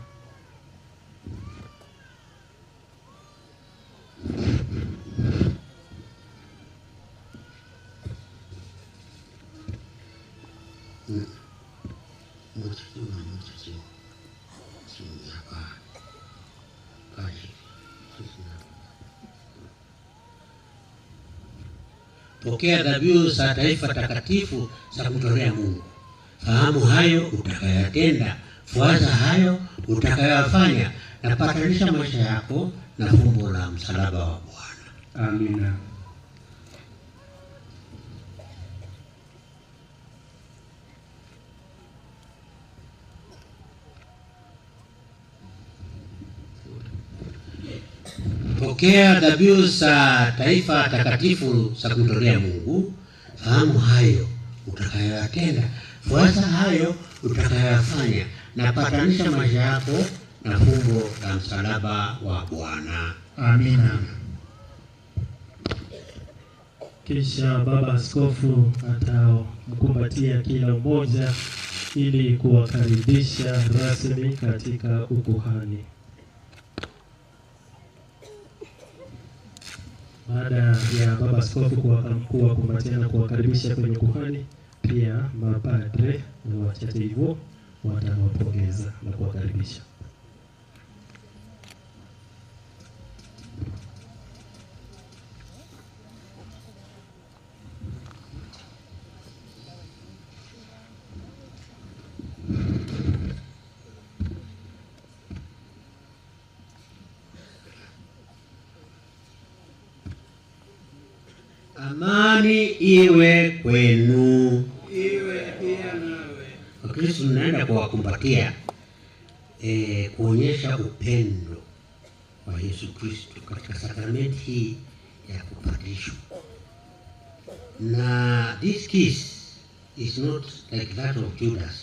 Pokea dhabihu za taifa takatifu za kumtolea Mungu. Fahamu hayo utakayoyatenda, fuata hayo utakayoyafanya, na patanisha maisha yako na fumbo la msalaba wa Bwana. Amina. Pokea dhabihu za taifa takatifu za kumtolea Mungu. Fahamu hayo utakayoyatenda, fuata hayo utakayoyafanya, na patanisha maisha yako na fumbo la msalaba wa Bwana. Amina. Kisha Baba Askofu atamkumbatia kila mmoja ili kuwakaribisha rasmi katika ukuhani. Baada ya Baba Askofu kuwakumbatia na kuwakaribisha kwenye ukuhani, pia mapadre na wachache hivyo watawapongeza na kuwakaribisha. Amani iwe kwenu. Iwe pia nawe. Wakristo tunaenda kuwakumbatia kuonyesha upendo wa Yesu Kristo katika sakramenti hii ya kupadishwa. Na this kiss is not like that of Judas.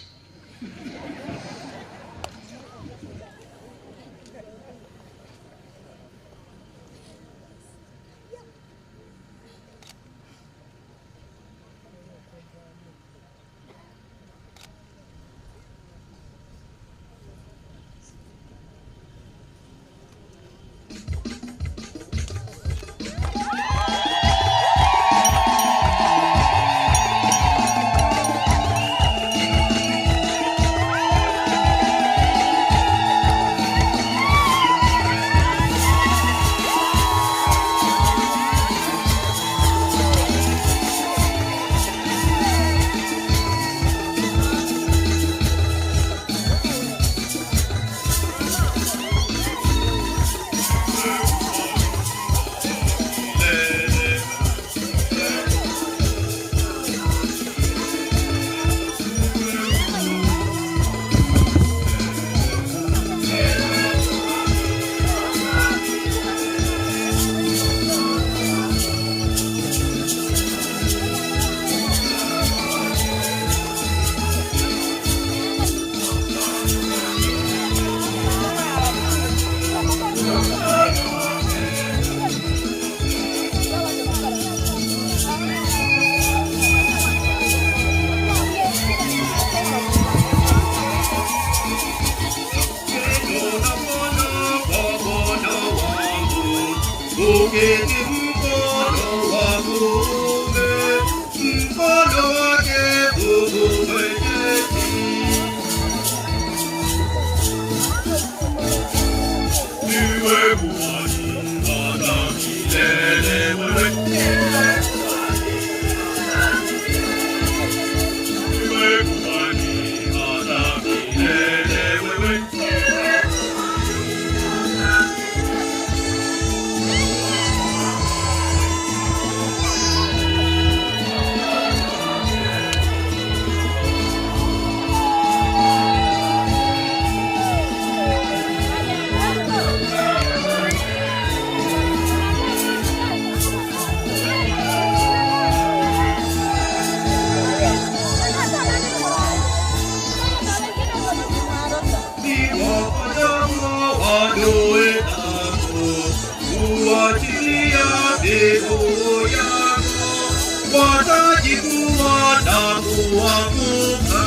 watajikuwa na kuanguka.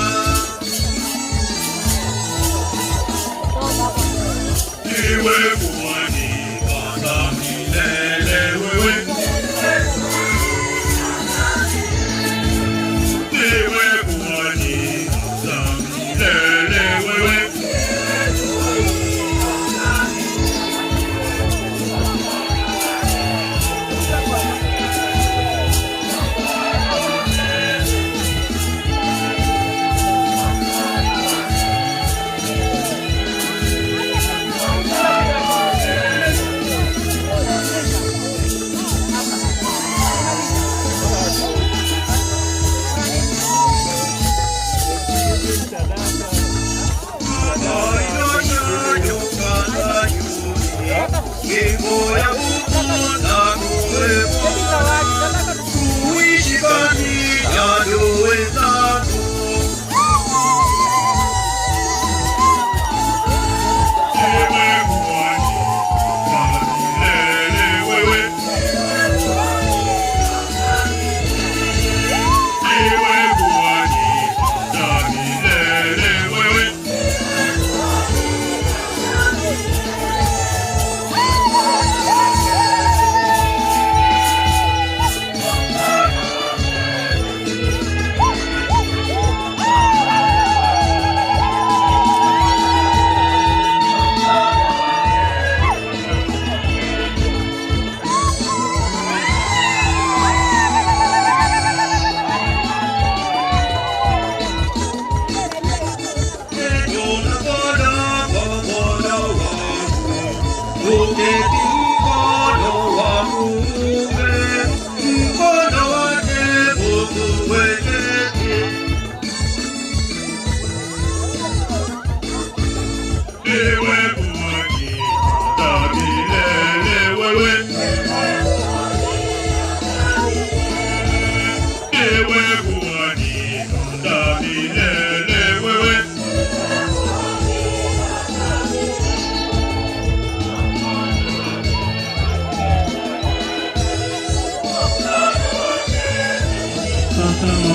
Iwe kuhani hata milele wewe, iwe kuhani hata milele wewe.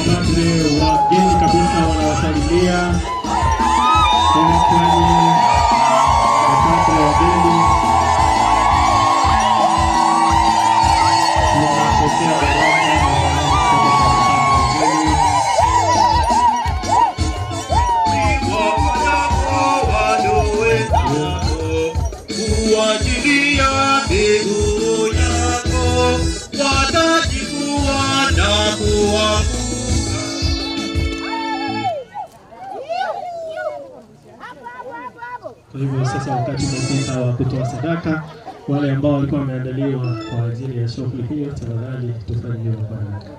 Wageni kabisa wanawasalimia kwenye mapadre wageni wanapokea baraka kuachilia mbegu yako watajikuwa na kuanguka. Kwa hivyo sasa wakati umefika wa kutoa sadaka. Wale ambao walikuwa wameandaliwa kwa ajili ya shughuli hiyo, tafadhali tufanye hivyo kwa haraka.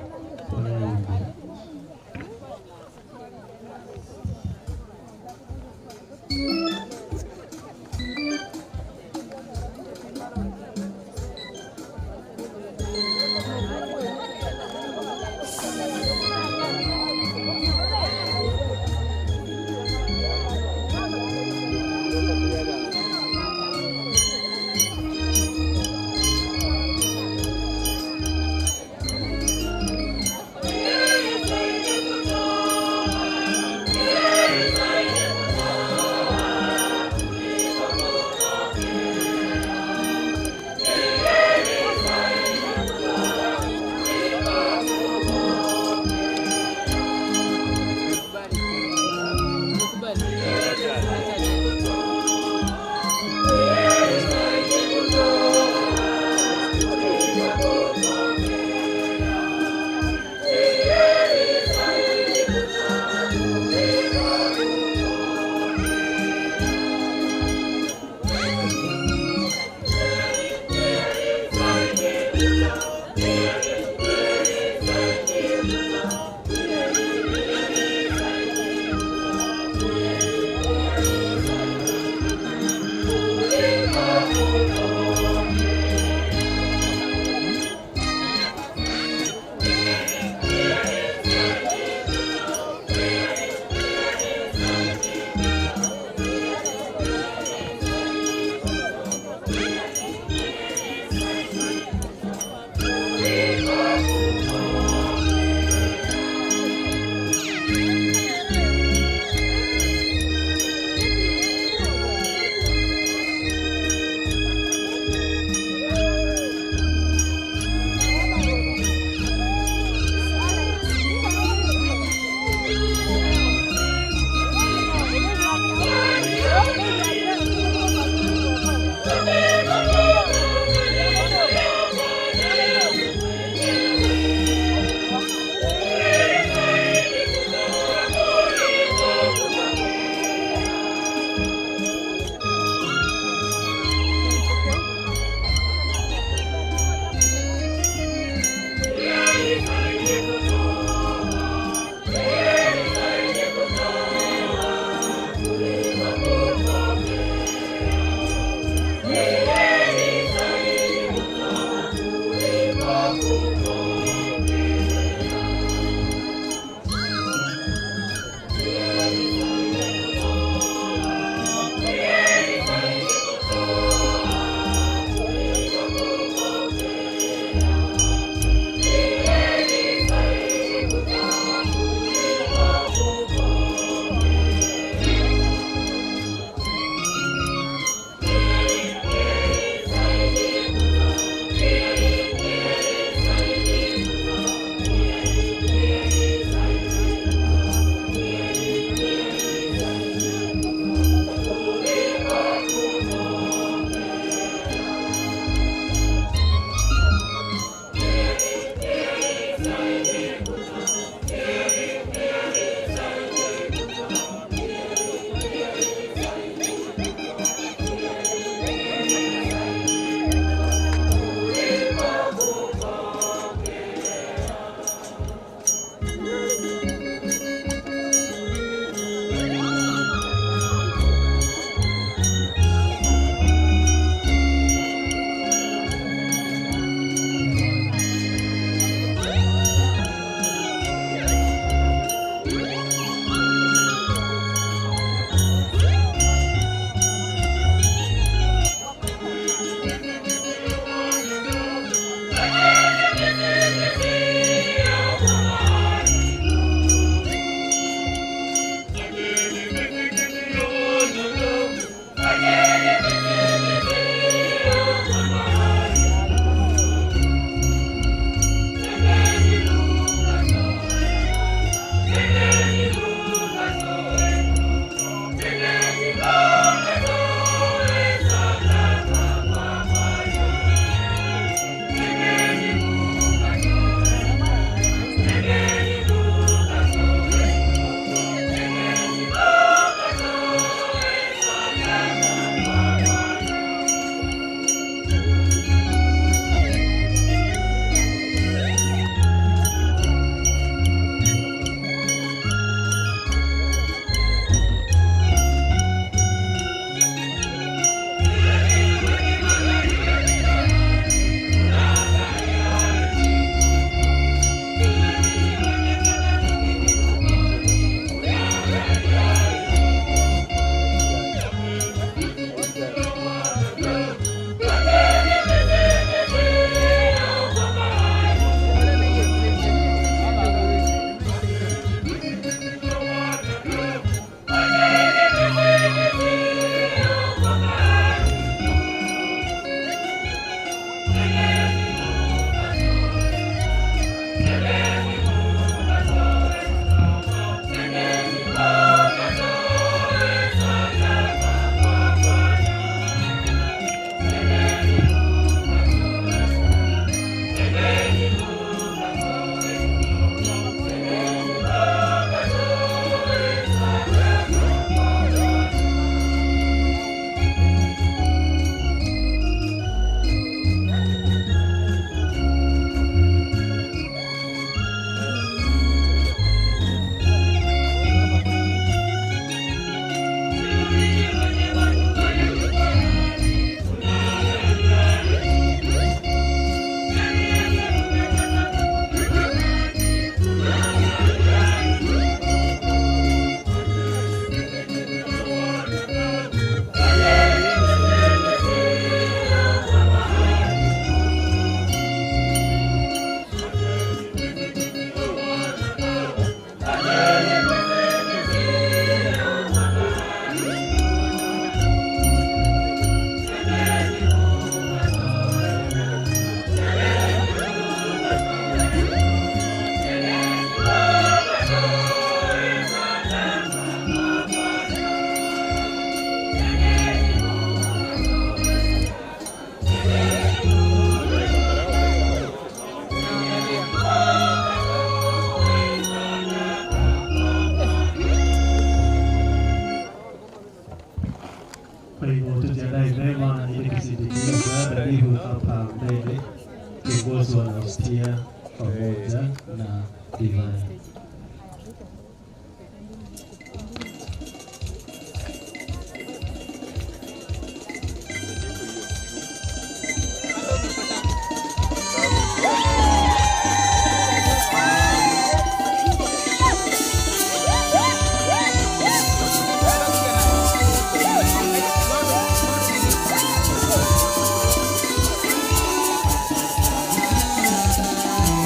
kikiongozwa na hostia pamoja na divai.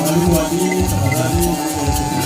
Walimu wa dini tafadhali wakusalia.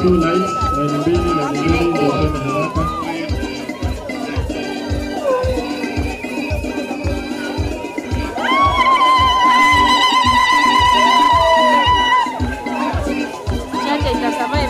Two lines, line mbili ndio kwenda haraka. Chacha itasamaye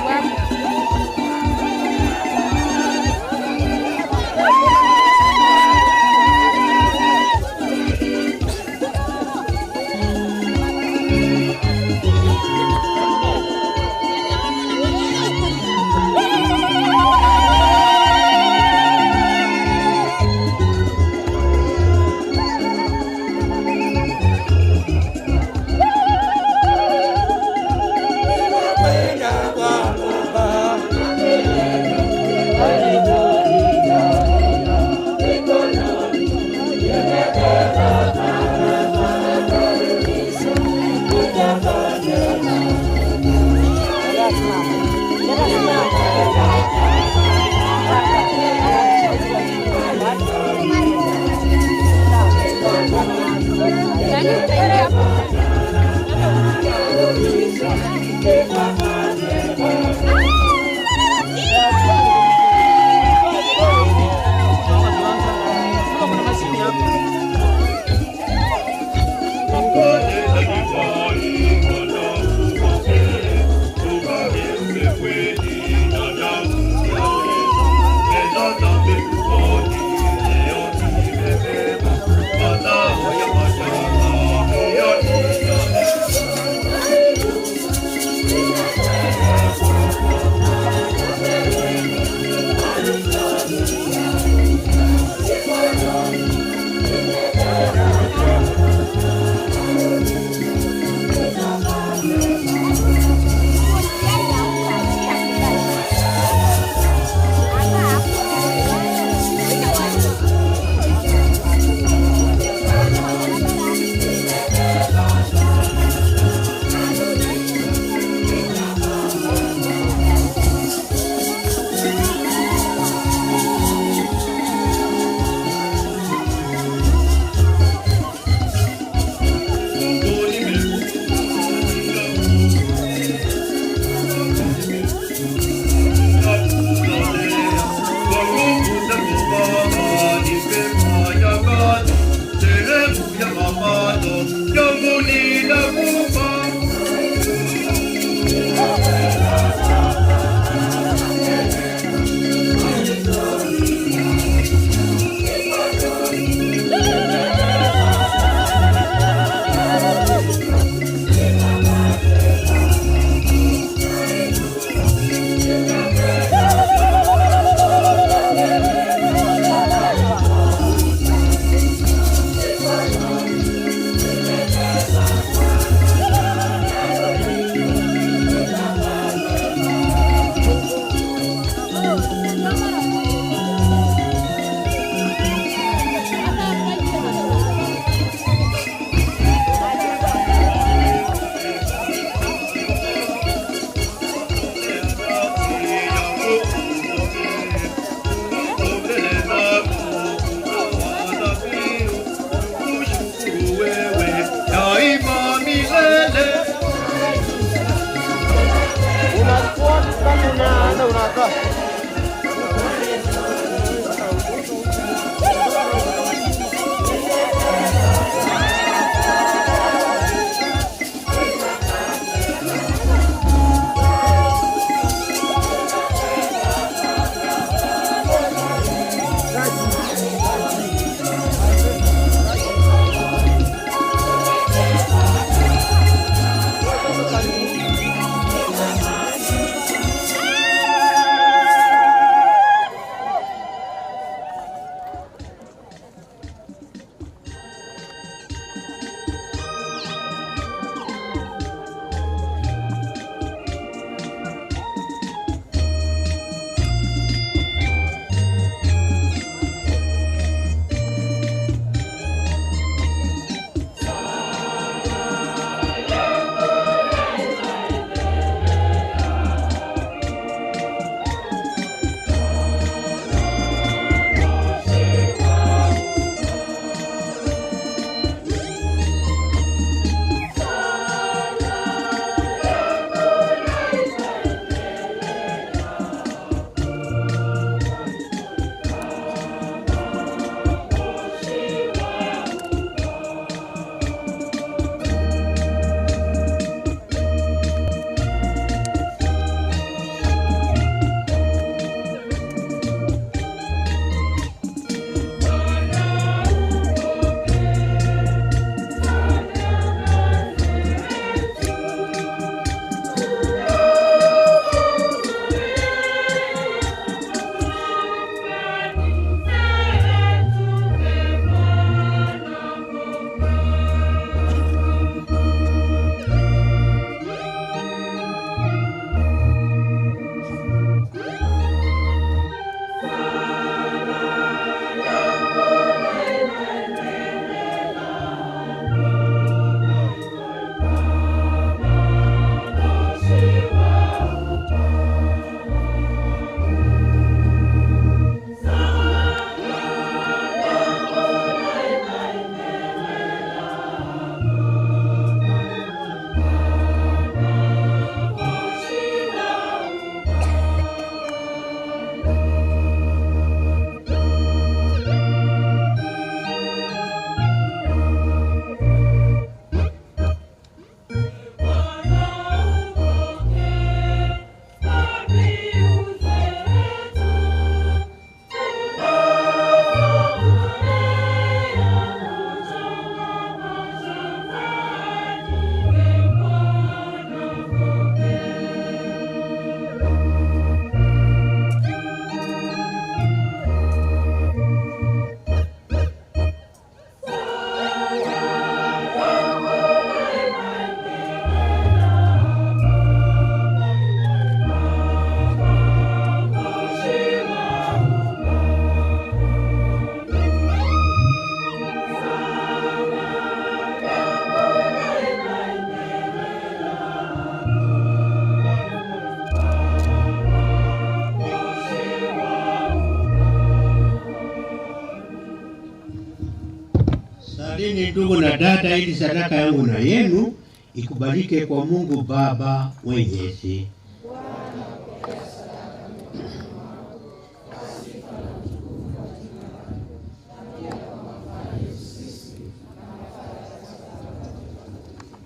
Salini ndugu na dada, ili sadaka yangu na yenu ikubalike kwa Mungu Baba Mwenyezi.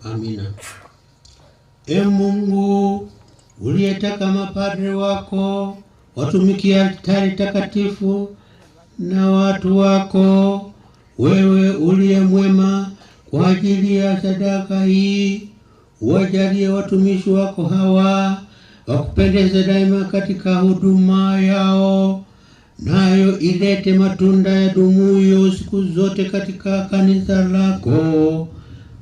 Amina. E Mungu, uliyetaka mapadre wako watumikia altari takatifu na watu wako, wewe uliye mwema, kwa ajili ya sadaka hii wajalie watumishi wako hawa wakupendeze daima katika huduma yao, nayo ilete matunda ya dumuyo siku zote katika kanisa lako,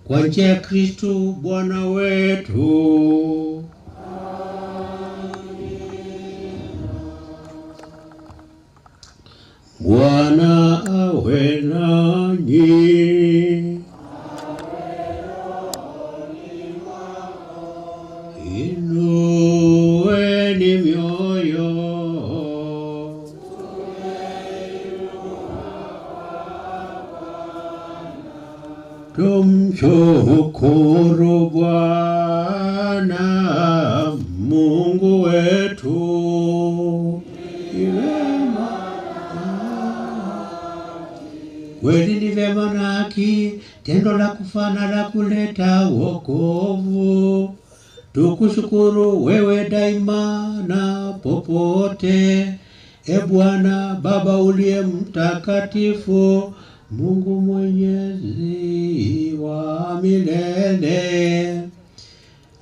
kwa njia ya Kristo Bwana wetu. Bwana awe nanyi. Inueni mioyo. Tumshukuru Bwana Mungu wetu. Kweli ni vyema na haki, tendo la kufana la kuleta wokovu. Tukushukuru wewe daima na popote, Bwana Baba uliye mtakatifu, Mungu mwenyezi wa milele.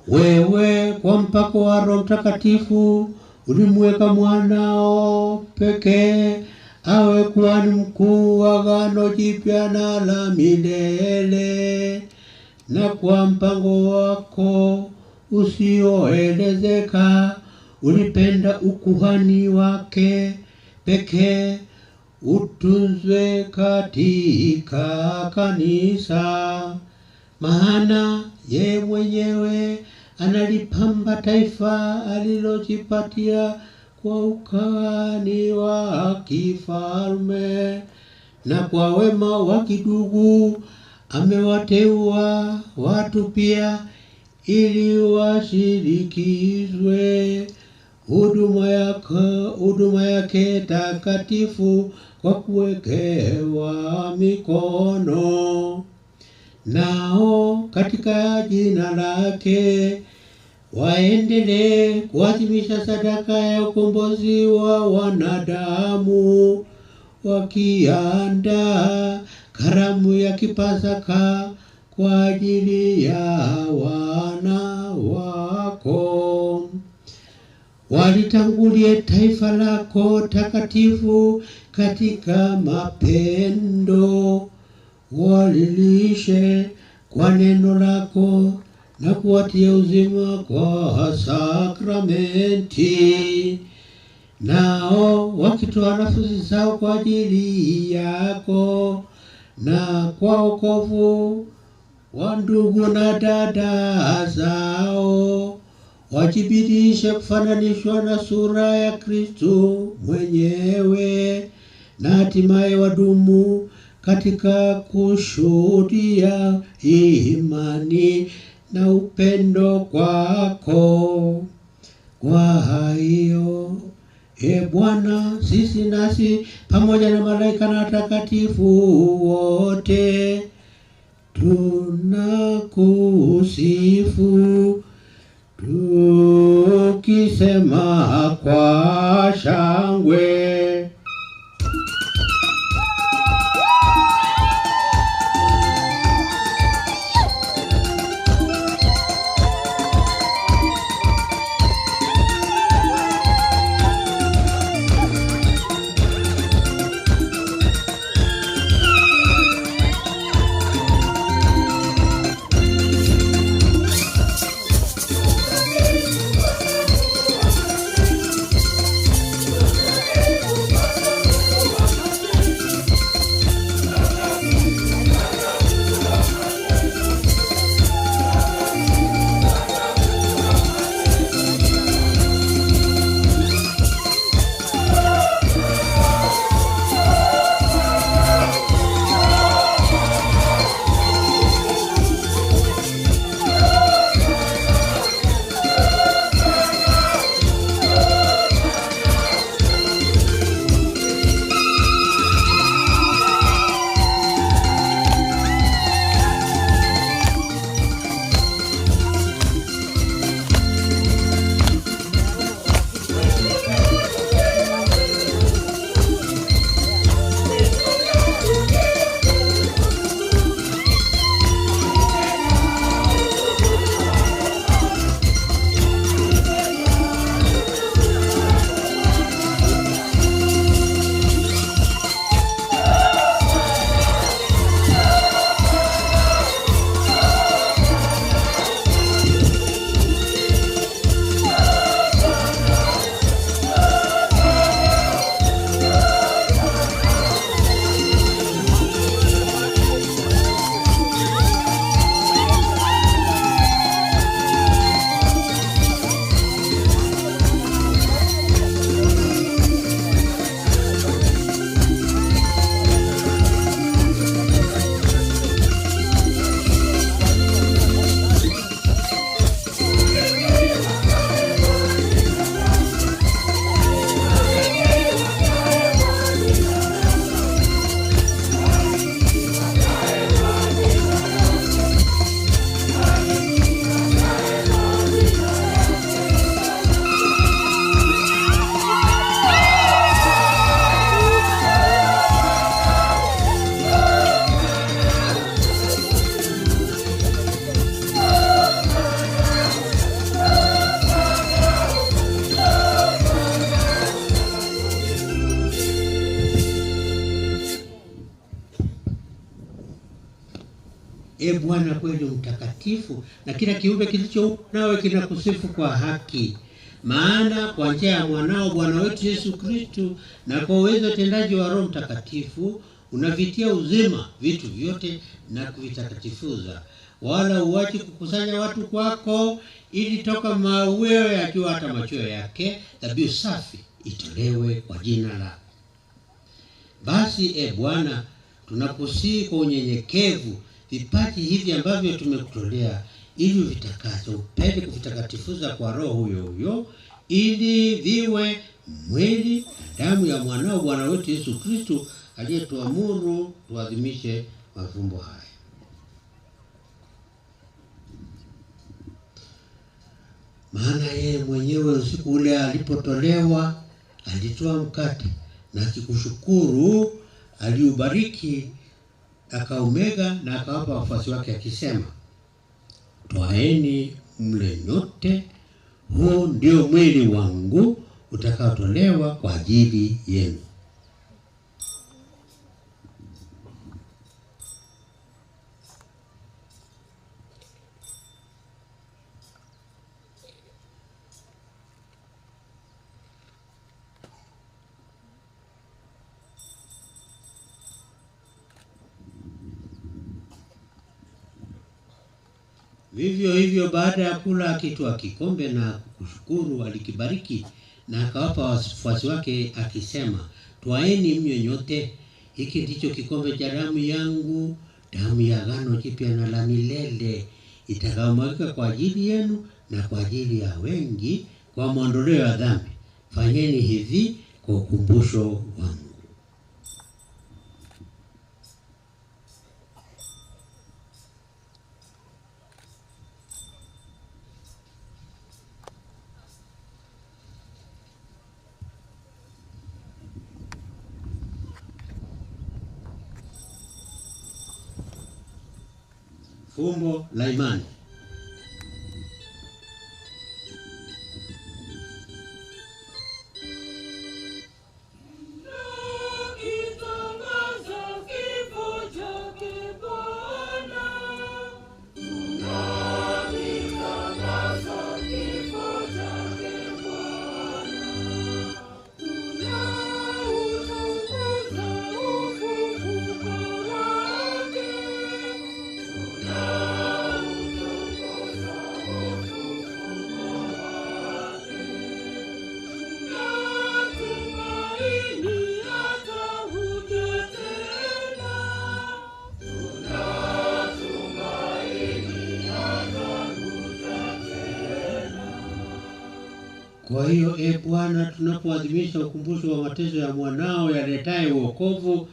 Wewe kwa mpako wa Roho Mtakatifu ulimweka mwanao pekee awe kuhani mkuu wa Agano Jipya na la milele, na kwa mpango wako usioelezeka ulipenda ukuhani wake pekee utunzwe katika kanisa. Maana ye mwenyewe analipamba taifa alilojipatia kwa ukuhani wa kifalme, na kwa wema wa kidugu amewateua watu pia ili washirikizwe huduma yake takatifu kwa kuwekewa mikono. Nao katika jina lake waendelee kuadhimisha sadaka ya ukombozi wa wanadamu, wakiandaa karamu ya kipasaka kwa ajili ya wana wako. Walitangulie taifa lako takatifu katika mapendo, walilishe kwa neno lako na kuwatia uzima kwa sakramenti. Nao wakitoa nafsi zao kwa ajili yako na kwa wokovu wa ndugu na dada zao, wajibidishe kufananishwa na sura ya Kristo mwenyewe, na hatimaye wadumu katika kushuhudia imani na upendo kwako. Kwa hiyo Bwana, sisi nasi pamoja na malaika na watakatifu wote tunakusifu tukisema kwa shangwe. Bwana kweli mtakatifu, na kila kiumbe kilicho nawe kinakusifu kwa haki. Maana kwa njia ya mwanao Bwana wetu Yesu Kristo na kwa uwezo tendaji wa Roho Mtakatifu unavitia uzima vitu vyote na kuvitakatifuza, wala uachi kukusanya watu kwako, ili toka maweo yakiwa hata machweo yake dhabihu safi itolewe kwa jina lako. Basi Bwana, tunakusihi kwa unyenyekevu vipaji hivi ambavyo tumekutolea, ili vitakase, upende kuvitakatifuza kwa Roho huyo huyo, ili viwe mwili na damu ya mwanao Bwana wetu Yesu Kristo, aliyetuamuru tuadhimishe mafumbo haya. Maana yeye mwenyewe usiku ule alipotolewa alitoa mkate na akikushukuru aliubariki, akaumega na akawapa wafuasi wake akisema, twaeni mle nyote, huu ndio mwili wangu utakaotolewa kwa ajili yenu. Vivyo hivyo baada ya kula akitwaa kikombe na kushukuru alikibariki na akawapa wafuasi wake akisema, twaeni mnywe nyote, hiki ndicho kikombe cha damu yangu, damu ya agano jipya na la milele, itakayomwagika kwa ajili yenu na kwa ajili ya wengi kwa maondoleo ya dhambi. Fanyeni hivi kwa ukumbusho wangu. Fumbo la imani. Kwa hiyo Bwana, tunapoadhimisha ukumbusho wa mateso ya mwanao yaletaye wokovu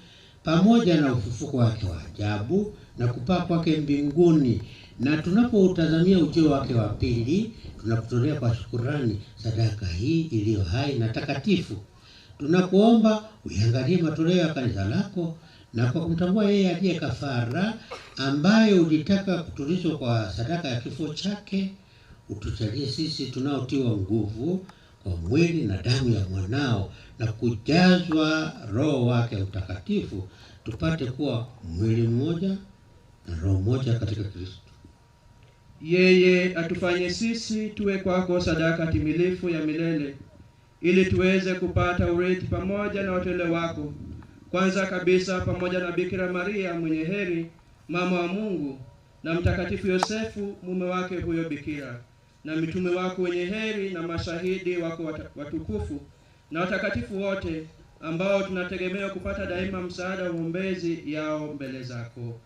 pamoja na ufufuko wake wa ajabu na kupaa kwake mbinguni, na tunapoutazamia ujio wake wa pili, tunakutolea kwa shukrani sadaka hii iliyo hai na takatifu. Tunakuomba uiangalie matoleo ya kanisa lako, na kwa kumtambua yeye aliye kafara ambaye ulitaka kutulishwa kwa sadaka ya kifo chake, utujalie sisi tunaotiwa nguvu kwa mwili na damu ya mwanao na kujazwa Roho wake Mtakatifu, tupate kuwa mwili mmoja na roho moja katika Kristo. Yeye atufanye sisi tuwe kwako sadaka timilifu ya milele, ili tuweze kupata urithi pamoja na wateule wako, kwanza kabisa pamoja na Bikira Maria mwenye heri, mama wa Mungu, na Mtakatifu Yosefu mume wake huyo bikira, na mitume wako wenye heri na mashahidi wako watukufu, na watakatifu wote ambao tunategemea kupata daima msaada wa uombezi yao mbele zako.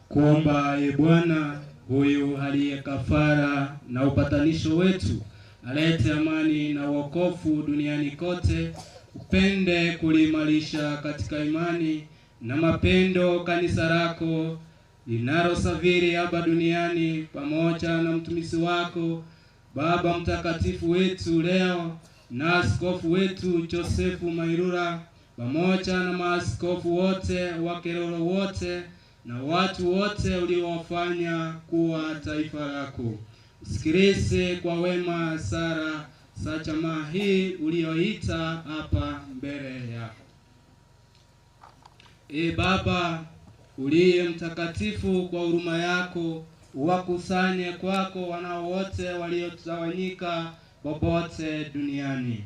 Kuomba Bwana, huyu aliye kafara na upatanisho wetu, alete amani na wokovu duniani kote, upende kuliimarisha katika imani na mapendo kanisa lako linalosafiri hapa duniani, pamoja na mtumishi wako Baba Mtakatifu wetu leo na askofu wetu Josefu Mairura, pamoja na maaskofu wote wa Keroro wote na watu wote uliowafanya kuwa taifa lako. Usikilize kwa wema sala za jamaa hii ulioita hapa mbele yako. Baba, uliye mtakatifu, kwa huruma yako uwakusanye kwako wanao wote waliotawanyika popote duniani.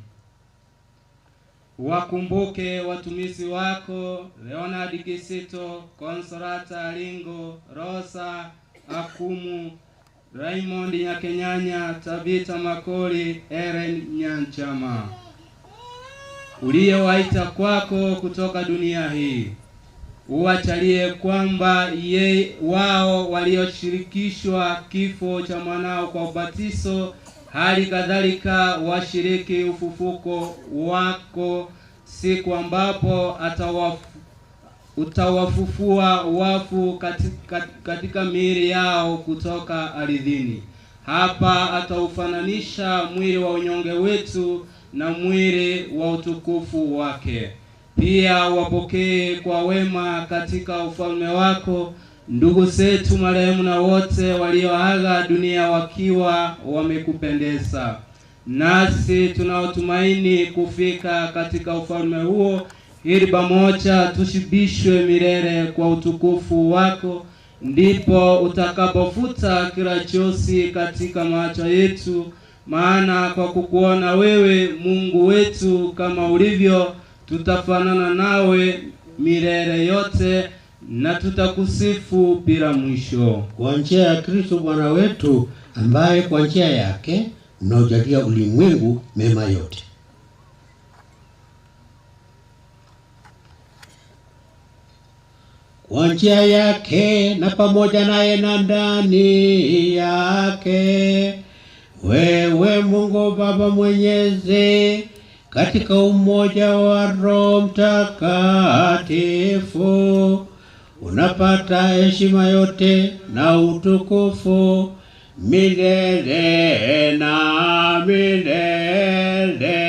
Wakumbuke watumishi wako Leonard Kizito, Consolata Alingo, Rosa Akumu, Raymond Nyakenyanya, Tabita Makoli, Eren Nyanchama, uliyewaita kwako kutoka dunia hii. Uwachalie kwamba wao walioshirikishwa kifo cha mwanao kwa ubatizo, hali kadhalika washiriki ufufuko wako siku ambapo utawafufua wafu katika miili yao kutoka ardhini. Hapa ataufananisha mwili wa unyonge wetu na mwili wa utukufu wake. Pia wapokee kwa wema katika ufalme wako ndugu zetu marehemu na wote walioaga dunia wakiwa wamekupendeza. Nasi tunaotumaini kufika katika ufalme huo, ili pamoja tushibishwe milele kwa utukufu wako, ndipo utakapofuta kila chozi katika macho yetu. Maana kwa kukuona wewe Mungu wetu kama ulivyo, tutafanana nawe milele yote na tutakusifu bila mwisho. Kwa njia ya Kristo Bwana wetu, ambaye kwa njia yake mnaojalia ulimwengu mema yote. Kwa njia yake na pamoja naye na ndani yake, wewe Mungu Baba Mwenyezi, katika umoja wa Roho Mtakatifu, unapata heshima yote na utukufu milele na milele.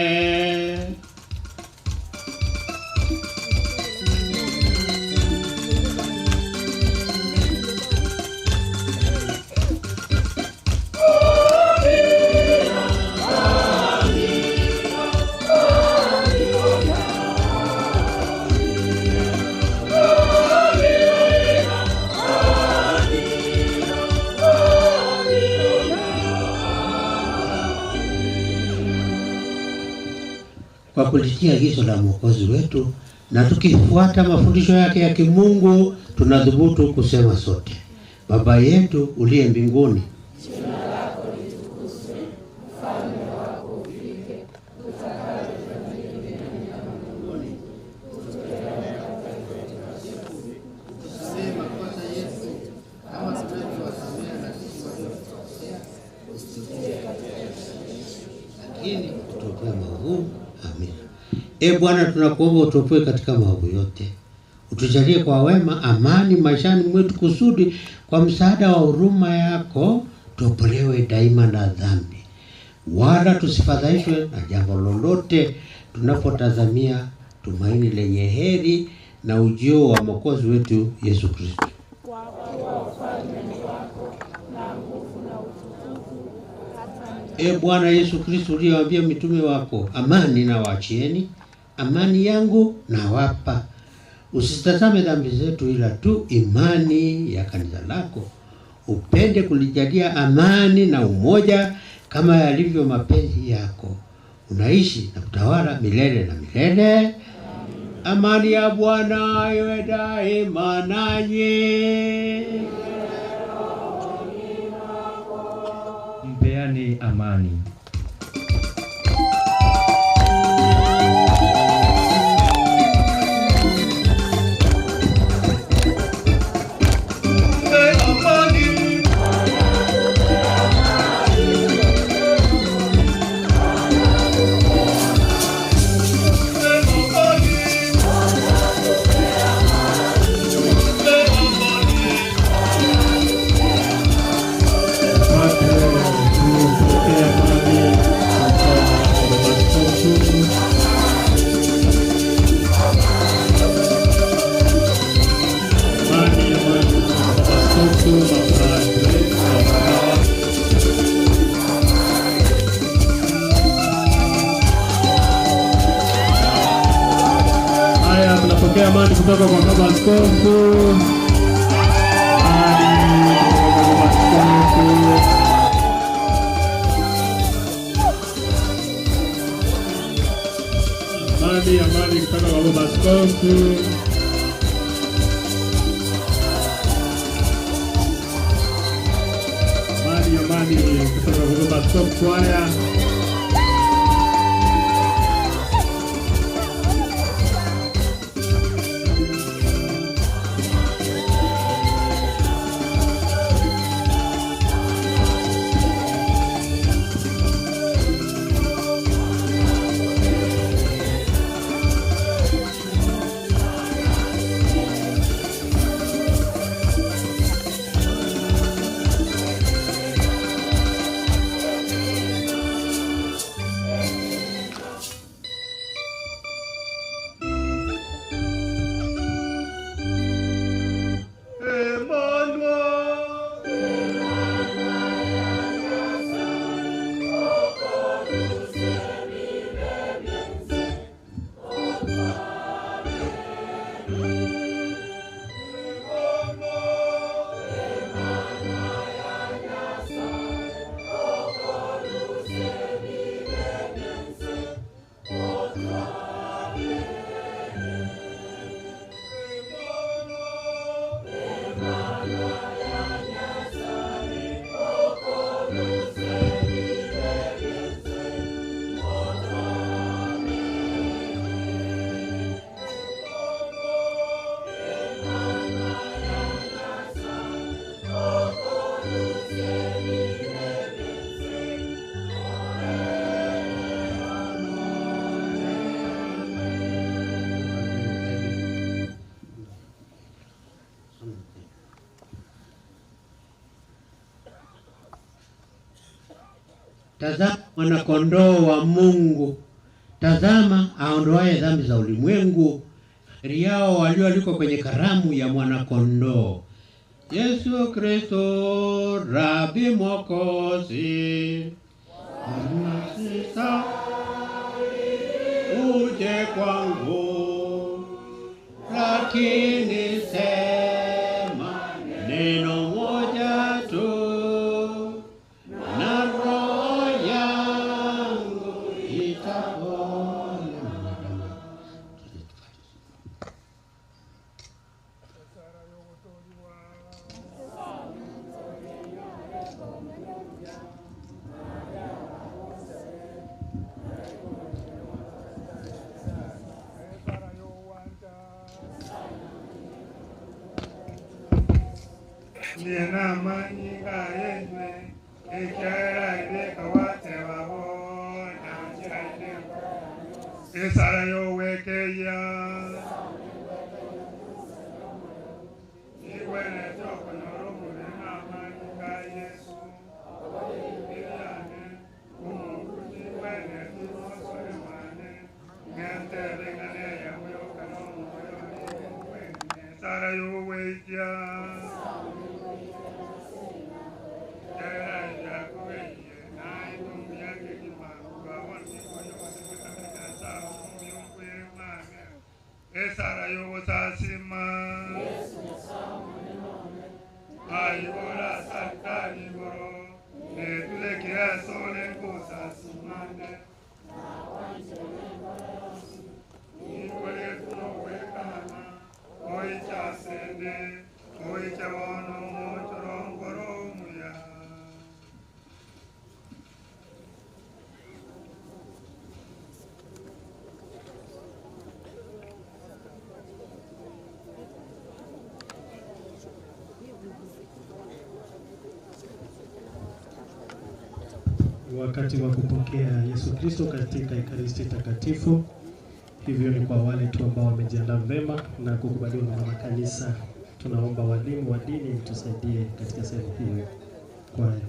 Kwa kulitia agizo la Mwokozi wetu na tukifuata mafundisho yake ya kimungu, tunadhubutu kusema sote: Baba yetu uliye mbinguni, jina lako litukuzwe, ufalme wako ufike, utakalo lifanyike duniani kama mbinguni. Utupe leo mkate wetu wa kila siku, utusamehe makosa yetu kama tunavyowasamehe na sisi waliotukosea, usitutie katika kishawishi, lakini utuokoe maovu. Amina. Bwana, tunakuomba utuopoe katika maovu yote. Utujalie kwa wema amani maishani mwetu, kusudi kwa msaada wa huruma yako tuopolewe daima na dhambi, wala tusifadhaishwe na jambo lolote, tunapotazamia tumaini lenye heri na ujio wa Mwokozi wetu Yesu Kristo. Bwana Yesu Kristo, uliyewaambia mitume wako, amani na waachieni, amani yangu na wapa, usitazame dhambi zetu ila tu imani ya kanisa lako. Upende kulijalia amani na umoja kama yalivyo mapenzi yako. Unaishi na kutawala milele na milele. Amani ya Bwana iwe daima nanyi. Mpeane amani. Haya, tunapokea amani kutoka kwa Baba Askofu. Amani kutoka kwa baba askofu. Amani kutoka kwa baba askofu kwaya. Tazama mwana-kondoo wa Mungu. Tazama aondoaye dhambi za ulimwengu. Heri yao walioalikwa kwenye karamu ya mwana-kondoo. Yesu Kristo, Rabi Mwokozi, sasa uje kwangu, lakini sema neno moja tu. Niena manyinga yene ekera ide kawate wabo nanjira ide esara yo wekeya iwene toko noromu na manyinga Yesu iyane umungu iwene tunosore mane ngente rengane ya weyo kanomu weyo esara yo wekeya Esara yo sasima ayora sakari goro netule kia sole kusasimane ikwele tuno wekana oicha sende oicha wano mochorongoro muya. Wakati wa kupokea Yesu Kristo katika Ekaristi Takatifu. Hivyo ni kwa wale tu ambao wamejiandaa vema na kukubaliwa na mama kanisa. Tunaomba walimu wa dini mtusaidie katika sehemu hiyo. Kwaya.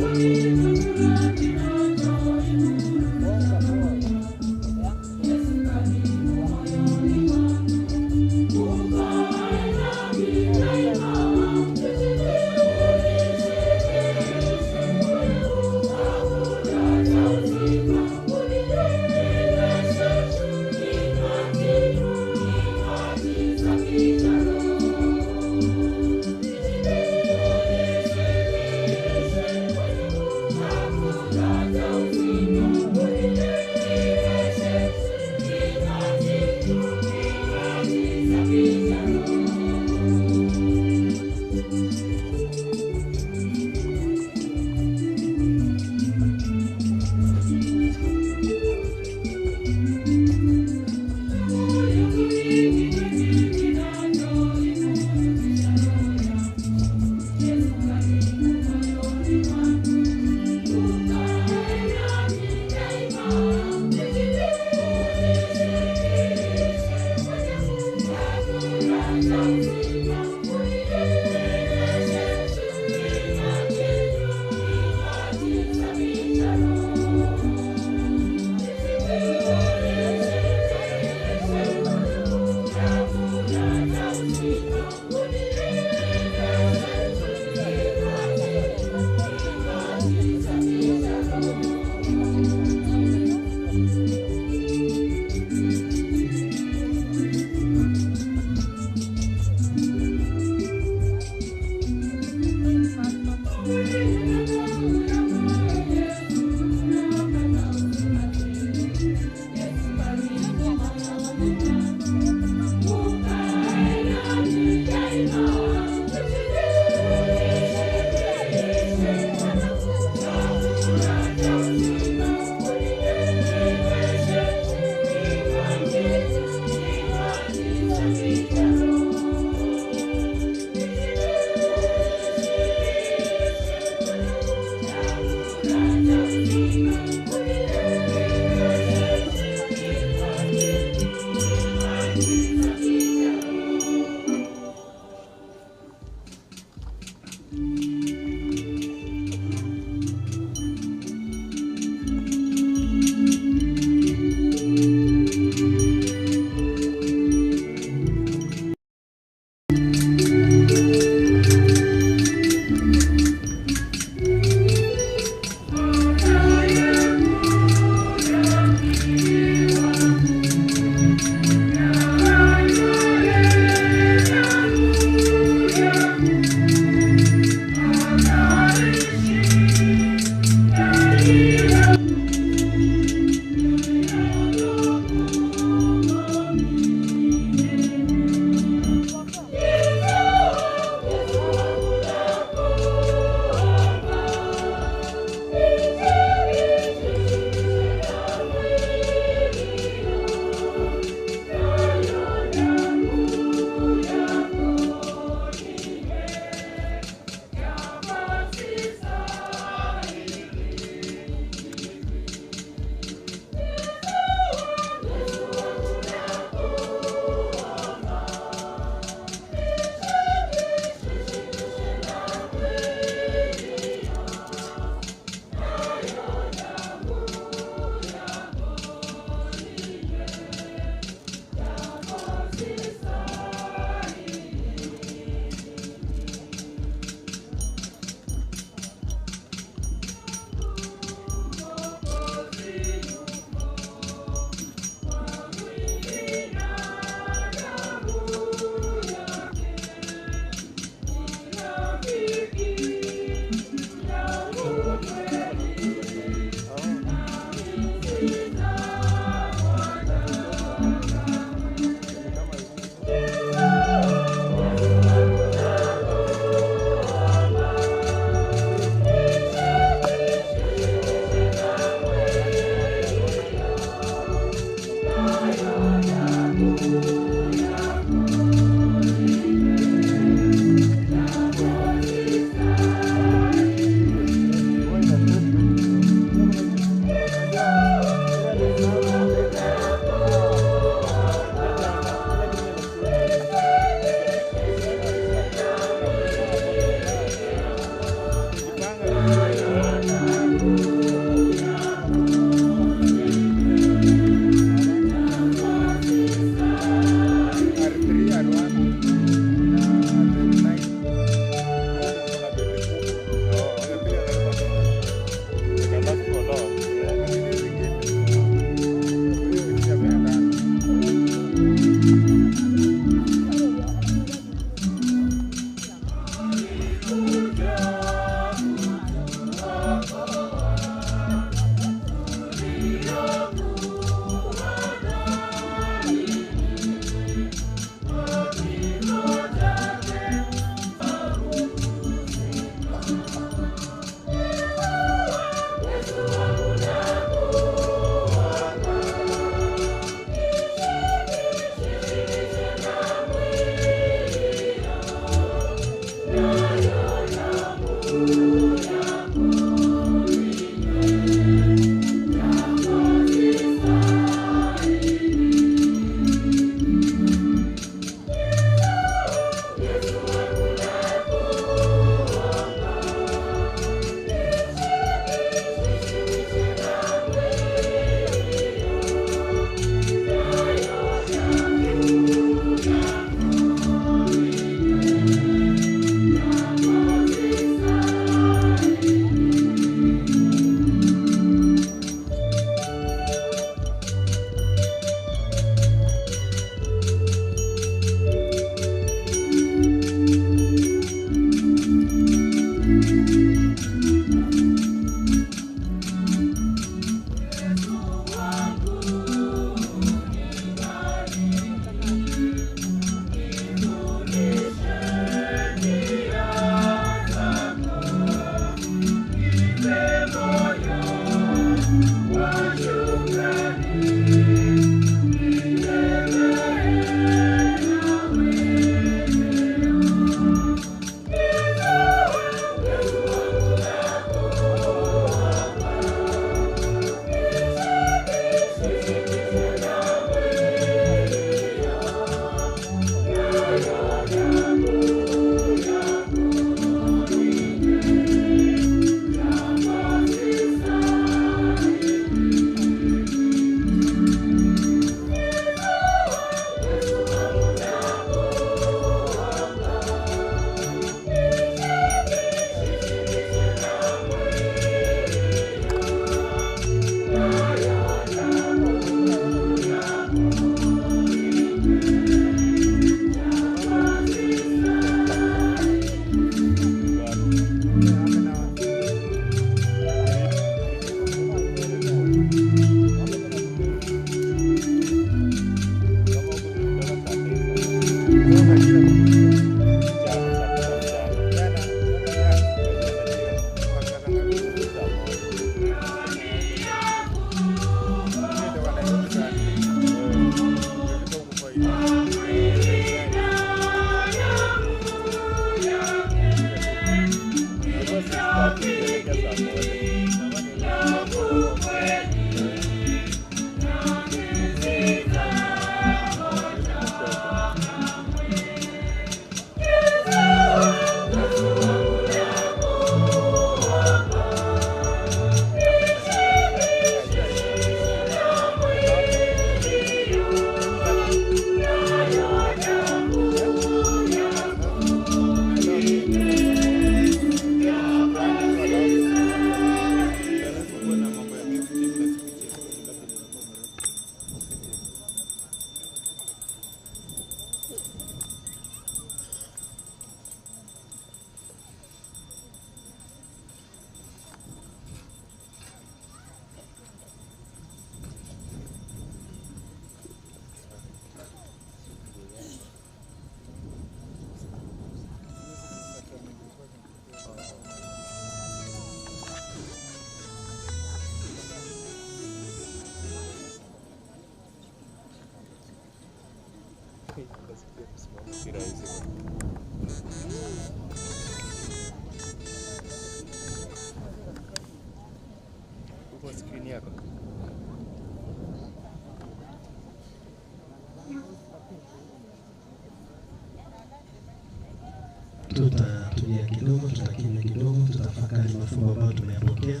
Tutatulia kidogo, tutakimya kidogo, tutafakari mafumbo ambayo tumeyapokea,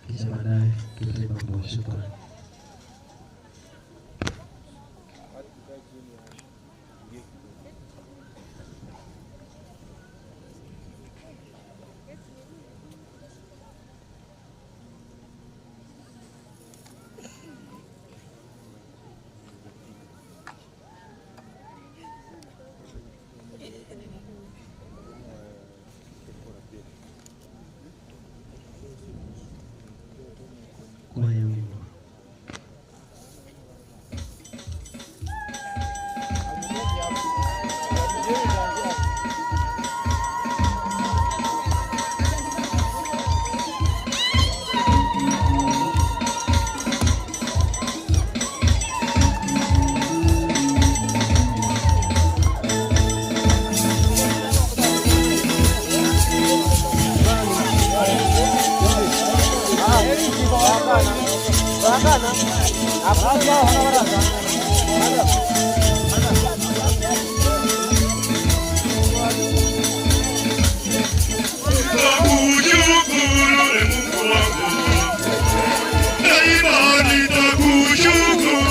kisha baadaye tutaimba wimbo wa shukrani. Kwa hiyo wimbo. Nitakushukuru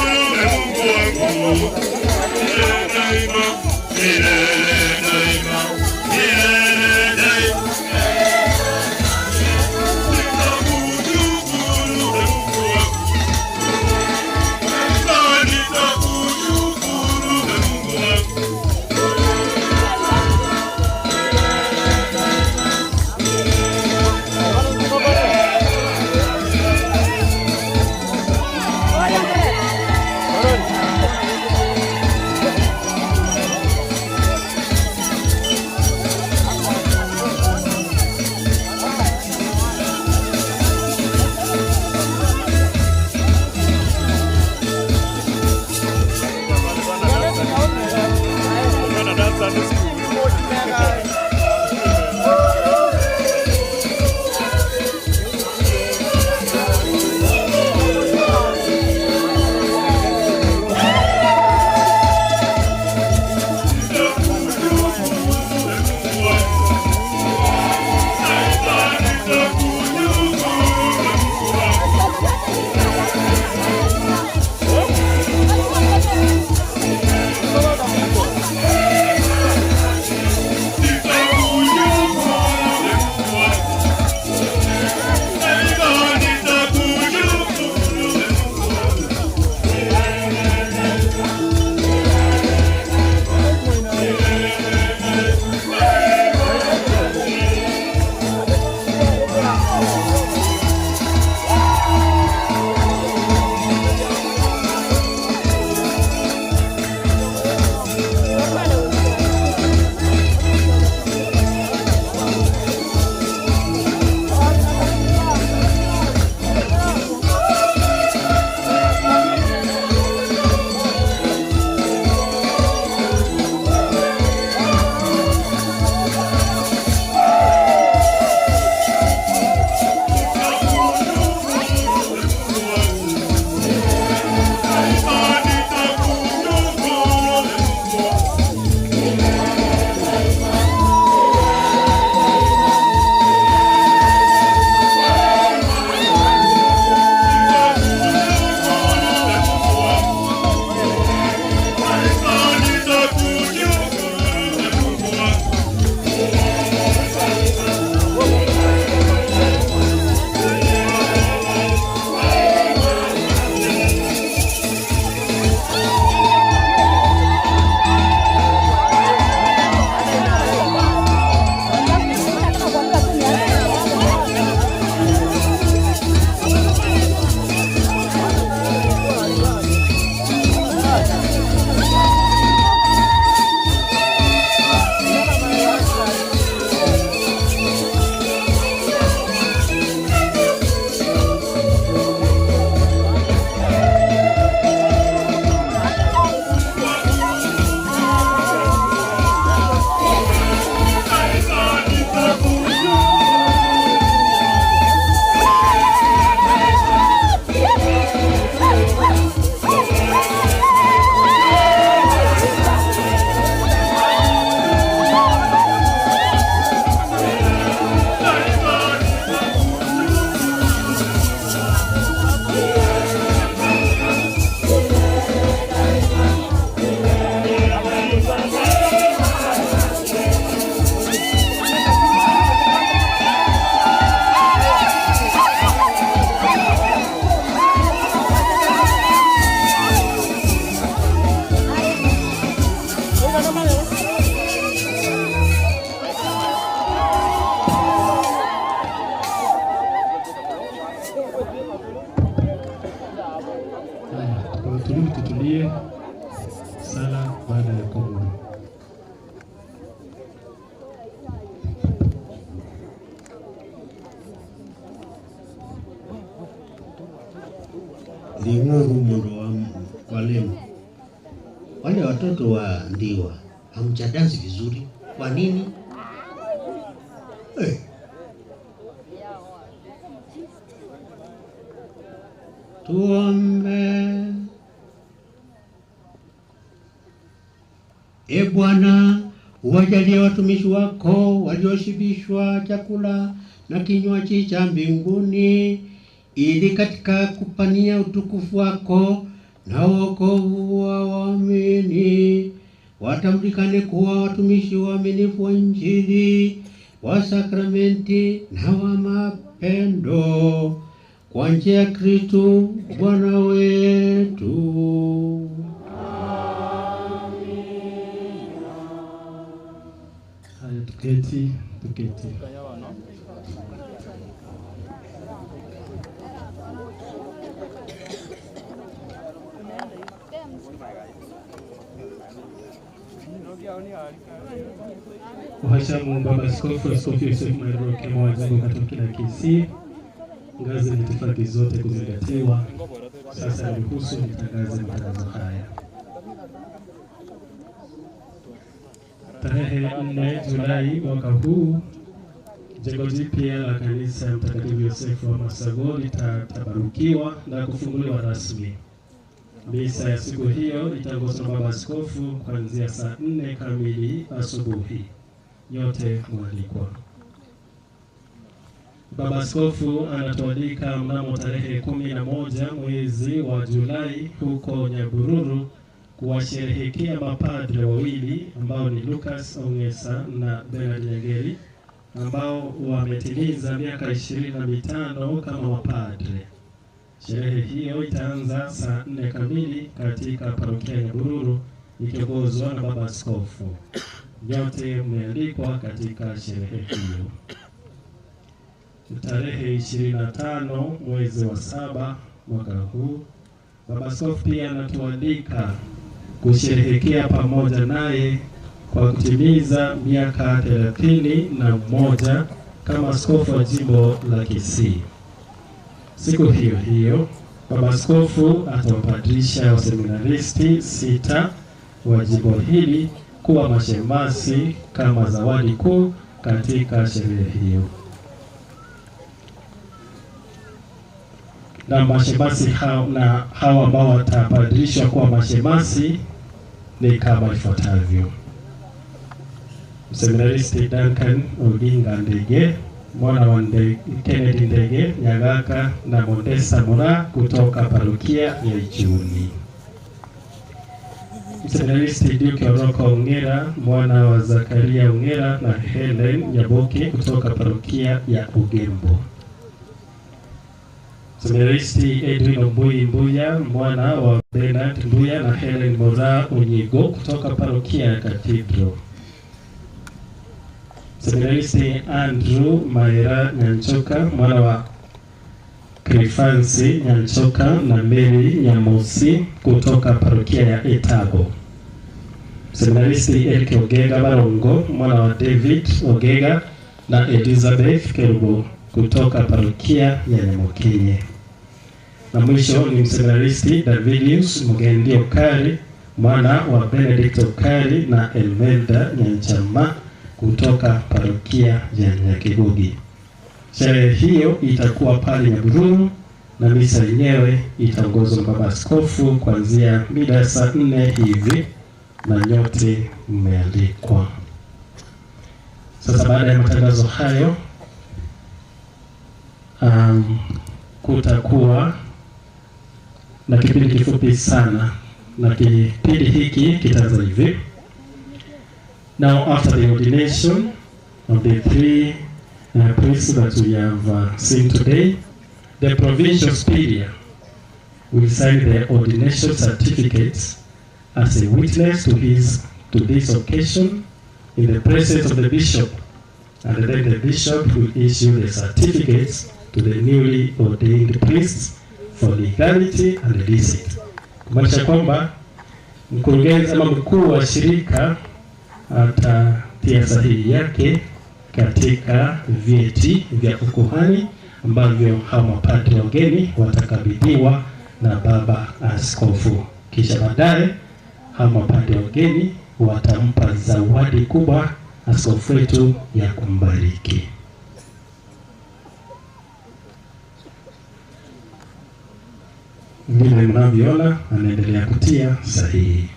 ving'oru mondo walimu. Wale watoto wa Ndiwa hamjadansi vizuri. Kwa nini? Tuombe. Bwana, uwajalie watumishi wako walioshibishwa chakula na kinywaji cha mbinguni, ili katika kupania utukufu wako na wokovu wa waamini watambulikane kuwa watumishi waaminifu wa Injili, wa sakramenti na wa mapendo, kwa njia ya Kristo Bwana wetu. Haya, tuketi. Mhashamu Baba Askofu Yosef Mairo Kemo wa Jimbo Katoliki la Kisii, ngazi na itifaki zote kuzingatiwa. Sasa niruhusu nitangaze matangazo haya. Tarehe 4 Julai mwaka huu, jengo jipya la kanisa Mtakatifu Yosefu wa Masago litabarukiwa na kufunguliwa rasmi. Misa ya siku hiyo itaongozwa na Baba Askofu kuanzia saa 4 kamili asubuhi. Yote mwalikwa. Baba Askofu anatualika mnamo tarehe 11 mwezi wa Julai huko Nyabururu kuwasherehekea mapadre wawili ambao ni Lucas Ongesa na Bernard Nyangeri ambao wametimiza miaka 25 kama mapadre. Sherehe hiyo itaanza saa 4 kamili katika parokia ya Nyabururu ikiongozwa na Baba Askofu. Nyote mmealikwa katika sherehe hiyo. Tarehe 25 mwezi wa 7 mwaka huu, Baba Askofu pia anatualika kusherehekea pamoja naye kwa kutimiza miaka 31 kama askofu wa jimbo la Kisii. Siku hiyo hiyo, Baba Askofu atawapadrisha waseminaristi 6 wa jimbo hili kuwa mashemasi kama zawadi kuu katika sherehe hiyo. Na mashemasi hao ambao watapadrishwa kuwa mashemasi ni kama ifuatavyo: Mseminaristi Duncan Oginga Ndege, mwana wa Kennedy Ndege Nyagaka na Mondesa Mura kutoka parokia ya Ichuni. Mseminaristi Duke Oroko Ongera, mwana wa Zakaria Ongera na Helen Nyaboke kutoka parokia ya Ugembo. Mseminaristi Edwin Mbui Mbuya, mwana wa Bernard Mbuya na Helen Mora Onyigo kutoka parokia ya Cathedral. Mseminaristi Andrew Maira Nyanchoka, mwana wa Krifansi Nyanchoka na Mary Nyamosi kutoka parokia ya Etago. Mseminaristi Eric Ogega Barongo, mwana wa David Ogega na Elizabeth Kerubo kutoka parokia ya Nyamokenye. Na mwisho ni Mseminaristi Davidius Mugendi Okari, mwana wa Benedict Okari na Elmelda Nyanchama kutoka parokia ya Nyakibugi. Sherehe hiyo itakuwa pale Nyabururu na misa yenyewe itaongozwa na Baba Askofu kuanzia mida saa 4 hivi, na nyote mmealikwa. Sasa baada ya matangazo hayo, kutakuwa na kipindi kifupi sana, na kipindi hiki kitaanza hivi. Now, after the ordination of the 3 priests that we have seen today, the provincial superior will sign the ordination certificates as a witness to this occasion in the presence of the bishop, and then the bishop will issue the certificates to the newly ordained priests for legality and licit. Kumaanisha kwamba mkurugenzi ama mkuu wa shirika atatia sahihi yake katika vyeti vya ukuhani ambavyo hawa mapadri wageni watakabidhiwa na baba askofu. Kisha baadaye hao mapadri wageni watampa zawadi kubwa askofu wetu ya kumbariki. Vile mnavyoona anaendelea kutia sahihi.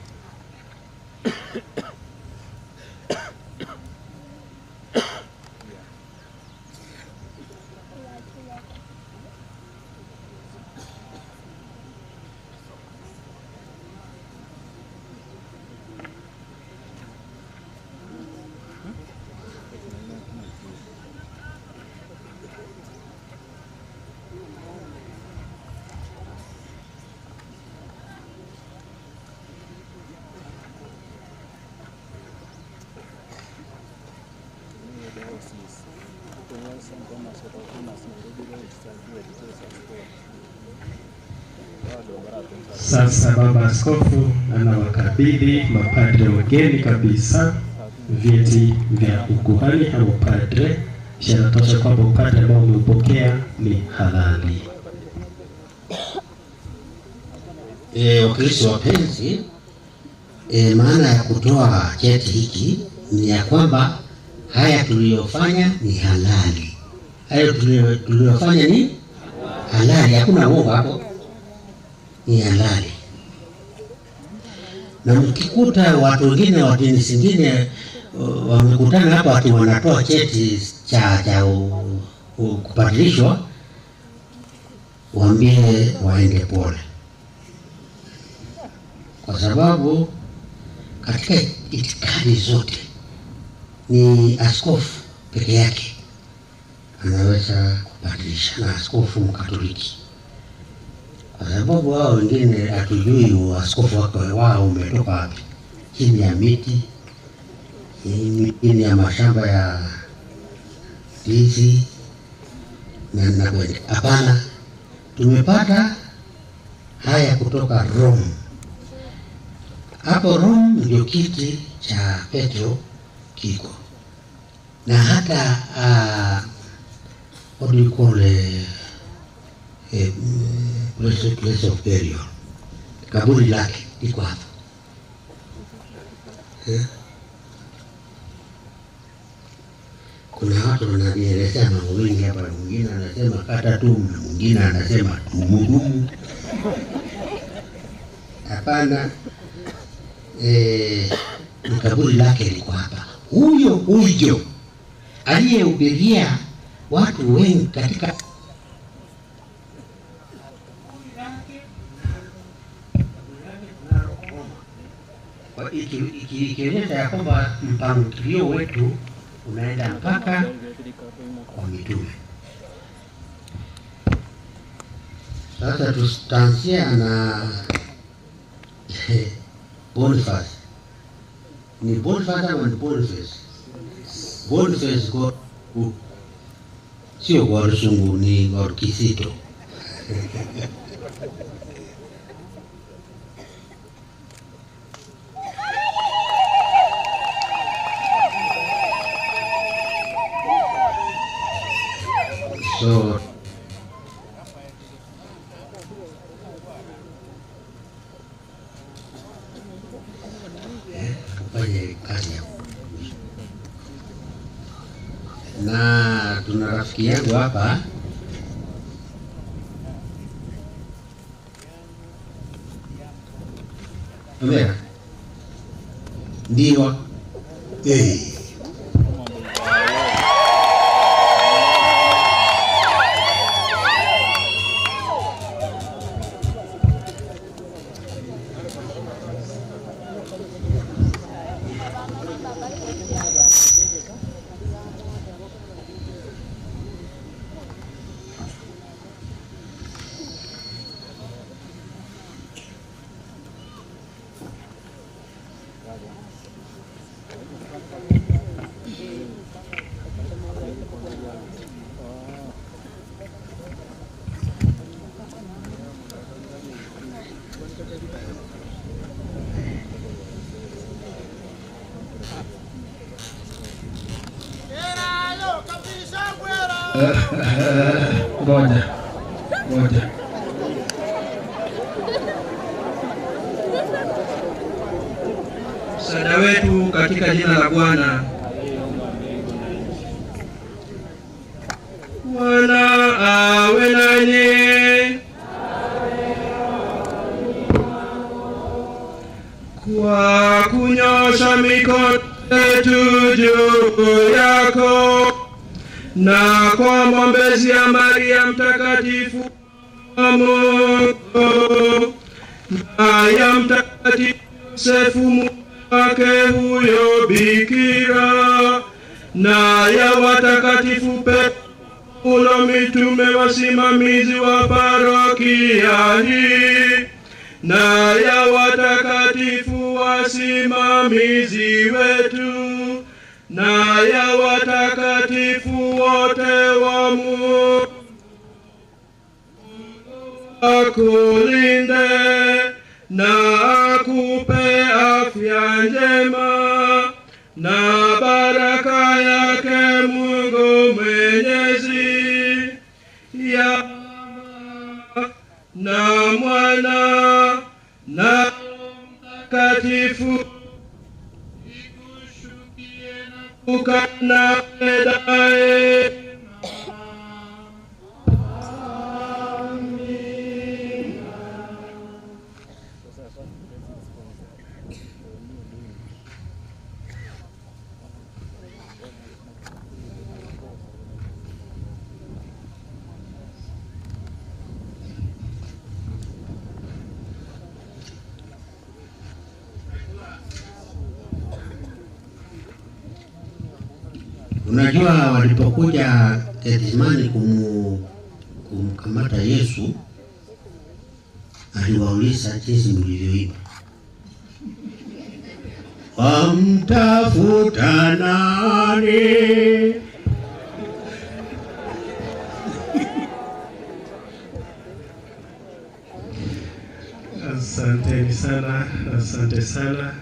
Sasa baba askofu anawakabidhi mapadre wageni kabisa vyeti vya ukuhani au padre. Ishara tosha kwamba upadre ambao umeupokea ni halali. Wakristo wapenzi, maana ya kutoa cheti hiki ni ya kwamba haya tuliyofanya ni halali. Hayo tuliyofanya ni halali, hakuna uongo hapo, ni halali. Na mkikuta watu wengine wa dini zingine wamekutana hapa watu wanatoa cheti cha kupadilishwa, waambie waende pole, kwa sababu katika itikadi zote ni askofu peke yake anaweza kubadilisha, na askofu Mkatoliki, kwa sababu wao wengine hatujui askofu wao umetoka wapi, chini ya miti, chini ya mashamba ya ndizi na kweli. Hapana, tumepata haya kutoka Rome. Hapo Rome ndio kiti cha Petro kiko, na hata what do you call place of burial, kaburi lake liko hapa. Kuna watu wananielezea mambo mengi hapa, mwingine anasema kata tu, mwingine anasema tumudumu. Hapana, kaburi lake liko hapa. Huyo aliyehubiria watu wengi katika ikionyesha ya kwamba mpangilio wetu unaenda mpaka kwa mitume. Sasa tutaanzia na Boniface. Ni Boniface ama ni Boniface? Boniface kwa sio kwa Rusungu, ni kwa Kizito. So kufanya kazi na tuna rafiki yangu hapa Amera ndio Ngoja. katika jina la Bwana. Bwana awe nanyi. Kwa kunyosha mikono yetu juu yako na kwa maombezi ya Maria mtakatifu wa Mungu na ya mtakatifu Yosefu mume wake huyo bikira na ya watakatifu Paulo mitume wasimamizi wa parokia hii na ya watakatifu wasimamizi wetu na ya watakatifu wote wa Mungu akulinde na akupe afya njema na baraka yake Mungu Mwenyezi ya na Mwana na Mtakatifu ikushukie na kukana dae. Unajua walipokuja Gethsemane kumkamata Yesu, aliwauliza jinsi mlivyoiba. Wamtafuta nani? Asante sana.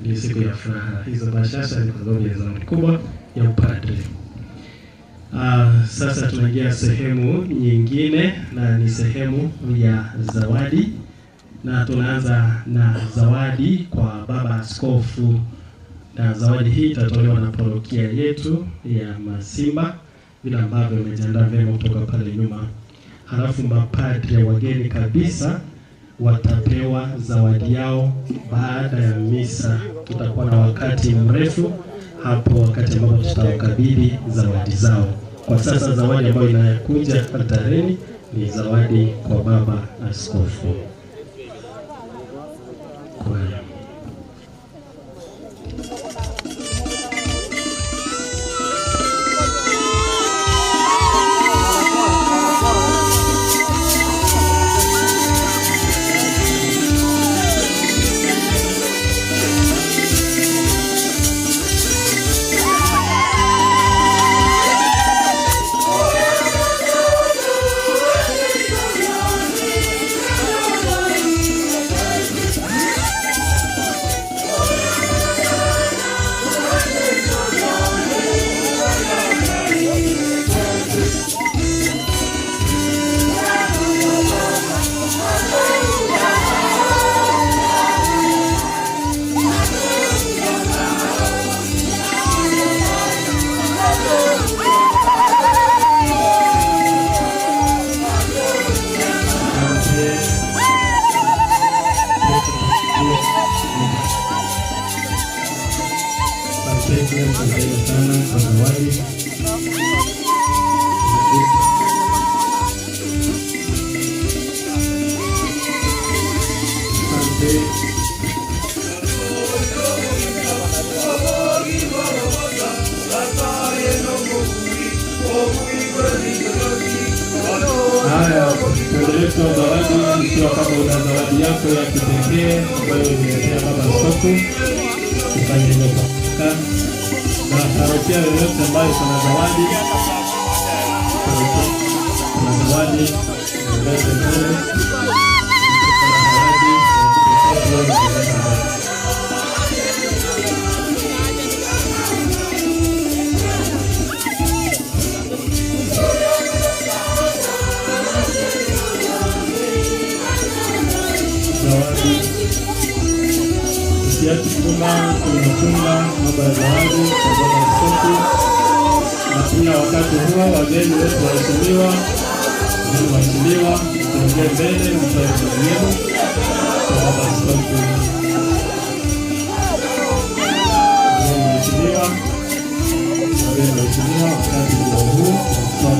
Ni siku ya furaha. Hizo bashasha ni kwa sababu ya zawadi kubwa ya upadre. Sasa tunaingia sehemu nyingine na ni sehemu ya zawadi, na tunaanza na zawadi kwa baba askofu, na zawadi hii itatolewa na parokia yetu ya Masimba vile ambavyo imejiandaa vyema kutoka pale nyuma. Halafu mapadre wageni kabisa watapewa zawadi yao baada ya misa. Tutakuwa na wakati mrefu hapo wakati ambapo tutawakabidhi zawadi zao. Kwa sasa zawadi ambayo inakuja altareni ni zawadi kwa baba askofu. Haya, tuendelee kutoa zawadi. Ikiwa kama una zawadi yako ya kipekee ambayo imeletea baba askofu, ufanye hivyo kwa na parokia yoyote ambayo kuna zawadi, kuna zawadi Tunafunga mambo ya zawadi kwa baba askofu, na pia wakati huo wageni wetu waheshimiwa, tuongee mbele mtoe mwenyewe kwa baba askofu. Waheshimiwa, wakati huu tunatoa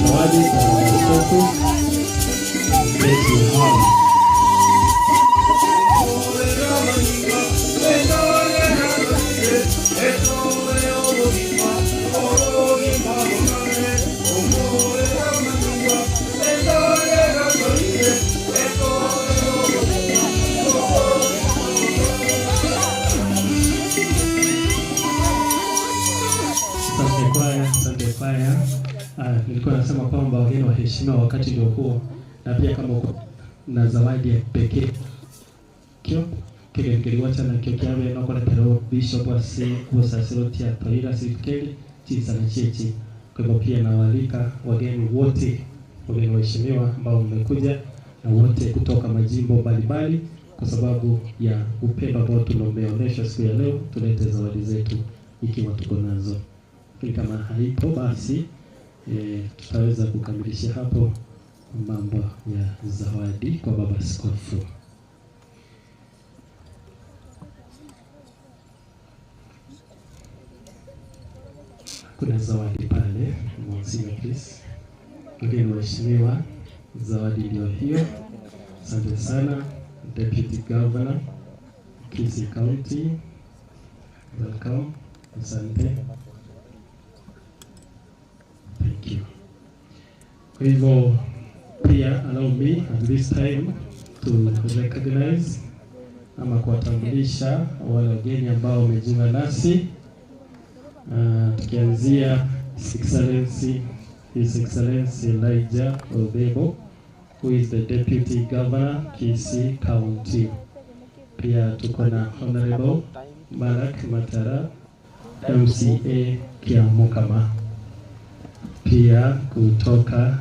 zawadi kwa baba askofu wetu hao. Nilikuwa nasema kwamba wageni waheshimiwa wakati ndio huo, na pia kama uko na zawadi ya pekee kile ngeliwacha na kyokiawe nako na pero bishop wa sasiroti ya Toira Sirikeli chisa na chechi. Kwa hivyo pia nawaalika wageni wote, wageni waheshimiwa ambao mmekuja na wote kutoka majimbo mbalimbali, kwa sababu ya upendo ambao tumeonyesha siku ya leo, tulete zawadi zetu ikiwa tuko nazo. Kama haipo basi tutaweza kukamilisha hapo mambo ya zawadi kwa baba askofu. Kuna zawadi pale, Monsignor please. Wageni waheshimiwa, zawadi ndio hiyo. Asante sana Deputy Governor Kisii County. Welcome. Asante. Thank you. Kwa hivyo pia allow me at this time to recognize ama kuwatambulisha wale wageni ambao wamejiunga nasi, tukianzia His Excellency Elijah Odebo, who is the Deputy Governor Kisii County. Pia tuko na Honorable Malak Matara, MCA Kiamukama. Pia kutoka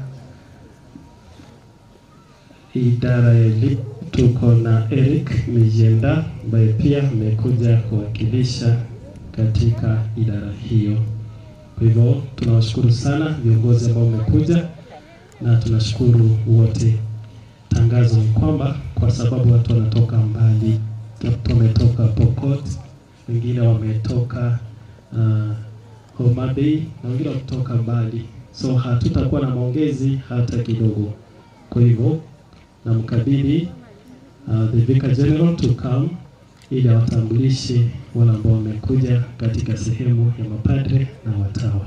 idara ya elimu tuko na Eric Mijenda ambaye pia amekuja kuwakilisha katika idara hiyo. Kwa hivyo tunawashukuru sana viongozi ambao wamekuja, na tunashukuru wote. Tangazo ni kwamba kwa sababu watu wanatoka mbali, watu wametoka Pokot, wengine wametoka Homa Bay na wengine kutoka mbali, so hatutakuwa na maongezi hata kidogo. Kwa hivyo namkabidhi the Vicar General to come ili awatambulishe wale ambao wamekuja katika sehemu ya mapadre na watawa.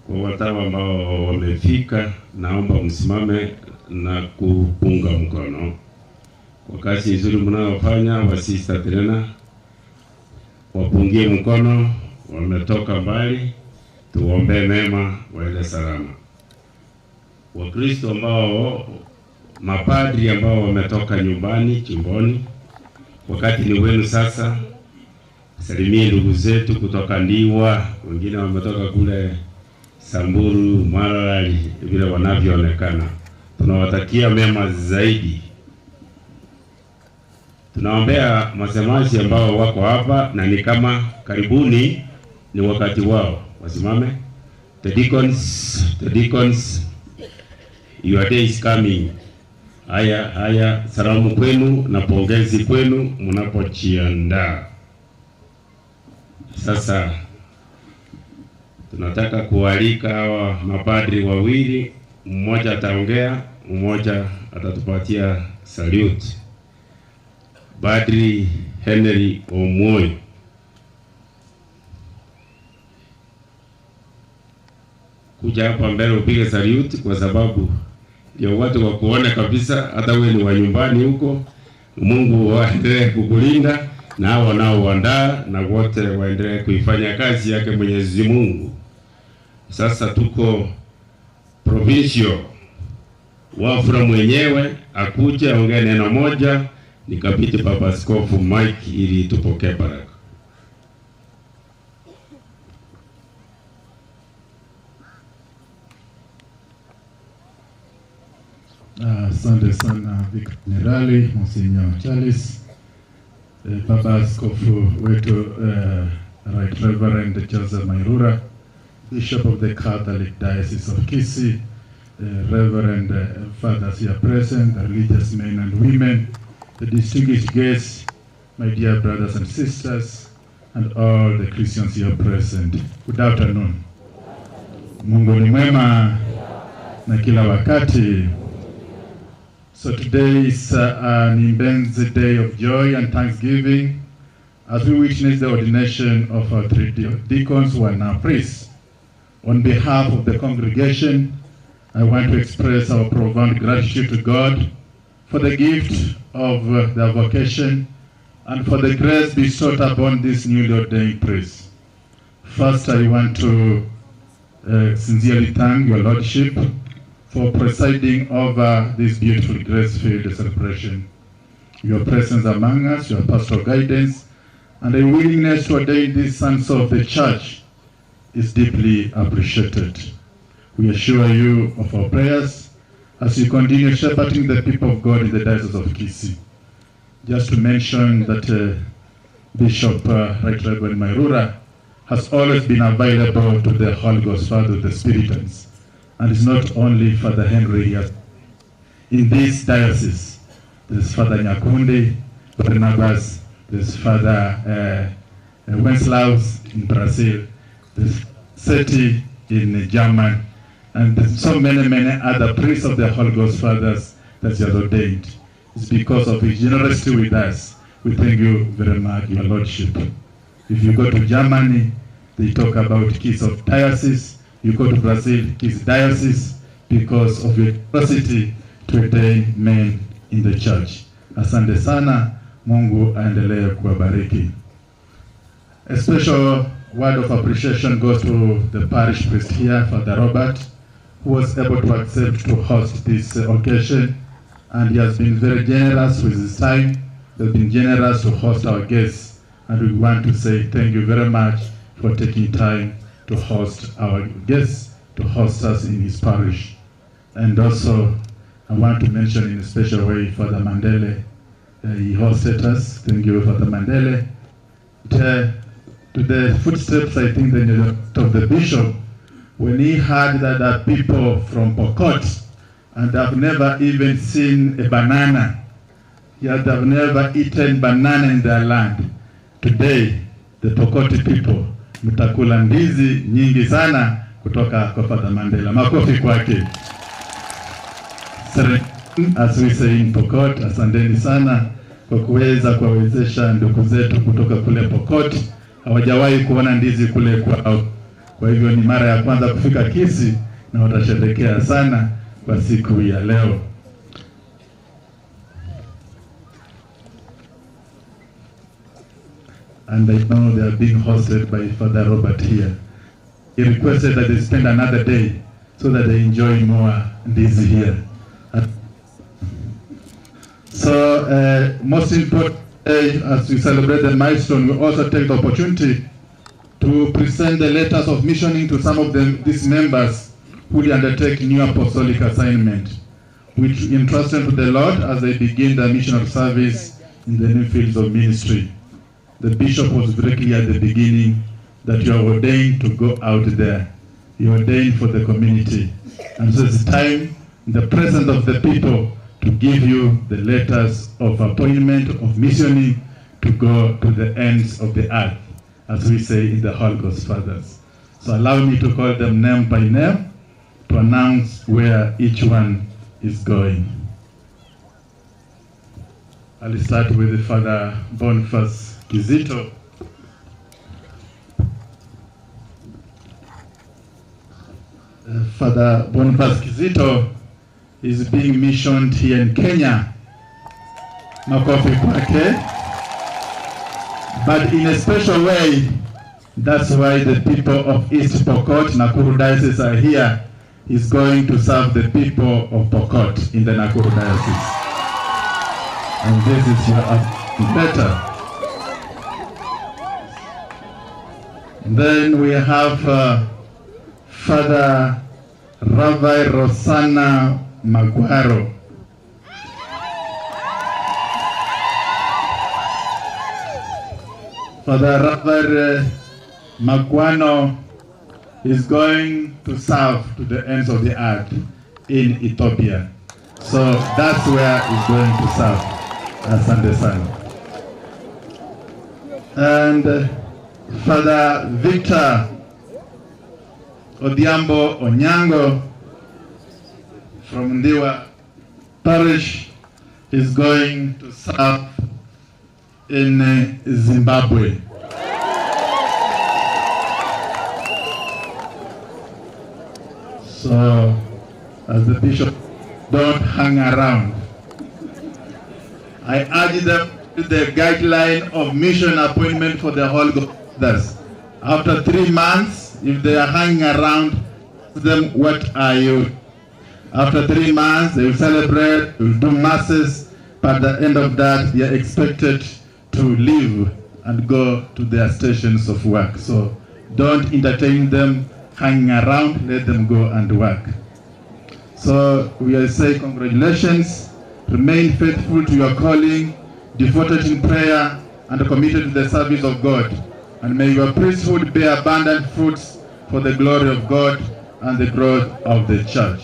Kwa watawa ambao wamefika, naomba msimame na kupunga mkono kwa kazi nzuri mnayofanya. Wasista tena wapungie mkono, wametoka mbali, tuombe mema waende salama. Wakristo ambao mapadri ambao wametoka nyumbani chimboni, wakati ni wenu sasa. Salimie ndugu zetu kutoka Ndiwa, wengine wametoka kule Samburu, Maralal, vile wanavyoonekana. Tunawatakia mema zaidi. Tunaombea masemaji ambao wako hapa na ni kama karibuni ni wakati wao. Wasimame. The deacons, your day is coming. Haya, salamu kwenu na pongezi kwenu mnapojiandaa. Sasa tunataka kualika hawa mapadri wawili, mmoja ataongea, mmoja atatupatia salute. Padri Henry Omoyo. Kuja hapa mbele upige salute, kwa sababu ndio watu wa kuona kabisa, hata wewe ni wa nyumbani huko. Mungu waendelee kukulinda na hao wanaoandaa, na wote waendelee kuifanya kazi yake Mwenyezi Mungu. Sasa tuko provincial, Wafula mwenyewe akuje aongee neno moja, nikabidhi baba askofu Mike ili tupokee baraka. Asante sana Vicar Generali Monsignor Charles, Baba Askofu wetu Right Reverend Joseph Mairura, Bishop of the Catholic Diocese of Kisii, Reverend fathers here present, the religious men and women, the distinguished guests, my dear brothers and sisters, and all the Christians here present. Good afternoon. Mungu ni mwema na kila wakati. So today is an immense day of joy and thanksgiving as we witness the ordination of our 3 deacons who are now priests. On behalf of the congregation, I want to express our profound gratitude to God for the gift of their vocation and for the grace bestowed upon these newly ordained priests. First, I want to sincerely thank your Lordship for presiding over this beautiful grace-filled celebration. Your presence among us, your pastoral guidance, and a willingness to ordain these sons of the church is deeply appreciated. We assure you of our prayers as you continue shepherding the people of God in the Diocese of Kisii. Just to mention that Bishop Right Reverend Mairura has always been available to the Holy Ghost Father, the Spiritans. And it's not only Father Henry here. In this diocese, there's Father Nyakundi, Barnabas, there's Father Wenslaus in Brazil, there's Seti in Germany, and there's so many other priests of the Holy Ghost Fathers that he has ordained. It's because of his generosity with us. We thank you very much, your Lordship. If you go to Germany, they talk about keys of diocese. You go to Brazil, Kisii Diocese, because of your capacity to ordain men in the church. Asante sana, Mungu aendelee kuwabariki. A special word of appreciation goes to the parish priest here, Father Robert, who was able to accept to host this occasion, and he has been very generous with his time. He has been generous to host our guests, and we want to say thank you very much for taking time to host our guests, to host us in his parish. And also, I want to mention in a special way Father Mandele. He hosted us. Thank you, Father Mandele. To the footsteps, I think, of the bishop, when he heard that there are people from Pokot and have never even seen a banana, yet have never eaten banana in their land. Today, the Pokoti people, mtakula ndizi nyingi sana kutoka kwa Father Mandela. Makofi kwake. As we say in Pokot, asanteni sana kwa kuweza kuwawezesha ndugu zetu kutoka kule Pokot. Hawajawahi kuona ndizi kule kwao. Kwa hivyo ni mara ya kwanza kufika Kisii na watasherehekea sana kwa siku ya leo. And I know they are being hosted by Father Robert here. He requested that they spend another day so that they enjoy more this here. So, most important, as we celebrate the milestone, we also take the opportunity to present the letters of missioning to some of these members who will undertake new apostolic assignment, which entrusted to the Lord as they begin their missionary service in the new fields of ministry. The bishop was very clear at the beginning that you are ordained to go out there. You are ordained for the community. And so it's time, in the presence of the people, to give you the letters of appointment, of missioning, to go to the ends of the earth, as we say in the Holy Ghost Fathers. So allow me to call them name by name, to announce where each one is going. I'll start with Father Boniface Kizito. Father Boniface Kizito is being missioned here in Kenya. Makofi kwake. But in a special way, that's why the people of East Pokot, Nakuru Diocese are here. He's going to serve the people of Pokot in the Nakuru Diocese. And this is your better. Then we have Father Rabbi Rosanna Maguaro. Father Raphael Magwano is going to serve to the ends of the earth in Ethiopia. So that's where he's going to serve. Asante sana. And Father Victor Odhiambo Onyango from Ndiwa Parish is going to serve in Zimbabwe. So, as the bishop, don't hang around. I urge them to the guideline of mission appointment for the whole Gospels. After 3 months, if they are hanging around, ask them, what are you? After 3 months, they will celebrate, they will do masses, but at the end of that, they are expected to leave and go to their stations of work. So don't entertain them hanging around, let them go and work. So we will say congratulations, remain faithful to your calling, devoted in prayer and committed to the service of God. And may your priesthood bear abundant fruits for the glory of God and the growth of the church.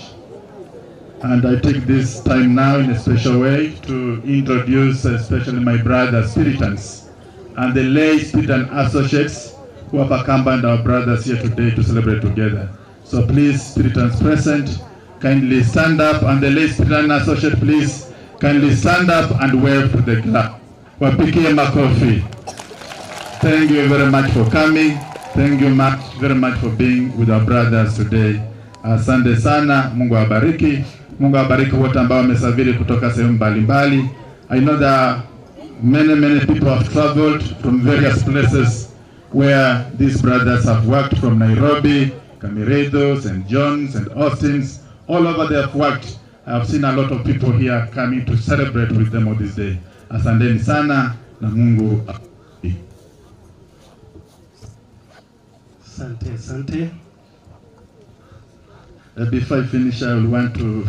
And I take this time now in a special way to introduce especially my brother Spiritans and the lay Spiritan associates who have accompanied our brothers here today to celebrate together. So please, Spiritans present, kindly stand up, and the lay Spiritan associate, please kindly stand up and wave to the crowd. Wapikie makofi. Thank you very much for coming. Thank you very much for being with our brothers today. Asante sana, Mungu awabariki. Mungu awabariki wote ambao wamesafiri kutoka sehemu mbalimbali. I know that many people have traveled from various places where these brothers have worked, from Nairobi, Kamiredo, St. John's and Austin's. All over they have worked. I have seen a lot of people here coming to celebrate with them on this day. Asanteni sana na Mungu awabariki. Asante. Before I finish, I will want to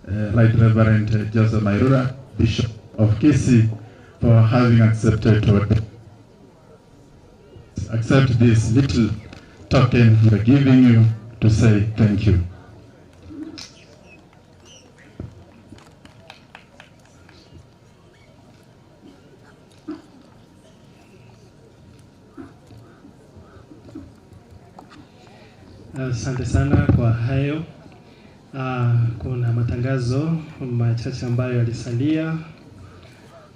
Right Reverend Joseph Mairura, Bishop of Kisii, for having accepted this little token we are giving you to say thank you. Asante sana kwa hayo. Kuna matangazo machache ambayo yalisalia.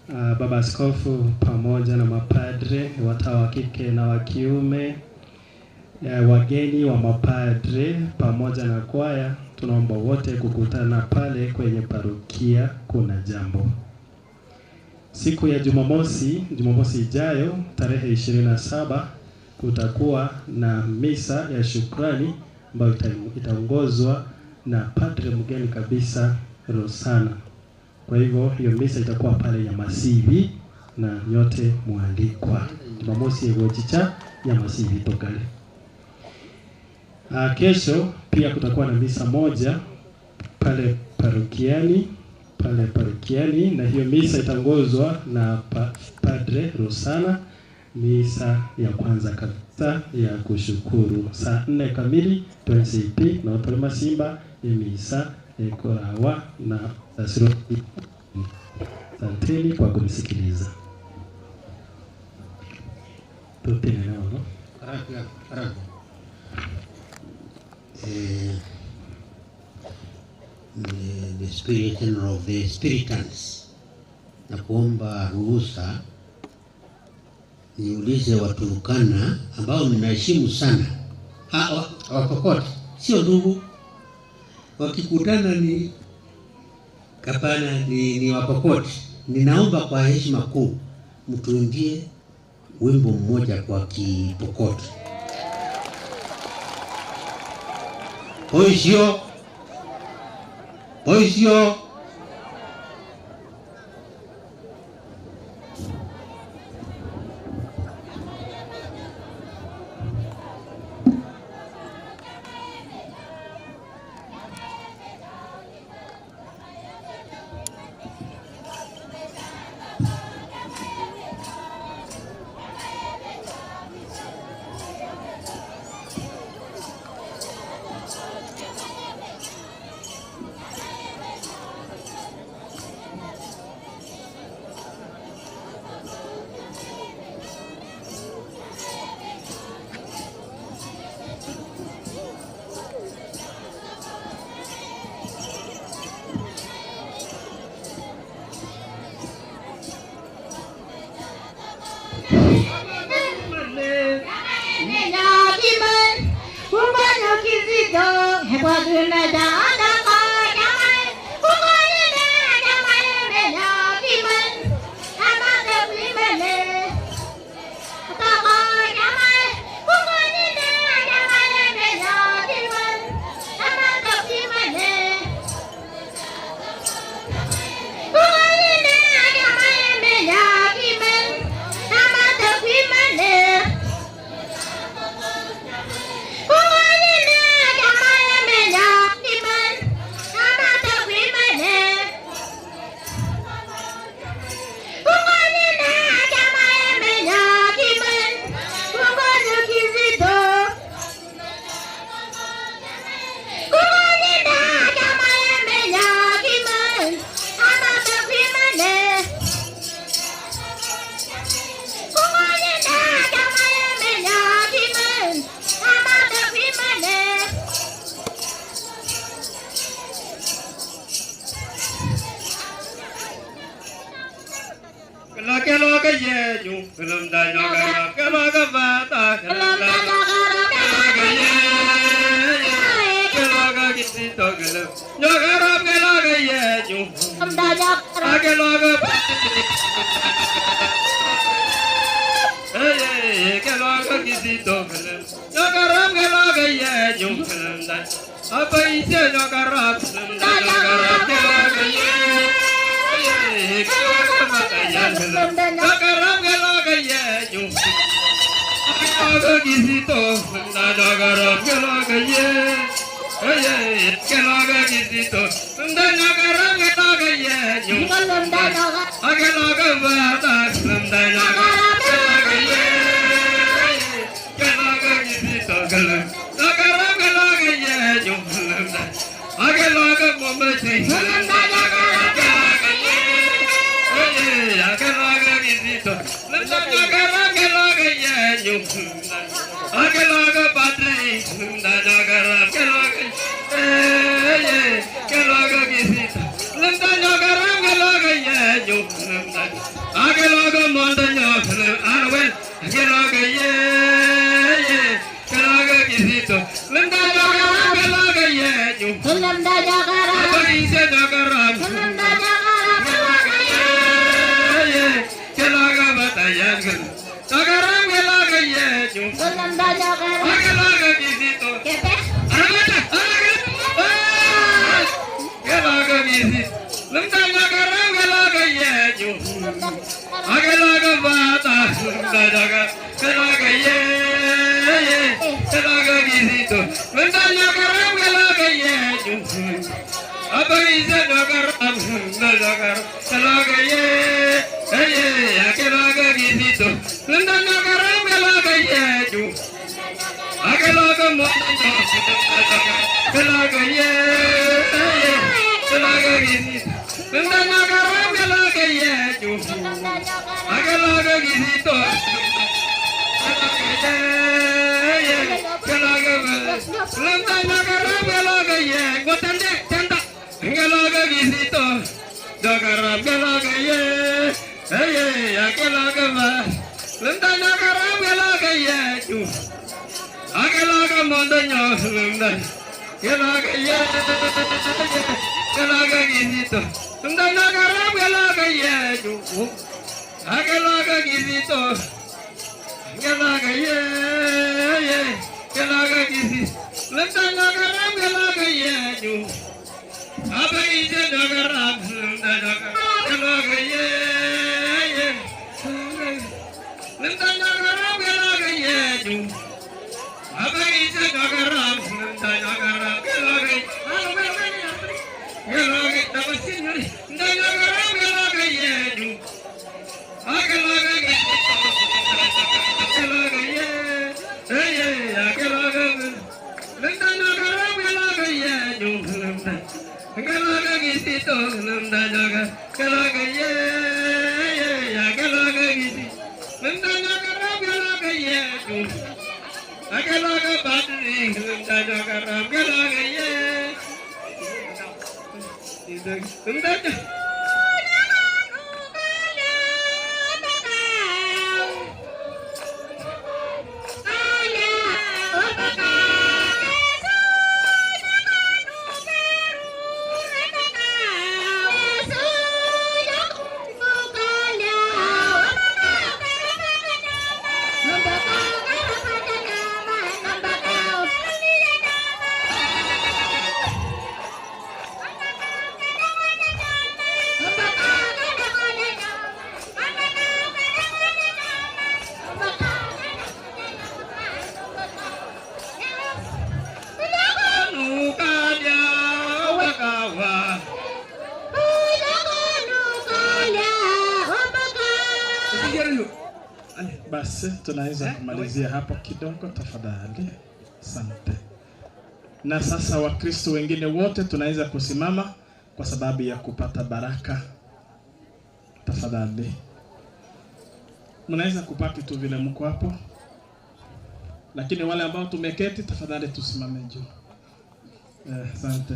Baba Askofu pamoja na mapadre, watawa wa kike na wa kiume, wageni wa mapadre pamoja na kwaya, tunaomba wote kukutana pale kwenye parokia Kuna Jambo. Siku ya Jumamosi ijayo tarehe 27 kutakuwa na misa ya shukrani ambayo itaongozwa na padre mgeni kabisa Rosana. Kwa hivyo hiyo misa itakuwa pale ya Masivi na nyote mwalikwa. Jumamosi egochicha ya Masivi tokale. Kesho pia kutakuwa na misa moja pale parokiani na hiyo misa itaongozwa na padre Rosana. Misa ya kwanza kabisa ya kushukuru saa 4 kamili TNCP na Otolema Simba ya misa ekorawa na tasiroti. Asanteni kwa kunisikiliza. Tupende nao, no? Haraka. The spirit of the Spiritans, na kuomba ruhusa niulize Waturkana ambao ninaheshimu sana. Wapokot sio ndugu, wakikutana ni kapana ni Wapokot. Ninaomba kwa heshima kuu mtuimbie wimbo mmoja kwa Kipokot. Oisio Basi tunaweza kumalizia hapo kidogo tafadhali. Asante. Na sasa Wakristo wengine wote tunaweza kusimama kwa sababu ya kupata baraka. Tafadhali. Mnaweza kupaki tu vile mko hapo. Lakini wale ambao tumeketi tafadhali tusimame juu. Asante.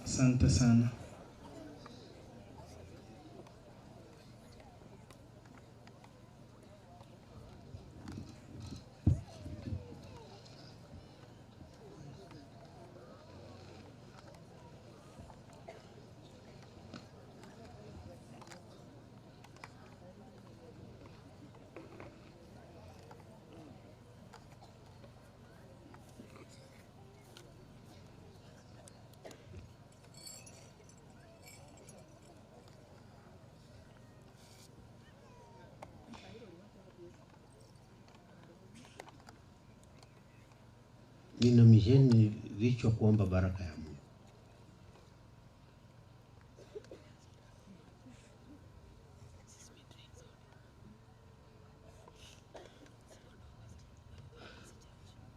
Asante sana. Nina misheni vichwa kuomba baraka ya Mungu.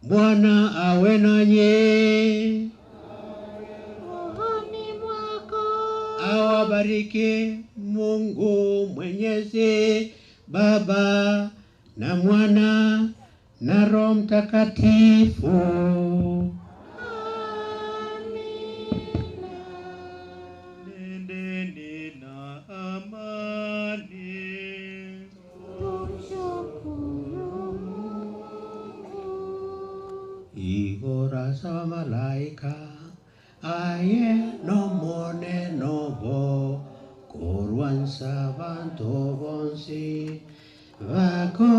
Bwana awe nanyi. Awabariki Mungu Mwenyezi, Baba na Mwana na Roho Mtakatifu. Nendeni na amani. Igora sa malaika aye no mone novo korwan sa vanto bonsi vako